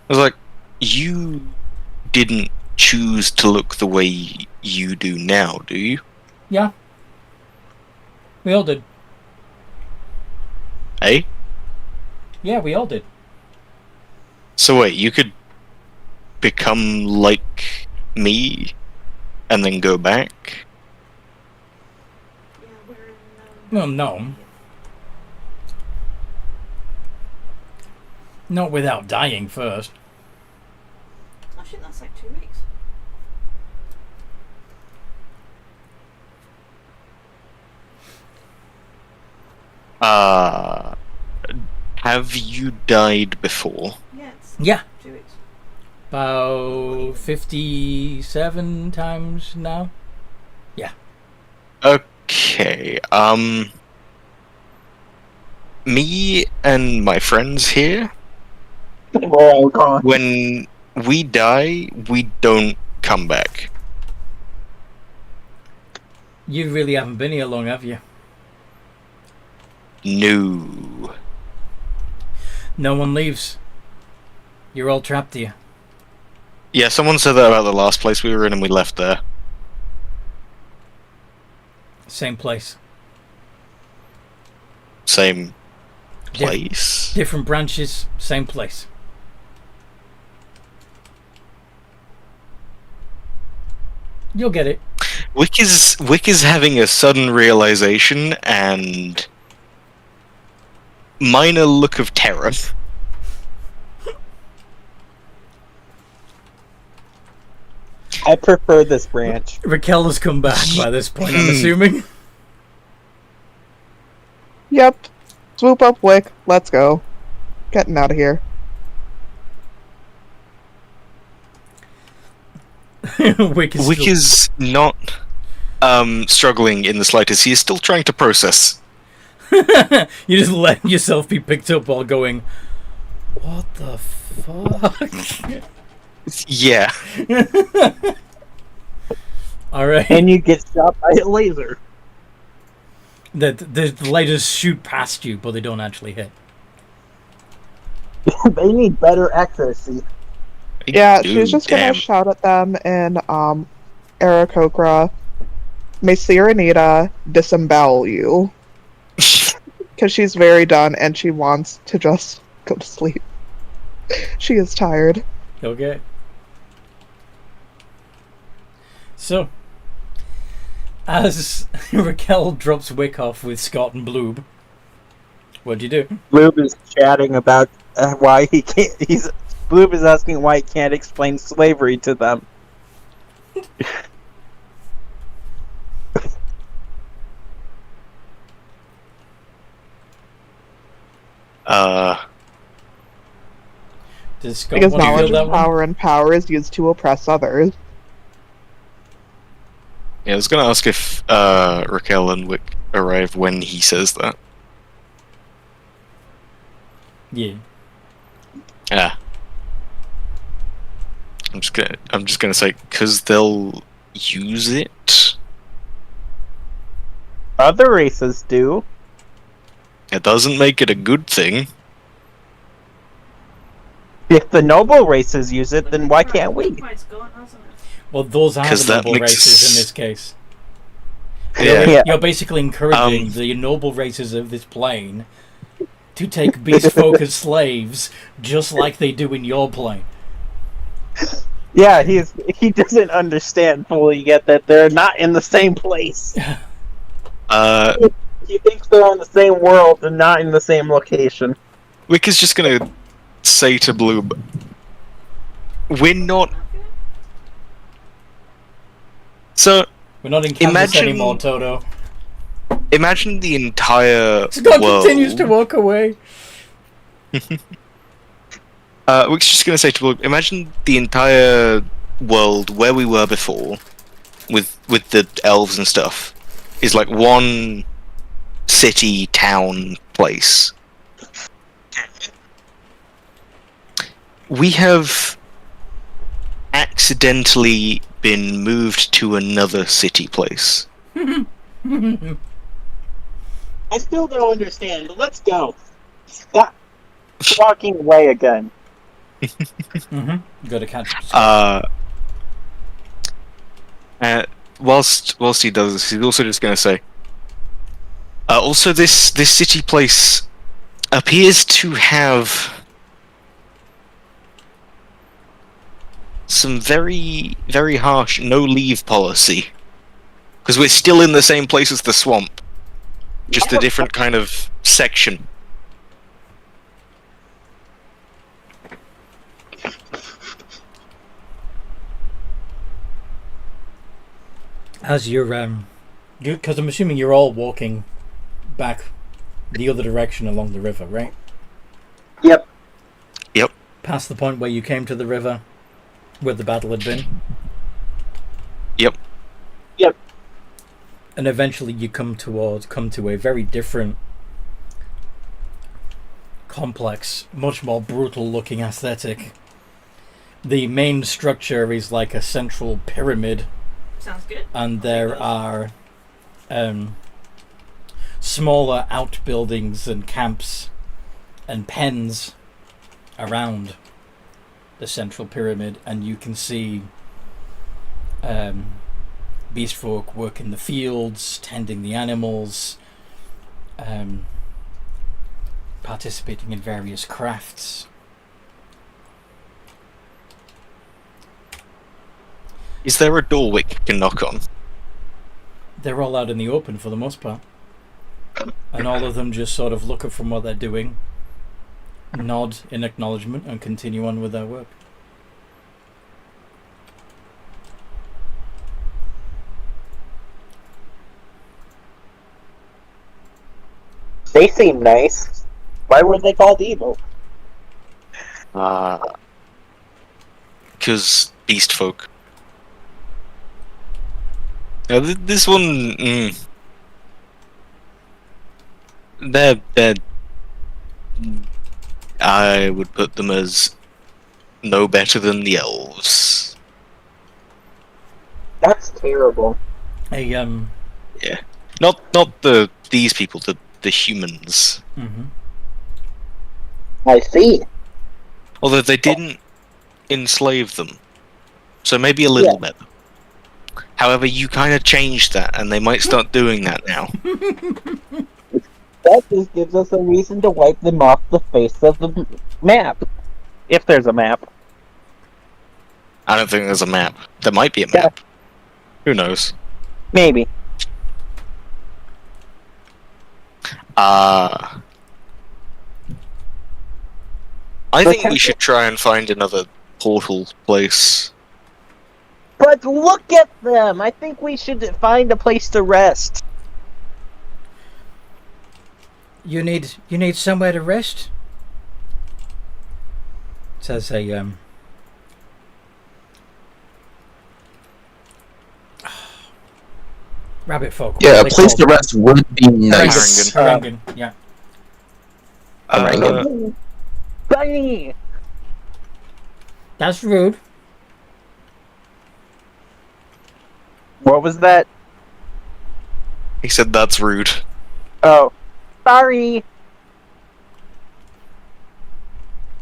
I was like, you didn't choose to look the way you do now, do you? Yeah. We all did. Eh? Yeah, we all did. So wait, you could become like me and then go back? Yeah, we're in. Well, no. Not without dying first. Oh shit, that's like 2 weeks. Have you died before? Yeah, it's Yeah. 2 weeks. About 57 times now. Okay, me and my friends here, We're all gone. when we die, we don't come back. You really haven't been here long, have you? No. No one leaves. You're all trapped here. Yeah, someone said that about the last place we were in and we left there. Same place. Same place? Different branches, same place. You'll get it. Wick is having a sudden realization and minor look of terror. I prefer this branch. Raquel has come back by this point, I'm assuming. Yep. Swoop up Wick. Let's go. Getting out of here. Wick is Wick still- is not struggling in the slightest. He is still trying to process. You just let yourself be picked up while going, what the fuck? Yeah. Alright. And you get shot by a laser. The lasers shoot past you, but they don't actually hit. They need better accuracy. Yeah, Dude, she's just gonna damn. shout at them in Aarakocra. May Sirenita disembowel you. Because she's very done and she wants to just go to sleep. She is tired. Okay. So, as Raquel drops Wick off with Scott and Bloob, What'd you do? Bloob is chatting about why he can't. Bloob is asking why he can't explain slavery to them. Does Scott Because want to knowledge feel that of one? power and power is used to oppress others. Yeah, I was going to ask if Raquel and Wick arrive when he says that. Yeah. Yeah. I'm just gonna say because they'll use it. Other races do. It doesn't make it a good thing. If the noble races use it, then why can't we? It's gone, hasn't it? Well, those are 'Cause the that noble makes- races in this case. Yeah. Yeah. You're basically encouraging the noble races of this plane to take beast folk as slaves, just like they do in your plane. Yeah, he doesn't understand fully yet that they're not in the same place. He thinks they're on the same world and not in the same location. Wick is just gonna say to Bloob, "We're not." So We're not in Kansas Imagine- anymore, Toto. imagine the entire Scott world. continues to walk away. Wick's just gonna say to Bloob, imagine the entire world where we were before, with the elves and stuff, is like one city, town, place. We have accidentally been moved to another city place. I still don't understand, but let's go. Stop walking away again. Go to catch. Whilst he does this, he's also just going to say, also this city place appears to have some very, very harsh no-leave policy. Because we're still in the same place as the swamp. Just a different kind of section. As you're, because I'm assuming you're all walking back the other direction along the river, right? Yep. Yep. Past the point where you came to the river, where the battle had been. Yep. Yep. And eventually you come to a very different, complex, much more brutal looking aesthetic. The main structure is like a central pyramid, Sounds good. and there are smaller outbuildings and camps and pens around the central pyramid, and you can see beast folk work in the fields, tending the animals, participating in various crafts. Is there a door Wick can knock on? They're all out in the open for the most part, and all of them just sort of look up from what they're doing, nod in acknowledgement, and continue on with their work. They seem nice. Why were they called evil? Because beast folk. Now, this one, they're I would put them as no better than the elves. That's terrible. Not these people, the humans. I see. Although they didn't enslave them, so maybe a little better. However, you kind of changed that, and they might start doing that now. That just gives us a reason to wipe them off the face of the map. If there's a map. I don't think there's a map. There might be a map. Who knows? Maybe. I think we should try and find another portal place. But look at them! I think we should find a place to rest. You need somewhere to rest? Says a rabbit folk. What Yeah, are a they place to called? rest would be nice. Harangan, yeah. Bunny! That's rude. What was that? He said that's rude. Oh. Sorry!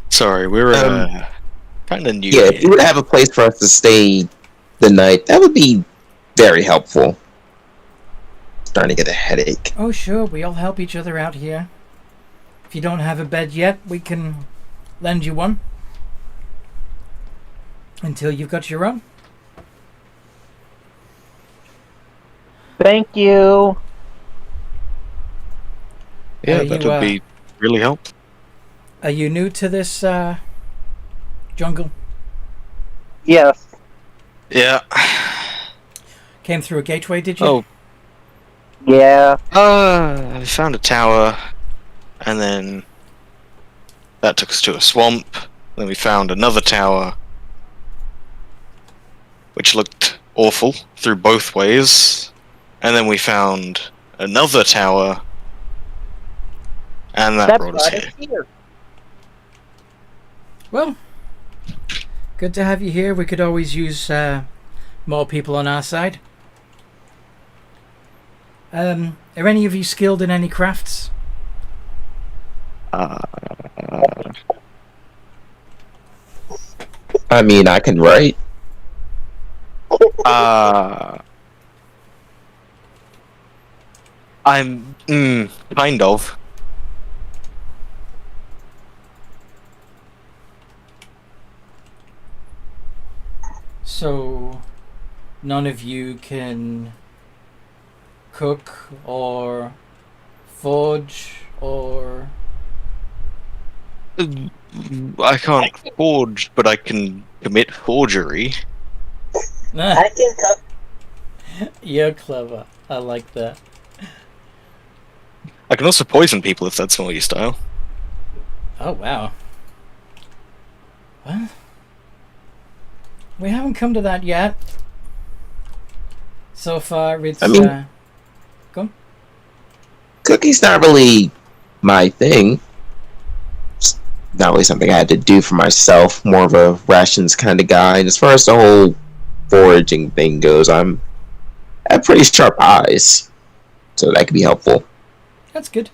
Sorry, we're kind of new Yeah, here. if you would have a place for us to stay the night, that would be very helpful. Starting to get a headache. Oh, sure, we all help each other out here. If you don't have a bed yet, we can lend you one. Until you've got your own. Thank you! Yeah, Are that you, would be really helpful. Are you new to this jungle? Yes. Yeah. Came through a gateway, did you? Oh. Yeah. I found a tower, and then that took us to a swamp. Then we found another tower, which looked awful through both ways. And then we found another tower, and that brought us here. Well, good to have you here. We could always use more people on our side. Are any of you skilled in any crafts? I mean, I can write. I'm kind of. So, none of you can cook or forge or... I can't forge, but I can commit forgery. I can cook. You're clever. I like that. I can also poison people if that's not your style. Oh, wow. What? We haven't come to that yet. So far, it's... I mean- go on. Cooking's not really my thing. It's not really something I had to do for myself. More of a rations kind of guy. And as far as the whole foraging thing goes, I have pretty sharp eyes, so that could be helpful. That's good.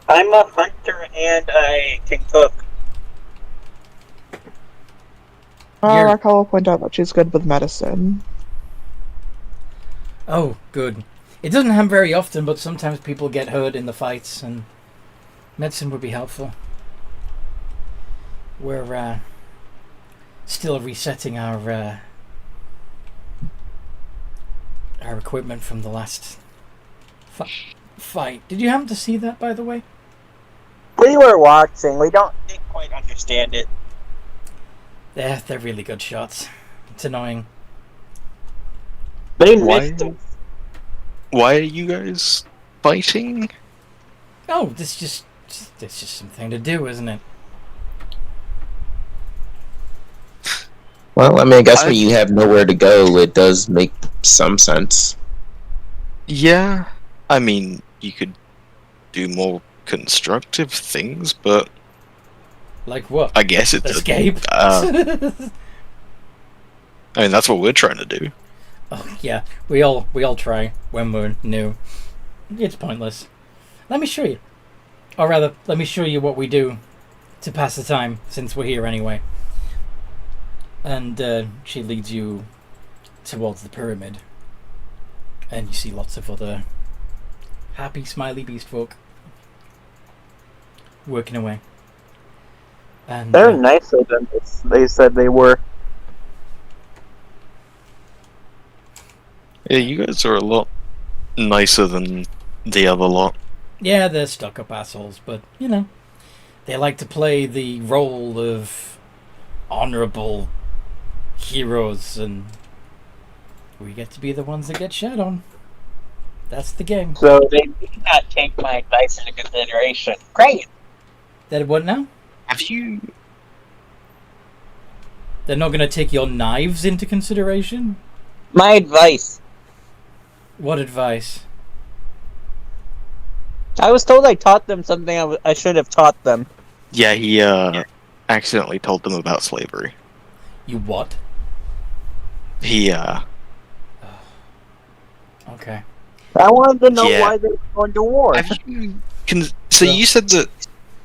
I'm a hunter and I can cook. You're- Raquel will point out that she's good with medicine. Oh, good. It doesn't happen very often, but sometimes people get hurt in the fights, and medicine would be helpful. We're still resetting our equipment from the last fight. Did you happen to see that, by the way? We were watching. We didn't quite understand it. They're really good shots. It's annoying. They Why? missed us. Why are you guys fighting? Oh, it's just something to do, isn't it? Well, I mean, I guess when you have nowhere to go, it does make some sense. Yeah. I mean, you could do more constructive things, but Like what? I guess it's Escape? I mean, that's what we're trying to do. Oh yeah, we all try when we're new. It's pointless. Let me show you. Or rather, let me show you what we do to pass the time, since we're here anyway. And she leads you towards the pyramid. And you see lots of other happy, smiley beast folk working away. And They're nicer than they said they were. Yeah, you guys are a lot nicer than the other lot. yeah, they're stuck-up assholes, but, you know, They like to play the role of honorable heroes, and we get to be the ones that get shat on. That's the game. So they do not take my advice into consideration. Great. That what now? Have you? They're not going to take your knives into consideration? My advice. What advice? I was told I taught them something I should have taught them. Yeah, he accidentally told them about slavery. You what? He Okay. I wanted to know Yeah. why they were going to war. Have you? So you said that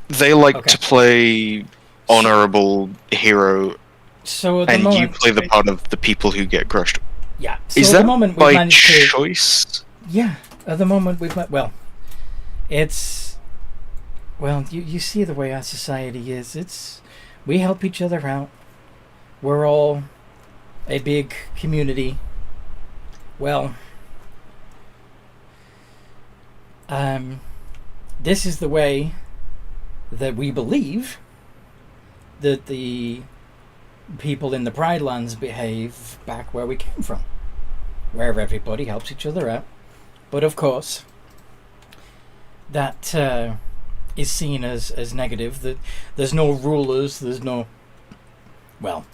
they like Okay. to play honorable hero, So at the and moment, you play the part of the people who get crushed. yeah. So Is at that the moment we by managed to. choice? Yeah. At the moment we've well, it's well. You see the way our society is. It's we help each other out. We're all a big community. Well, this is the way that we believe that the people in the Pride Lands behave back where we came from, where everybody helps each other out. But of course, that is seen as negative. That there's no rulers. There's no. Well,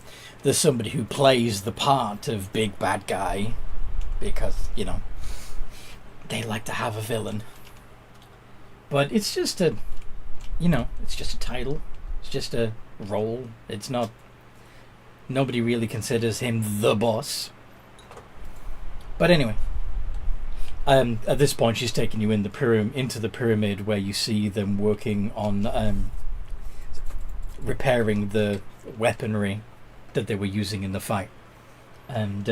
there's somebody who plays the part of big bad guy, because they like to have a villain. But it's just a, it's just a title. It's just a role. It's not. Nobody really considers him the boss. But anyway, at this point, she's taking you into the pyramid where you see them working on repairing the weaponry that they were using in the fight. And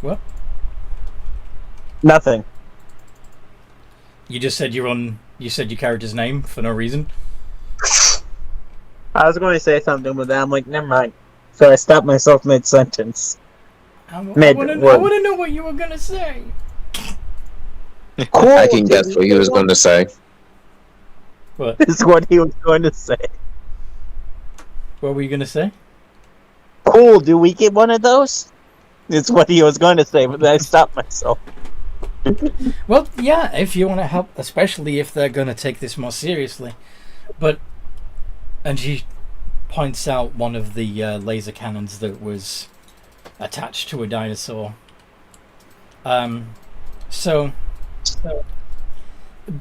what? Nothing. You just said you said your character's name for no reason. I was going to say something, but then I'm like, never mind. So I stopped myself mid-sentence. I want to know what you were gonna say. Cool. I can guess what he was going to say. What? Is what he was going to say. What were you gonna say? Cool, do we get one of those? It's what he was going to say, but then I stopped myself. Well, yeah, if you want to help, especially if they're going to take this more seriously. And she points out one of the laser cannons that was attached to a dinosaur. So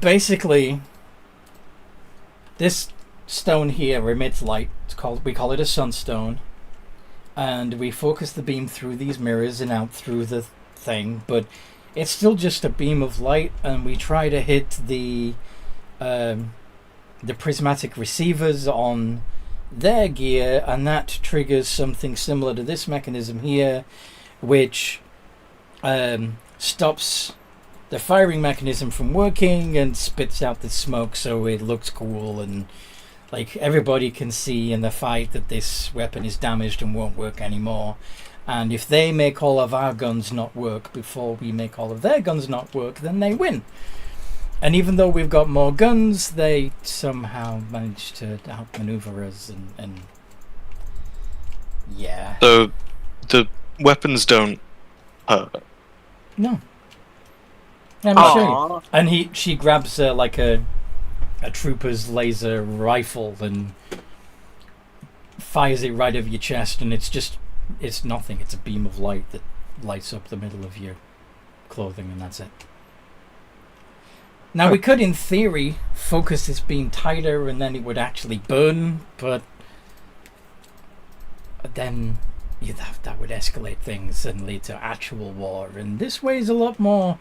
basically, this stone here emits light. We call it a sunstone, and we focus the beam through these mirrors and out through the thing, but it's still just a beam of light, and we try to hit the prismatic receivers on their gear, and that triggers something similar to this mechanism here, which stops the firing mechanism from working and spits out the smoke so it looks cool, and like everybody can see in the fight that this weapon is damaged and won't work anymore. And if they make all of our guns not work before we make all of their guns not work, then they win. And even though we've got more guns, they somehow manage to outmaneuver us, and yeah. So the weapons don't hurt. No. Let me show you. And she grabs like a trooper's laser rifle and fires it right over your chest, and it's nothing. It's a beam of light that lights up the middle of your clothing, and that's it. Now, we could, in theory, focus this beam tighter and then it would actually burn, but then that would escalate things and lead to actual war, and this way is a lot more,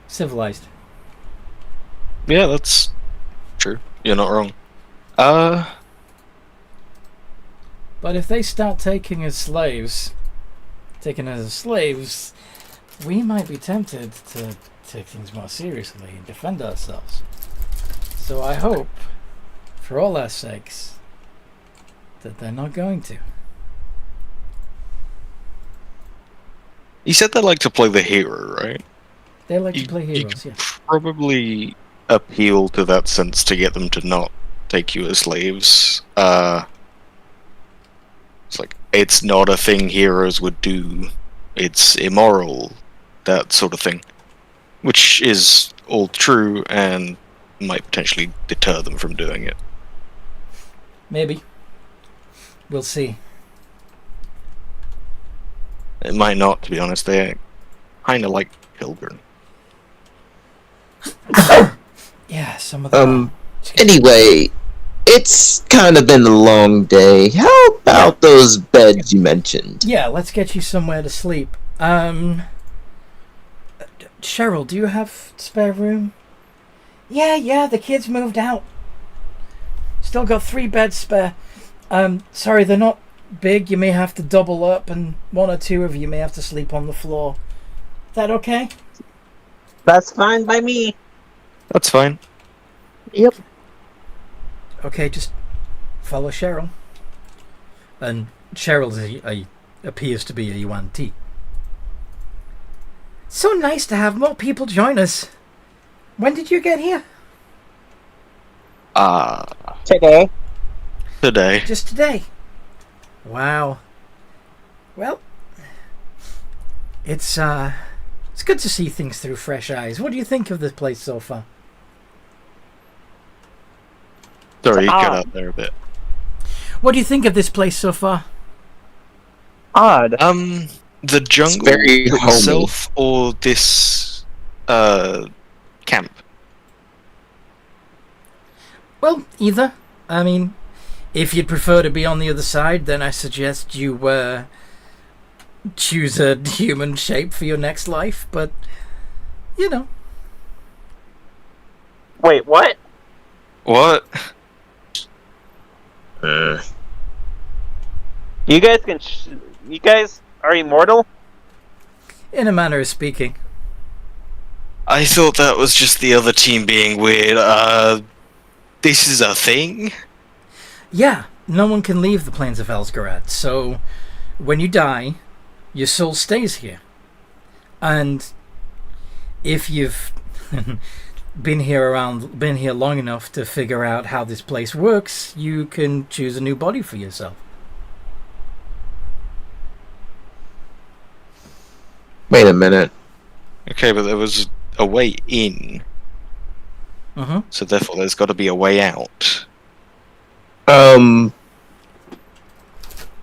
civilized. Yeah, that's true. You're not wrong. But if they start taking us as slaves, we might be tempted to take things more seriously and defend ourselves. So I hope, for all our sakes, that they're not going to. You said they like to play the hero, right? They like to play heroes, could yeah. probably appeal to that sense to get them to not take you as slaves. It's like, it's not a thing heroes would do. It's immoral, that sort of thing. Which is all true and might potentially deter them from doing it. Maybe. We'll see. It might not, to be honest. They're kind of like children. Yeah, some of them. Anyway, it's kind of been a long day. How about those beds you mentioned? Yeah, let's get you somewhere to sleep. Cheryl, do you have spare room? Yeah, the kids moved out. Still got 3 beds spare. Sorry, they're not big. You may have to double up, and 1 or 2 of you may have to sleep on the floor. Is that okay? That's fine by me. That's fine. Yep. Okay, just follow Cheryl. And Cheryl appears to be a Yuan-Ti. So nice to have more people join us. When did you get here? Today. Today. Just today. Wow. Well, it's good to see things through fresh eyes. What do you think of this place so far? Sorry, you cut out there a bit. What do you think of this place so far? Odd. The jungle very itself or this camp? Well, either. I mean, if you'd prefer to be on the other side, then I suggest you choose a human shape for your next life, but, you know. Wait, what? What? You guys are immortal? In a manner of speaking. I thought that was just the other team being weird. This is a thing? Yeah, no one can leave the plains of Elsgorad, so when you die, your soul stays here. And if you've been here long enough to figure out how this place works, you can choose a new body for yourself. Wait a minute. Okay, but there was a way in. Mm-hmm. So therefore there's got to be a way out.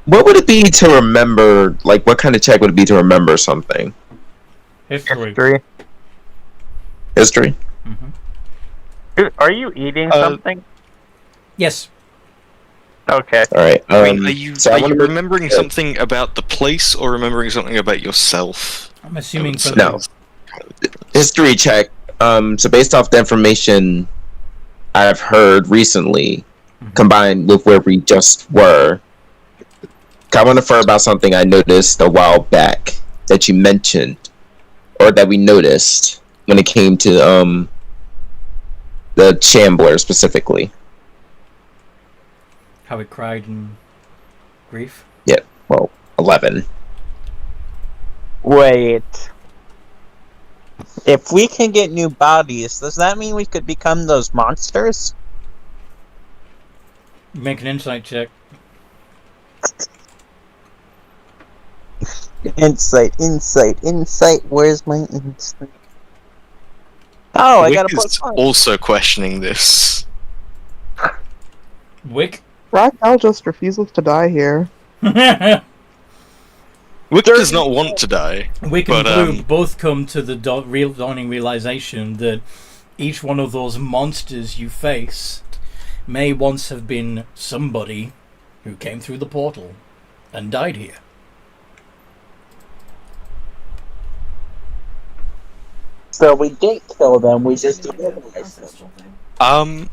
What would it be to remember, like, what kind of check would it be to remember something? History. History? Mm-hmm. Are you eating something? Yes. Okay. Alright, I mean, are you so remembering something about the place or remembering something about yourself? I'm assuming So No. History check. So based off the information I've heard recently, combined with where we just were, I want to infer about something I noticed a while back that you mentioned, or that we noticed when it came to the Shambler specifically. How it cried in grief? Yeah, well, 11. Wait. If we can get new bodies, does that mean we could become those monsters? Make an insight check. Insight. Where's my insight? Oh, I Wick got a is +1. also questioning this. Wick? Raquel just refuses to die here. Wick does not want to die. Wick and But, Blue both come to the dawning realization that each one of those monsters you face may once have been somebody who came through the portal and died here. So we didn't kill them, we just Ancestral thing.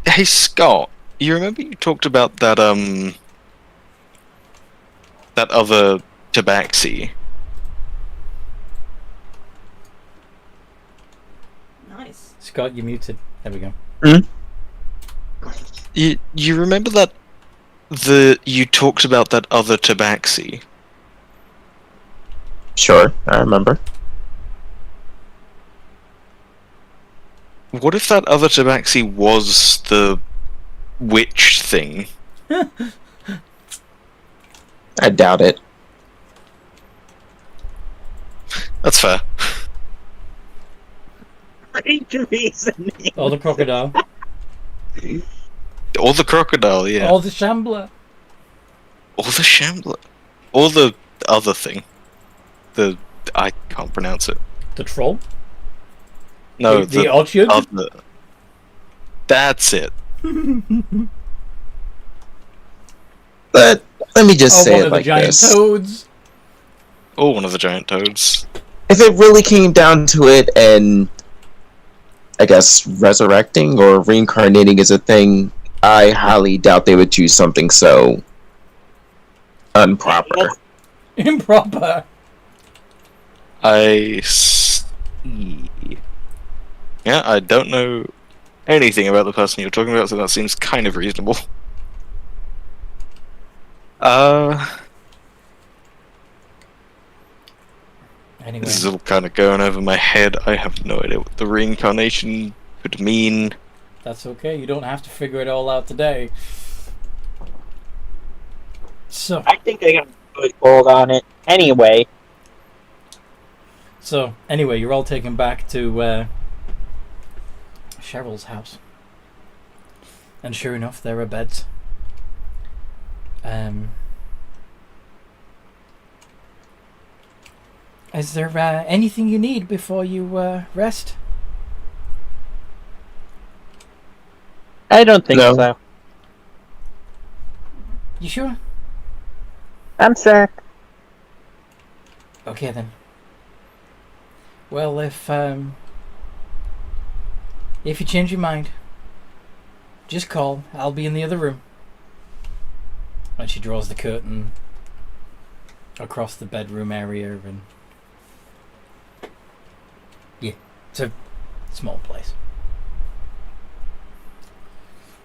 Hey Scott, you remember you talked about that that other tabaxi? Nice. Scott, you muted. There we go. You remember that you talked about that other tabaxi? Sure, I remember. What if that other tabaxi was the witch thing? I doubt it. That's fair. Great reasoning. Or the crocodile. Or the crocodile, yeah. Or the shambler. Or the shambler. Or the other thing. I can't pronounce it. The troll. No, the Otyugh? other. That's it. But let me just Or say one it of the like giant this. toads. Or one of the giant toads. If it really came down to it, and I guess resurrecting or reincarnating is a thing, I highly doubt they would choose something so improper. Improper. I see. Yeah, I don't know anything about the person you're talking about, so that seems kind of reasonable. Anyway, This is all kind of going over my head. I have no idea what the reincarnation could mean. that's okay. You don't have to figure it all out today. So, I think I got a good hold on it. Anyway. anyway, you're all taken back to Cheryl's house. And sure enough, there are beds. Is there anything you need before you rest? I don't think No. so. You sure? I'm sure. Okay then. Well, if you change your mind, just call. I'll be in the other room. And she draws the curtain across the bedroom area, and yeah, it's a small place.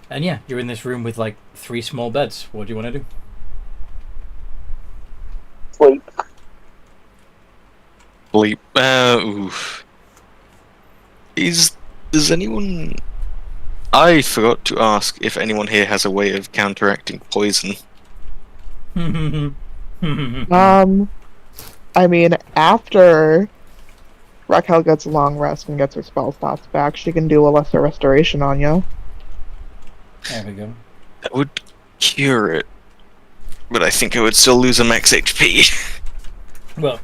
And yeah, you're in this room with like 3 small beds. What do you want to do? Sleep. Bleep. Oof. Does anyone... I forgot to ask if anyone here has a way of counteracting poison. I mean, after Raquel gets a long rest and gets her spell slots back, she can do a lesser restoration on you. There we go. That would cure it. But I think I would still lose a max HP. Well,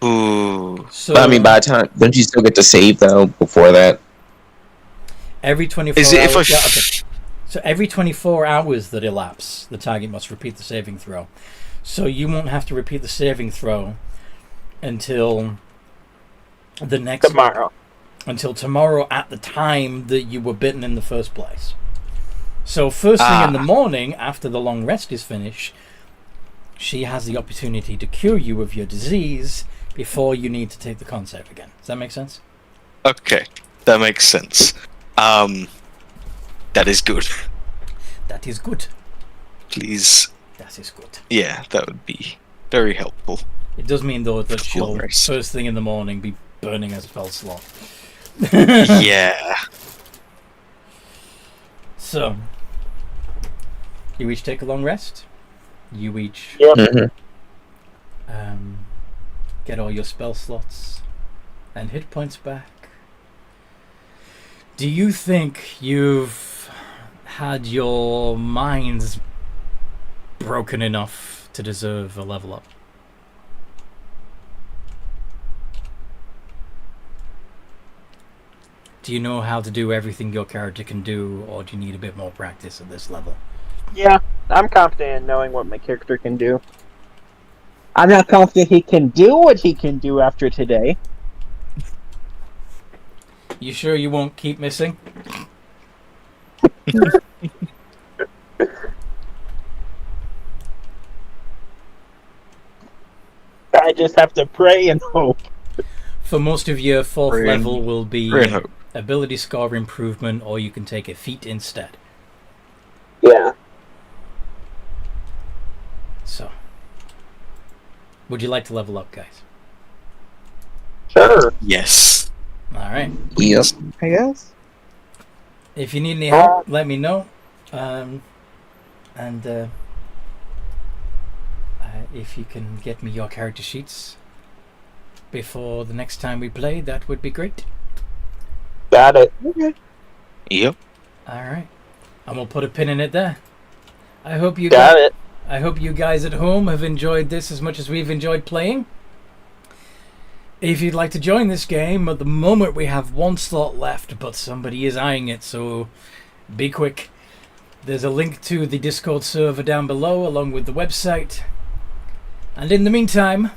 Ooh. so But I mean, by the time, don't you still get to save though before that? every 24 Is it hours... if I... yeah, okay. So every 24 hours that elapse, the target must repeat the saving throw. So you won't have to repeat the saving throw until the next... Tomorrow. Until tomorrow at the time that you were bitten in the first place. So first thing in the morning, after the long rest is finished, she has the opportunity to cure you of your disease before you need to take the con save again. Does that make sense? Okay, that makes sense. That is good. That is good. Please. That is good. Yeah, that would be very helpful. It does mean, though, that she'll, Long rest. first thing in the morning, be burning a spell slot. Yeah. So, you each take a long rest. You each Mhm. get all your spell slots and hit points back. Do you think you've had your minds broken enough to deserve a level up? Do you know how to do everything your character can do, or do you need a bit more practice at this level? Yeah, I'm confident in knowing what my character can do. I'm not confident he can do what he can do after today. You sure you won't keep missing? I just have to pray and hope. For most of your fourth Pray and- level will be Pray and hope. ability score improvement, or you can take a feat instead. Yeah. So, would you like to level up, guys? Sure. Yes. All right. Yep. I guess. If you need any help, let me know. If you can get me your character sheets before the next time we play, that would be great. Got it. Okay. Yep. All right, and we'll put a pin in it there. I hope you Got it. I hope you guys at home have enjoyed this as much as we've enjoyed playing. If you'd like to join this game, at the moment we have one slot left, but somebody is eyeing it, so be quick. There's a link to the Discord server down below, along with the website. And in the meantime,